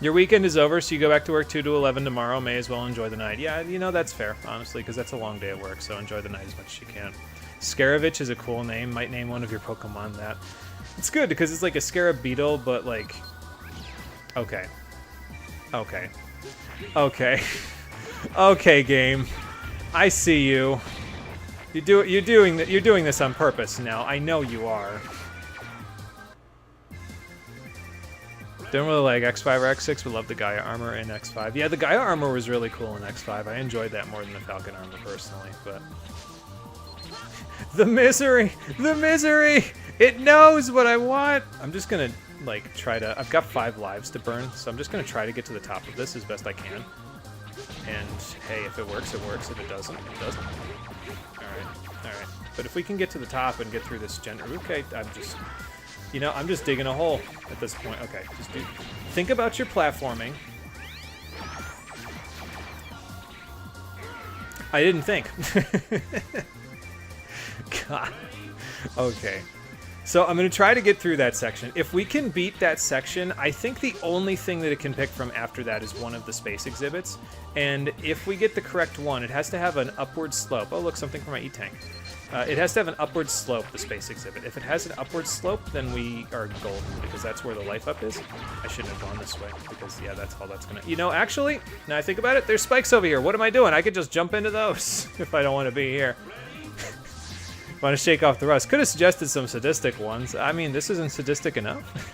Your weekend is over, so you go back to work 2 to 11 tomorrow. May as well enjoy the night. Yeah, you know, that's fair, honestly, because that's a long day at work, so enjoy the night as much as you can. Scaravich is a cool name. Might name one of your Pokemon that. It's good because it's like a scarab beetle, but like... Okay. Okay. Okay. Okay, game. I see you. You're doing this on purpose now. I know you are. Don't really like X5 or X6, but love the Gaia armor in X5. Yeah, the Gaia armor was really cool in X5. I enjoyed that more than the Falcon armor personally, but... The misery! The misery! It knows what I want! I'm just gonna, like, try to... I've got 5 lives to burn, so I'm just gonna try to get to the top of this as best I can. And, hey, if it works, it works. If it doesn't, it doesn't. Alright, alright. But if we can get to the top and get through this okay, I'm just... You know, I'm just digging a hole at this point. Okay, just think about your platforming. I didn't think. God. Okay. So I'm going to try to get through that section. If we can beat that section, I think the only thing that it can pick from after that is one of the space exhibits. And if we get the correct one, it has to have an upward slope. Oh, look, something for my E-Tank. It has to have an upward slope, the space exhibit. If it has an upward slope, then we are golden, because that's where the life up is. I shouldn't have gone this way, because, yeah, that's all that's going to... You know, actually, now I think about it, there's spikes over here. What am I doing? I could just jump into those if I don't want to be here. Want to shake off the rust. Could have suggested some sadistic ones. I mean, this isn't sadistic enough.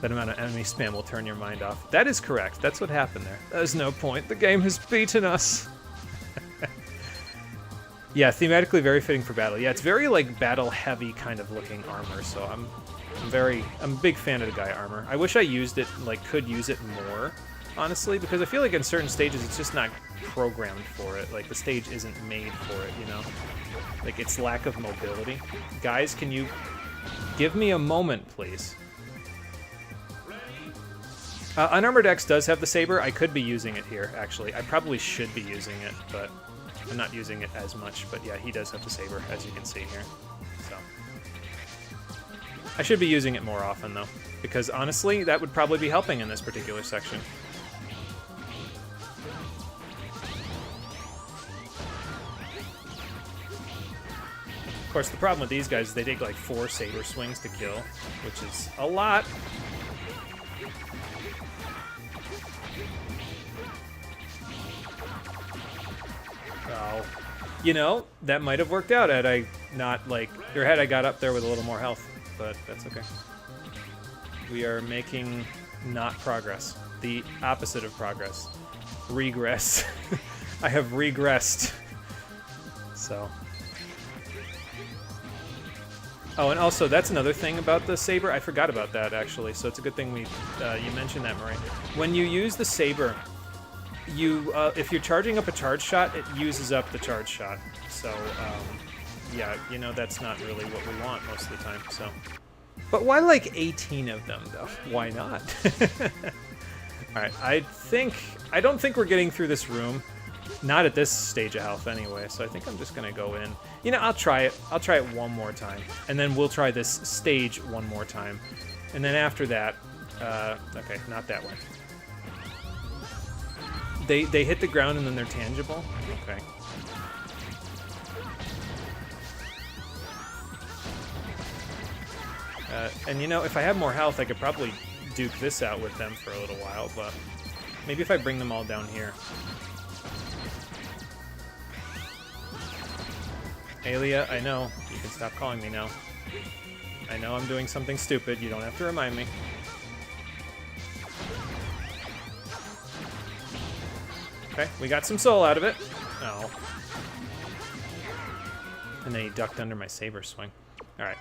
That amount of enemy spam will turn your mind off. That is correct. That's what happened there. There's no point. The game has beaten us. Yeah, thematically very fitting for battle. Yeah, it's very like battle-heavy kind of looking armor. So I'm a big fan of the Gaia armor. I wish I used it, like, could use it more, honestly, because I feel like in certain stages it's just not programmed for it. Like the stage isn't made for it, you know. Like, its lack of mobility. Guys, can you give me a moment, please? Unarmored X does have the saber. I could be using it here, actually. I probably should be using it, but I'm not using it as much. But yeah, he does have the saber, as you can see here. So I should be using it more often, though, because honestly, that would probably be helping in this particular section. Of course, the problem with these guys is they take like 4 saber swings to kill, which is a lot. Oh, you know, that might have worked out had I not, like, or had I got up there with a little more health, but that's okay. We are making not progress. The opposite of progress. Regress. I have regressed. So... Oh, and also, that's another thing about the saber. I forgot about that, actually, so it's a good thing you mentioned that, Marie. When you use the saber, if you're charging up a charge shot, it uses up the charge shot. So, yeah, you know, that's not really what we want most of the time, so. But why, like, 18 of them, though? Why not? Alright, I don't think we're getting through this room. Not at this stage of health anyway, so I think I'm just gonna go in. You know, I'll try it. I'll try it one more time. And then we'll try this stage one more time. And then after that, okay, not that one. They hit the ground and then they're tangible? Okay. And you know, if I have more health, I could probably duke this out with them for a little while, but maybe if I bring them all down here. Alia, I know. You can stop calling me now. I know I'm doing something stupid. You don't have to remind me. Okay, we got some soul out of it. Oh. And then he ducked under my saber swing. Alright.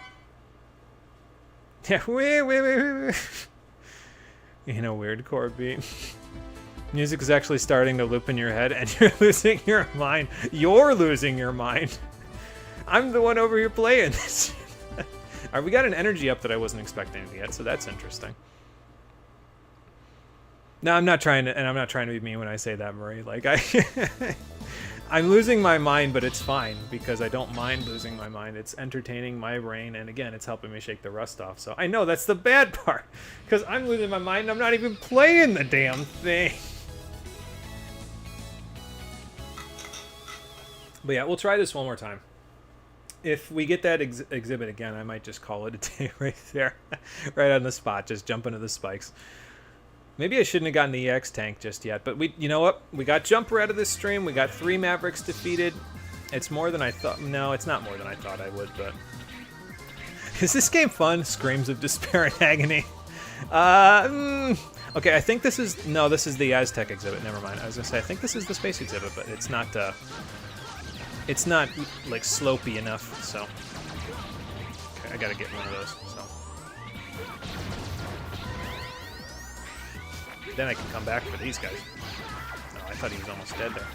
Yeah, wee. In a weird chord beat. Music is actually starting to loop in your head and you're losing your mind. You're losing your mind. I'm the one over here playing this. Alright, we got an energy up that I wasn't expecting to get, so that's interesting. No, I'm not trying to, and I'm not trying to be mean when I say that, Marie. Like, I'm losing my mind, but it's fine, because I don't mind losing my mind. It's entertaining my brain, and again, it's helping me shake the rust off. So I know that's the bad part, because I'm losing my mind and I'm not even playing the damn thing. But yeah, we'll try this one more time. If we get that exhibit again, I might just call it a day right there. Right on the spot, just jump into the spikes. Maybe I shouldn't have gotten the EX tank just yet, but you know what? We got Jumper out of this stream. We got 3 Mavericks defeated. It's more than I thought. No, it's not more than I thought I would, but... Is this game fun? Screams of despair and agony. Okay, I think this is... No, this is the Aztec exhibit. Never mind. I was going to say, I think this is the space exhibit, but it's not, like, slopey enough, so... Okay, I gotta get one of those, so... Then I can come back for these guys. No, I thought he was almost dead there.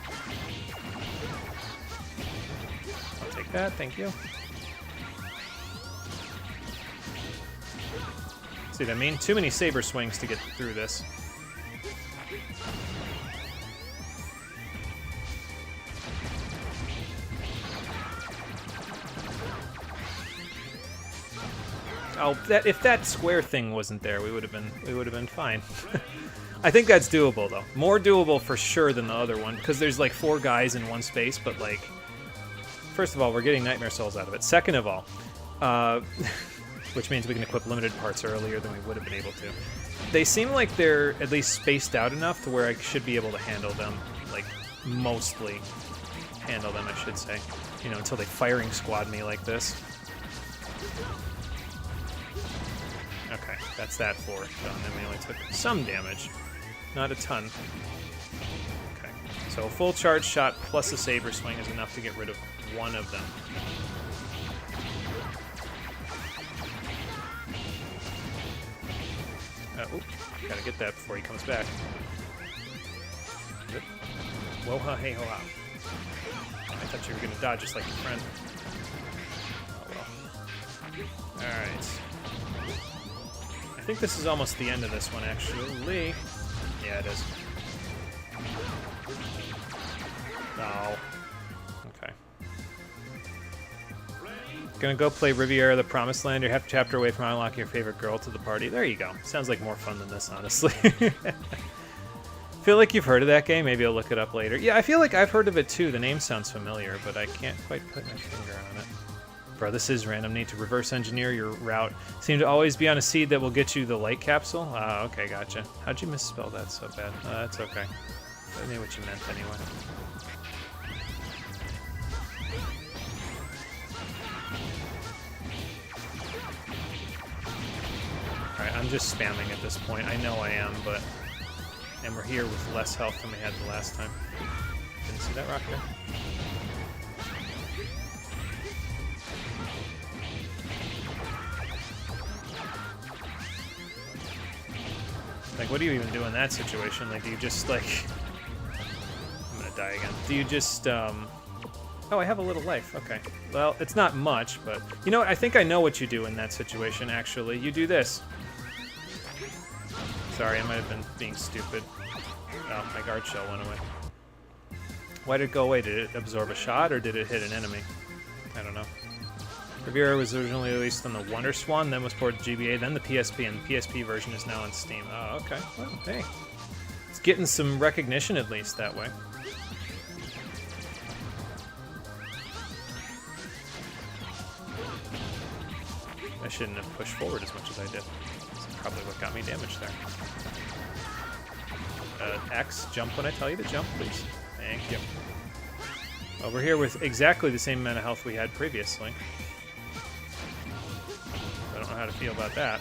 I'll take that, thank you. See what I mean? Too many saber swings to get through this. Oh, if that square thing wasn't there, we would have been fine. I think that's doable though. More doable for sure than the other one, because there's like 4 guys in one space, but like, first of all, we're getting Nightmare Souls out of it. Second of all, which means we can equip limited parts earlier than we would have been able to. They seem like they're at least spaced out enough to where I should be able to handle them, like mostly handle them, I should say. You know, until they firing squad me like this. Okay, that's that floor done, and we only took some damage. Not a ton. Okay, so a full charge shot plus a saber swing is enough to get rid of one of them. Gotta get that before he comes back. Whoa, ha, hey, ho, ha. I thought you were gonna dodge just like your friend. Oh well. Alright. I think this is almost the end of this one, actually. Yeah, it is. Oh. Okay. Gonna go play Riviera the Promised Land. You're half a chapter away from unlocking your favorite girl to the party. There you go. Sounds like more fun than this, honestly. Feel like you've heard of that game? Maybe I'll look it up later. Yeah, I feel like I've heard of it too. The name sounds familiar, but I can't quite put my finger on it. Bro, this is random. Need to reverse engineer your route. Seem to always be on a seed that will get you the light capsule. Okay, gotcha. How'd you misspell that so bad? That's okay. I knew what you meant anyway. Alright, I'm just spamming at this point. I know I am, but... And we're here with less health than we had the last time. Didn't see that rock there? Like, what do you even do in that situation? Like, do you just, like... I'm gonna die again. Do you just, Oh, I have a little life. Okay. Well, it's not much, but... You know what? I think I know what you do in that situation, actually. You do this. Sorry, I might have been being stupid. Oh, my guard shell went away. Why did it go away? Did it absorb a shot, or did it hit an enemy? I don't know. Revere was originally released on the Wonder Swan, then was ported to GBA, then the PSP, and the PSP version is now on Steam. Oh, okay. Well, hey. It's getting some recognition, at least, that way. I shouldn't have pushed forward as much as I did. That's probably what got me damaged there. X, jump when I tell you to jump, please. Thank you. Well, we're here with exactly the same amount of health we had previously. I don't know how to feel about that.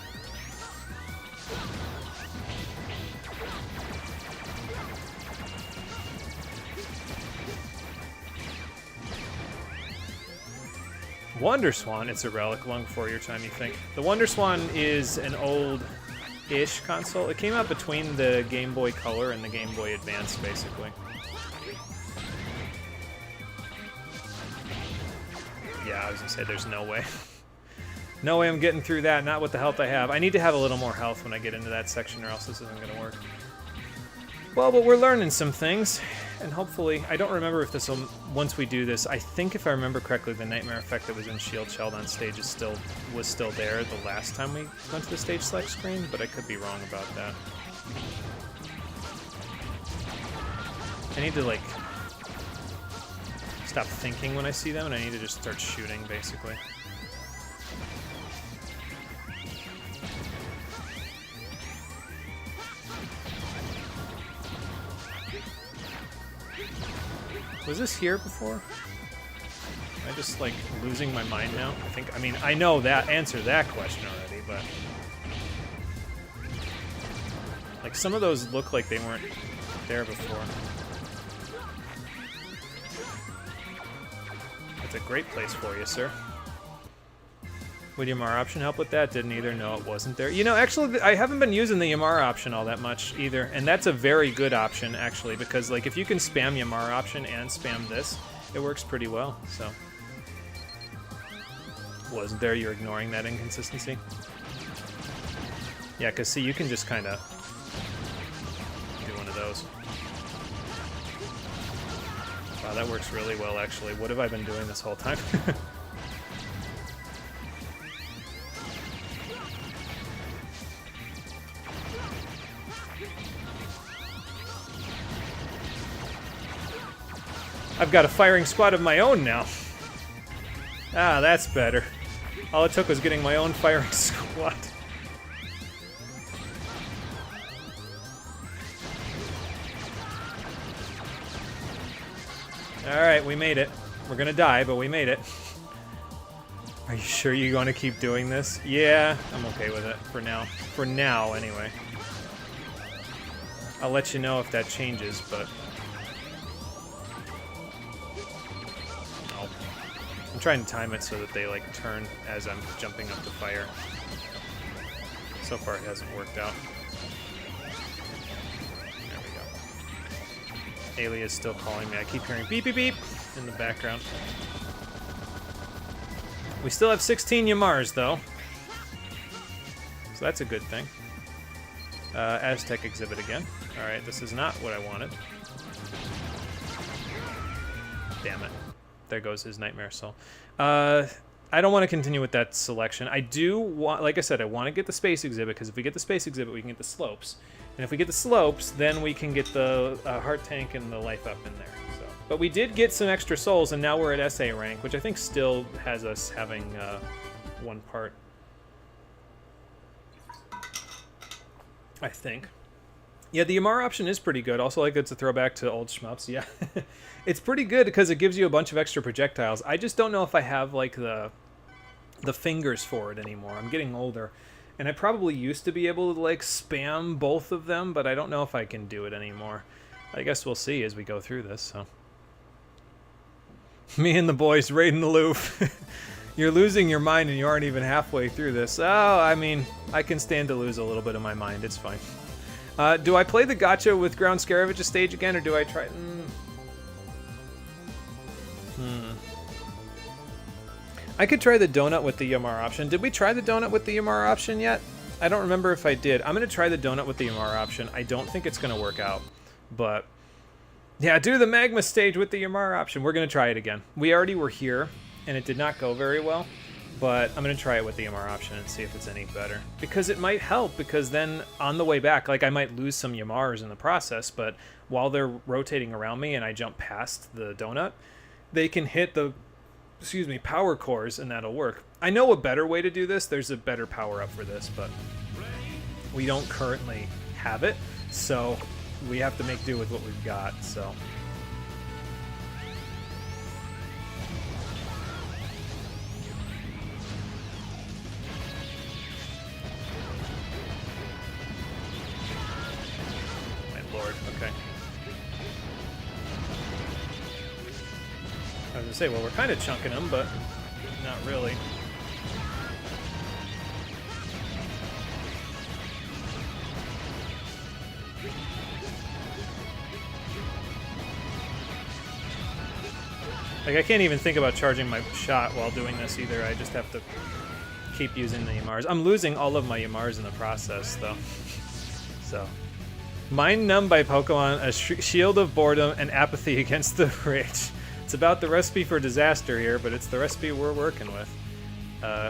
Wonder Swan, it's a relic long before your time, you think. The Wonder Swan is an old-ish console. It came out between the Game Boy Color and the Game Boy Advance, basically. Yeah, I was gonna say, there's no way. No way I'm getting through that, not with the health I have. I need to have a little more health when I get into that section, or else this isn't gonna work. Well, but we're learning some things, and hopefully, I don't remember if this will, once we do this, I think if I remember correctly, the nightmare effect that was in Shield Shelled on stage was still there the last time we went to the stage select screen, but I could be wrong about that. I need to, like, stop thinking when I see them, and I need to just start shooting, basically. Was this here before? Am I just, like, losing my mind now? I mean, I know that answer to that question already, but... Like, some of those look like they weren't there before. That's a great place for you, sir. Would Yamara option help with that? Didn't either. No, it wasn't there. You know, actually, I haven't been using the Yamara option all that much either, and that's a very good option, actually, because, like, if you can spam Yamara option and spam this, it works pretty well, so. Wasn't there? You're ignoring that inconsistency? Yeah, because, see, you can just kind of do one of those. Wow, that works really well, actually. What have I been doing this whole time? I've got a firing squad of my own now. Ah, that's better. All it took was getting my own firing squad. Alright, we made it. We're gonna die, but we made it. Are you sure you're gonna keep doing this? Yeah, I'm okay with it for now. For now, anyway. I'll let you know if that changes, but... I'm trying to time it so that they, like, turn as I'm jumping up to fire. So far, it hasn't worked out. There we go. Ailey is still calling me. I keep hearing beep, beep, beep in the background. We still have 16 Yamars, though. So that's a good thing. Aztec exhibit again. Alright, this is not what I wanted. Damn it. There goes his Nightmare Soul. I don't want to continue with that selection. I do want, like I said, I want to get the space exhibit, because if we get the space exhibit, we can get the slopes. And if we get the slopes, then we can get the heart tank and the life up in there. So. But we did get some extra souls, and now we're at SA rank, which I think still has us having one part. I think. Yeah, the Yamara option is pretty good. Also, like, it's a throwback to old shmups. Yeah, it's pretty good because it gives you a bunch of extra projectiles. I just don't know if I have, like, the fingers for it anymore. I'm getting older, and I probably used to be able to, like, spam both of them, but I don't know if I can do it anymore. I guess we'll see as we go through this. So, me and the boys raiding the Louvre. You're losing your mind, and you aren't even halfway through this. Oh, I mean, I can stand to lose a little bit of my mind. It's fine. Do I play the gacha with Ground Scaravage stage again, or do I try... I could try the donut with the Yamara option. Did we try the donut with the Yamara option yet? I don't remember if I did. I'm going to try the donut with the Yamara option. I don't think it's going to work out, but Yeah, do the magma stage with the Yamar option. We're going to try it again. We already were here, and it did not go very well. But I'm going to try it with the Yamar option and see if it's any better. Because it might help, because then on the way back, like I might lose some Yamars in the process, but while they're rotating around me and I jump past the donut, they can hit the, power cores and that'll work. I know a better way to do this. There's a better power up for this, but we don't currently have it, so we have to make do with what we've got, so... Okay. I was gonna say, well, we're kind of chunking them, but not really. Like, I can't even think about charging my shot while doing this either. I just have to keep using the Yamars. I'm losing all of my Yamars in the process, though. So... Mind Numb by Pokemon, a shield of boredom and apathy against the rich. It's about the recipe for disaster here, but it's the recipe we're working with.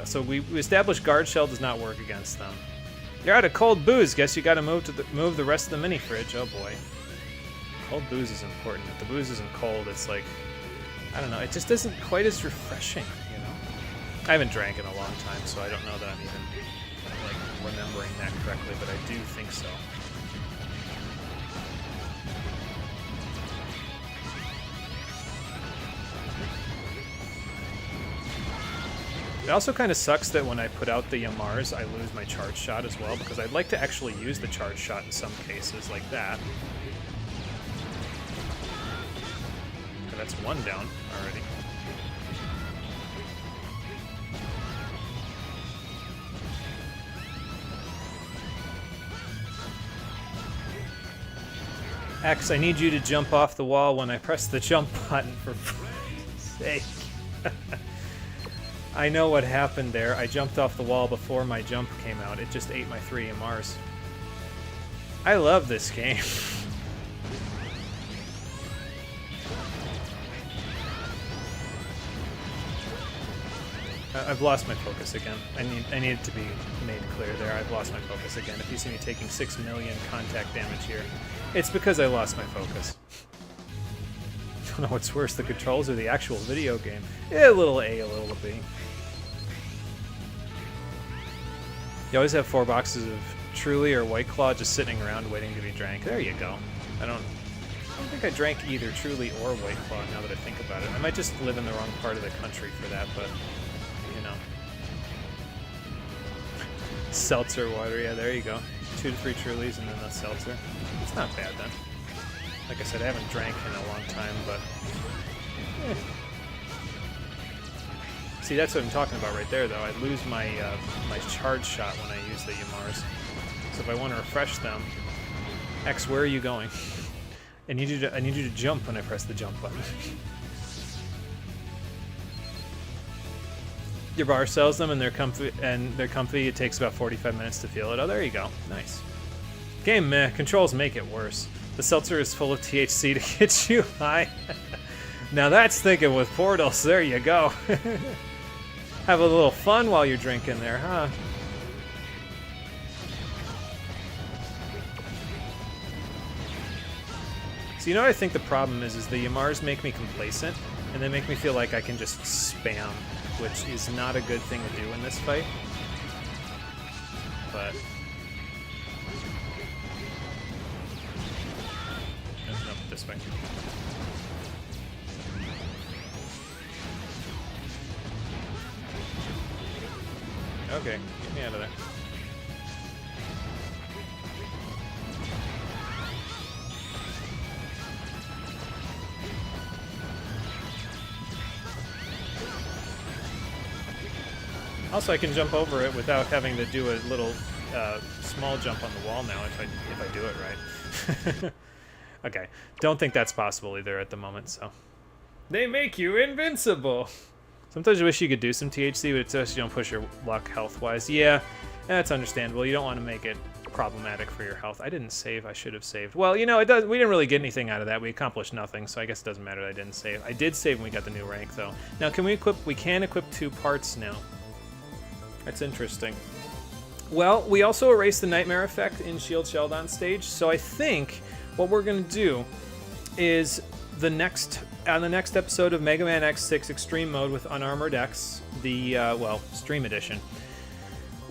So we established Guard Shell does not work against them. You're out of cold booze. Guess you got to move the rest of the mini fridge. Oh boy, cold booze is important. If the booze isn't cold, it's like, I don't know. It just isn't quite as refreshing, you know. I haven't drank in a long time, so I don't know that I'm even like remembering that correctly, but I do think so. It also kind of sucks that when I put out the Yamars, I lose my charge shot as well, because I'd like to actually use the charge shot in some cases, like that. Okay, that's one down already. X, I need you to jump off the wall when I press the jump button, for sake. I know what happened there. I jumped off the wall before my jump came out. It just ate my 3 MRs. I love this game. I've lost my focus again. I need it to be made clear there. I've lost my focus again. If you see me taking 6 million contact damage here, it's because I lost my focus. I don't know what's worse, the controls or the actual video game. A little A, a little B. You always have 4 boxes of Truly or White Claw just sitting around waiting to be drank. There you go. I don't think I drank either Truly or White Claw now that I think about it. I might just live in the wrong part of the country for that, but, you know. Seltzer water, yeah, there you go. 2 to 3 Trulies and then the seltzer. It's not bad then. Like I said, I haven't drank in a long time, but... See, that's what I'm talking about right there, though. I lose my my charge shot when I use the Yamars. So if I want to refresh them... X, where are you going? I need you to jump when I press the jump button. Your bar sells them, and they're comfy. It takes about 45 minutes to feel it. Oh, there you go. Nice. Game meh. Controls make it worse. The seltzer is full of THC to get you high. Now that's thinking with portals. There you go. Have a little fun while you're drinking there, huh? So you know what I think the problem is the Yamars make me complacent, and they make me feel like I can just spam, which is not a good thing to do in this fight. But... Nope, this way. Okay, get me out of there. Also, I can jump over it without having to do a little small jump on the wall now if I do it right. Okay, don't think that's possible either at the moment, so. They make you invincible! Sometimes I wish you could do some THC, but it's just you don't push your luck health-wise. Yeah, that's understandable. You don't want to make it problematic for your health. I didn't save. I should have saved. Well, you know, it does. We didn't really get anything out of that. We accomplished nothing, so I guess it doesn't matter that I didn't save. I did save when we got the new rank, though. Now, can we equip? We can equip 2 parts now. That's interesting. Well, we also erased the Nightmare effect in Shield Sheldon stage, so I think what we're going to do is on the next episode of Mega Man X6 Extreme Mode with Unarmored X, the, Stream Edition,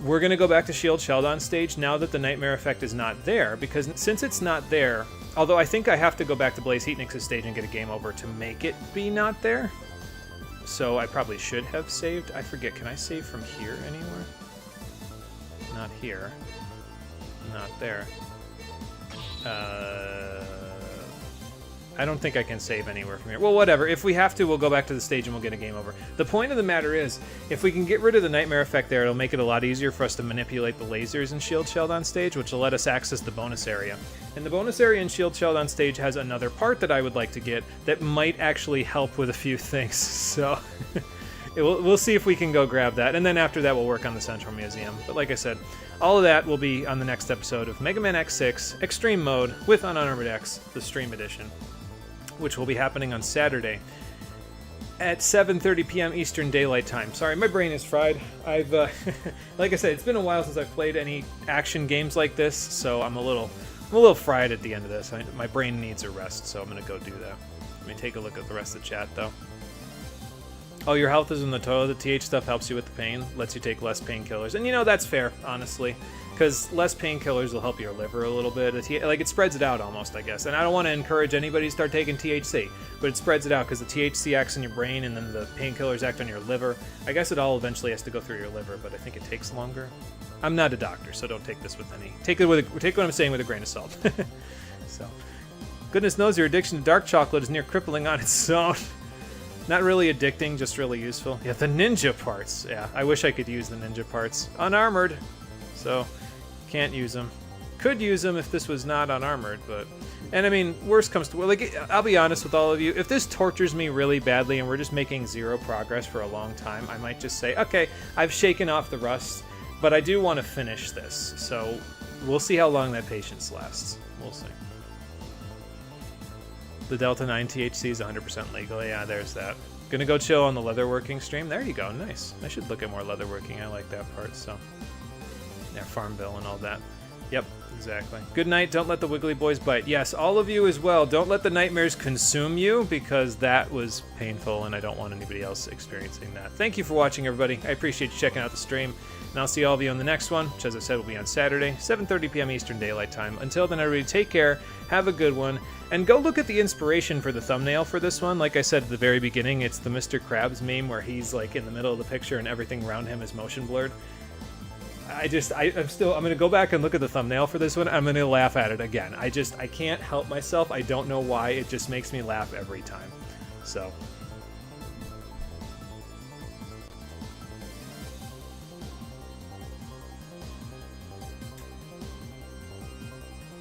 we're going to go back to Shield Sheldon stage now that the Nightmare effect is not there, because since it's not there, although I think I have to go back to Blaze Heatnix's stage and get a game over to make it be not there, so I probably should have saved. I forget, can I save from here anywhere? Not here. Not there. I don't think I can save anywhere from here. Well, whatever. If we have to, we'll go back to the stage and we'll get a game over. The point of the matter is, if we can get rid of the Nightmare effect there, it'll make it a lot easier for us to manipulate the lasers in Shield Sheldon stage, which will let us access the bonus area. And the bonus area in Shield Sheldon stage has another part that I would like to get that might actually help with a few things. So we'll see if we can go grab that. And then after that, we'll work on the Central Museum. But like I said, all of that will be on the next episode of Mega Man X6 Extreme Mode with Unarmored X, the Stream Edition, which will be happening on Saturday at 7:30 p.m. Eastern Daylight Time. Sorry, my brain is fried. I've, like I said, it's been a while since I've played any action games like this, so I'm a little fried at the end of this. My brain needs a rest, so I'm gonna go do that. Let me take a look at the rest of the chat, though. Oh, your health is in the toilet. The TH stuff helps you with the pain, lets you take less painkillers, and you know that's fair, honestly. Because less painkillers will help your liver a little bit. Like, it spreads it out almost, I guess. And I don't want to encourage anybody to start taking THC, but it spreads it out because the THC acts on your brain and then the painkillers act on your liver. I guess it all eventually has to go through your liver, but I think it takes longer. I'm not a doctor, so don't take this with any... Take what I'm saying with a grain of salt. So, goodness knows your addiction to dark chocolate is near crippling on its own. Not really addicting, just really useful. Yeah, the ninja parts. Yeah, I wish I could use the ninja parts. Unarmored. So... can't use them. Could use them if this was not unarmored, but... And I mean, worst comes to... Like, I'll be honest with all of you. If this tortures me really badly and we're just making 0 progress for a long time, I might just say, okay, I've shaken off the rust, but I do want to finish this. So we'll see how long that patience lasts. We'll see. The Delta 9 THC is 100% legal. Yeah, there's that. Gonna go chill on the leatherworking stream. There you go. Nice. I should look at more leatherworking. I like that part, so... Yeah, Farmville and all that. Yep, exactly. Good night. Don't let the Wiggly Boys bite. Yes, all of you as well. Don't let the nightmares consume you, because that was painful, and I don't want anybody else experiencing that. Thank you for watching, everybody. I appreciate you checking out the stream, and I'll see all of you on the next one, which, as I said, will be on Saturday, 7:30 p.m. Eastern Daylight Time. Until then, everybody, take care, have a good one, and go look at the inspiration for the thumbnail for this one. Like I said at the very beginning, it's the Mr. Krabs meme where he's, like, in the middle of the picture and everything around him is motion blurred. I'm going to go back and look at the thumbnail for this one. I'm going to laugh at it again. I can't help myself. I don't know why. It just makes me laugh every time. So,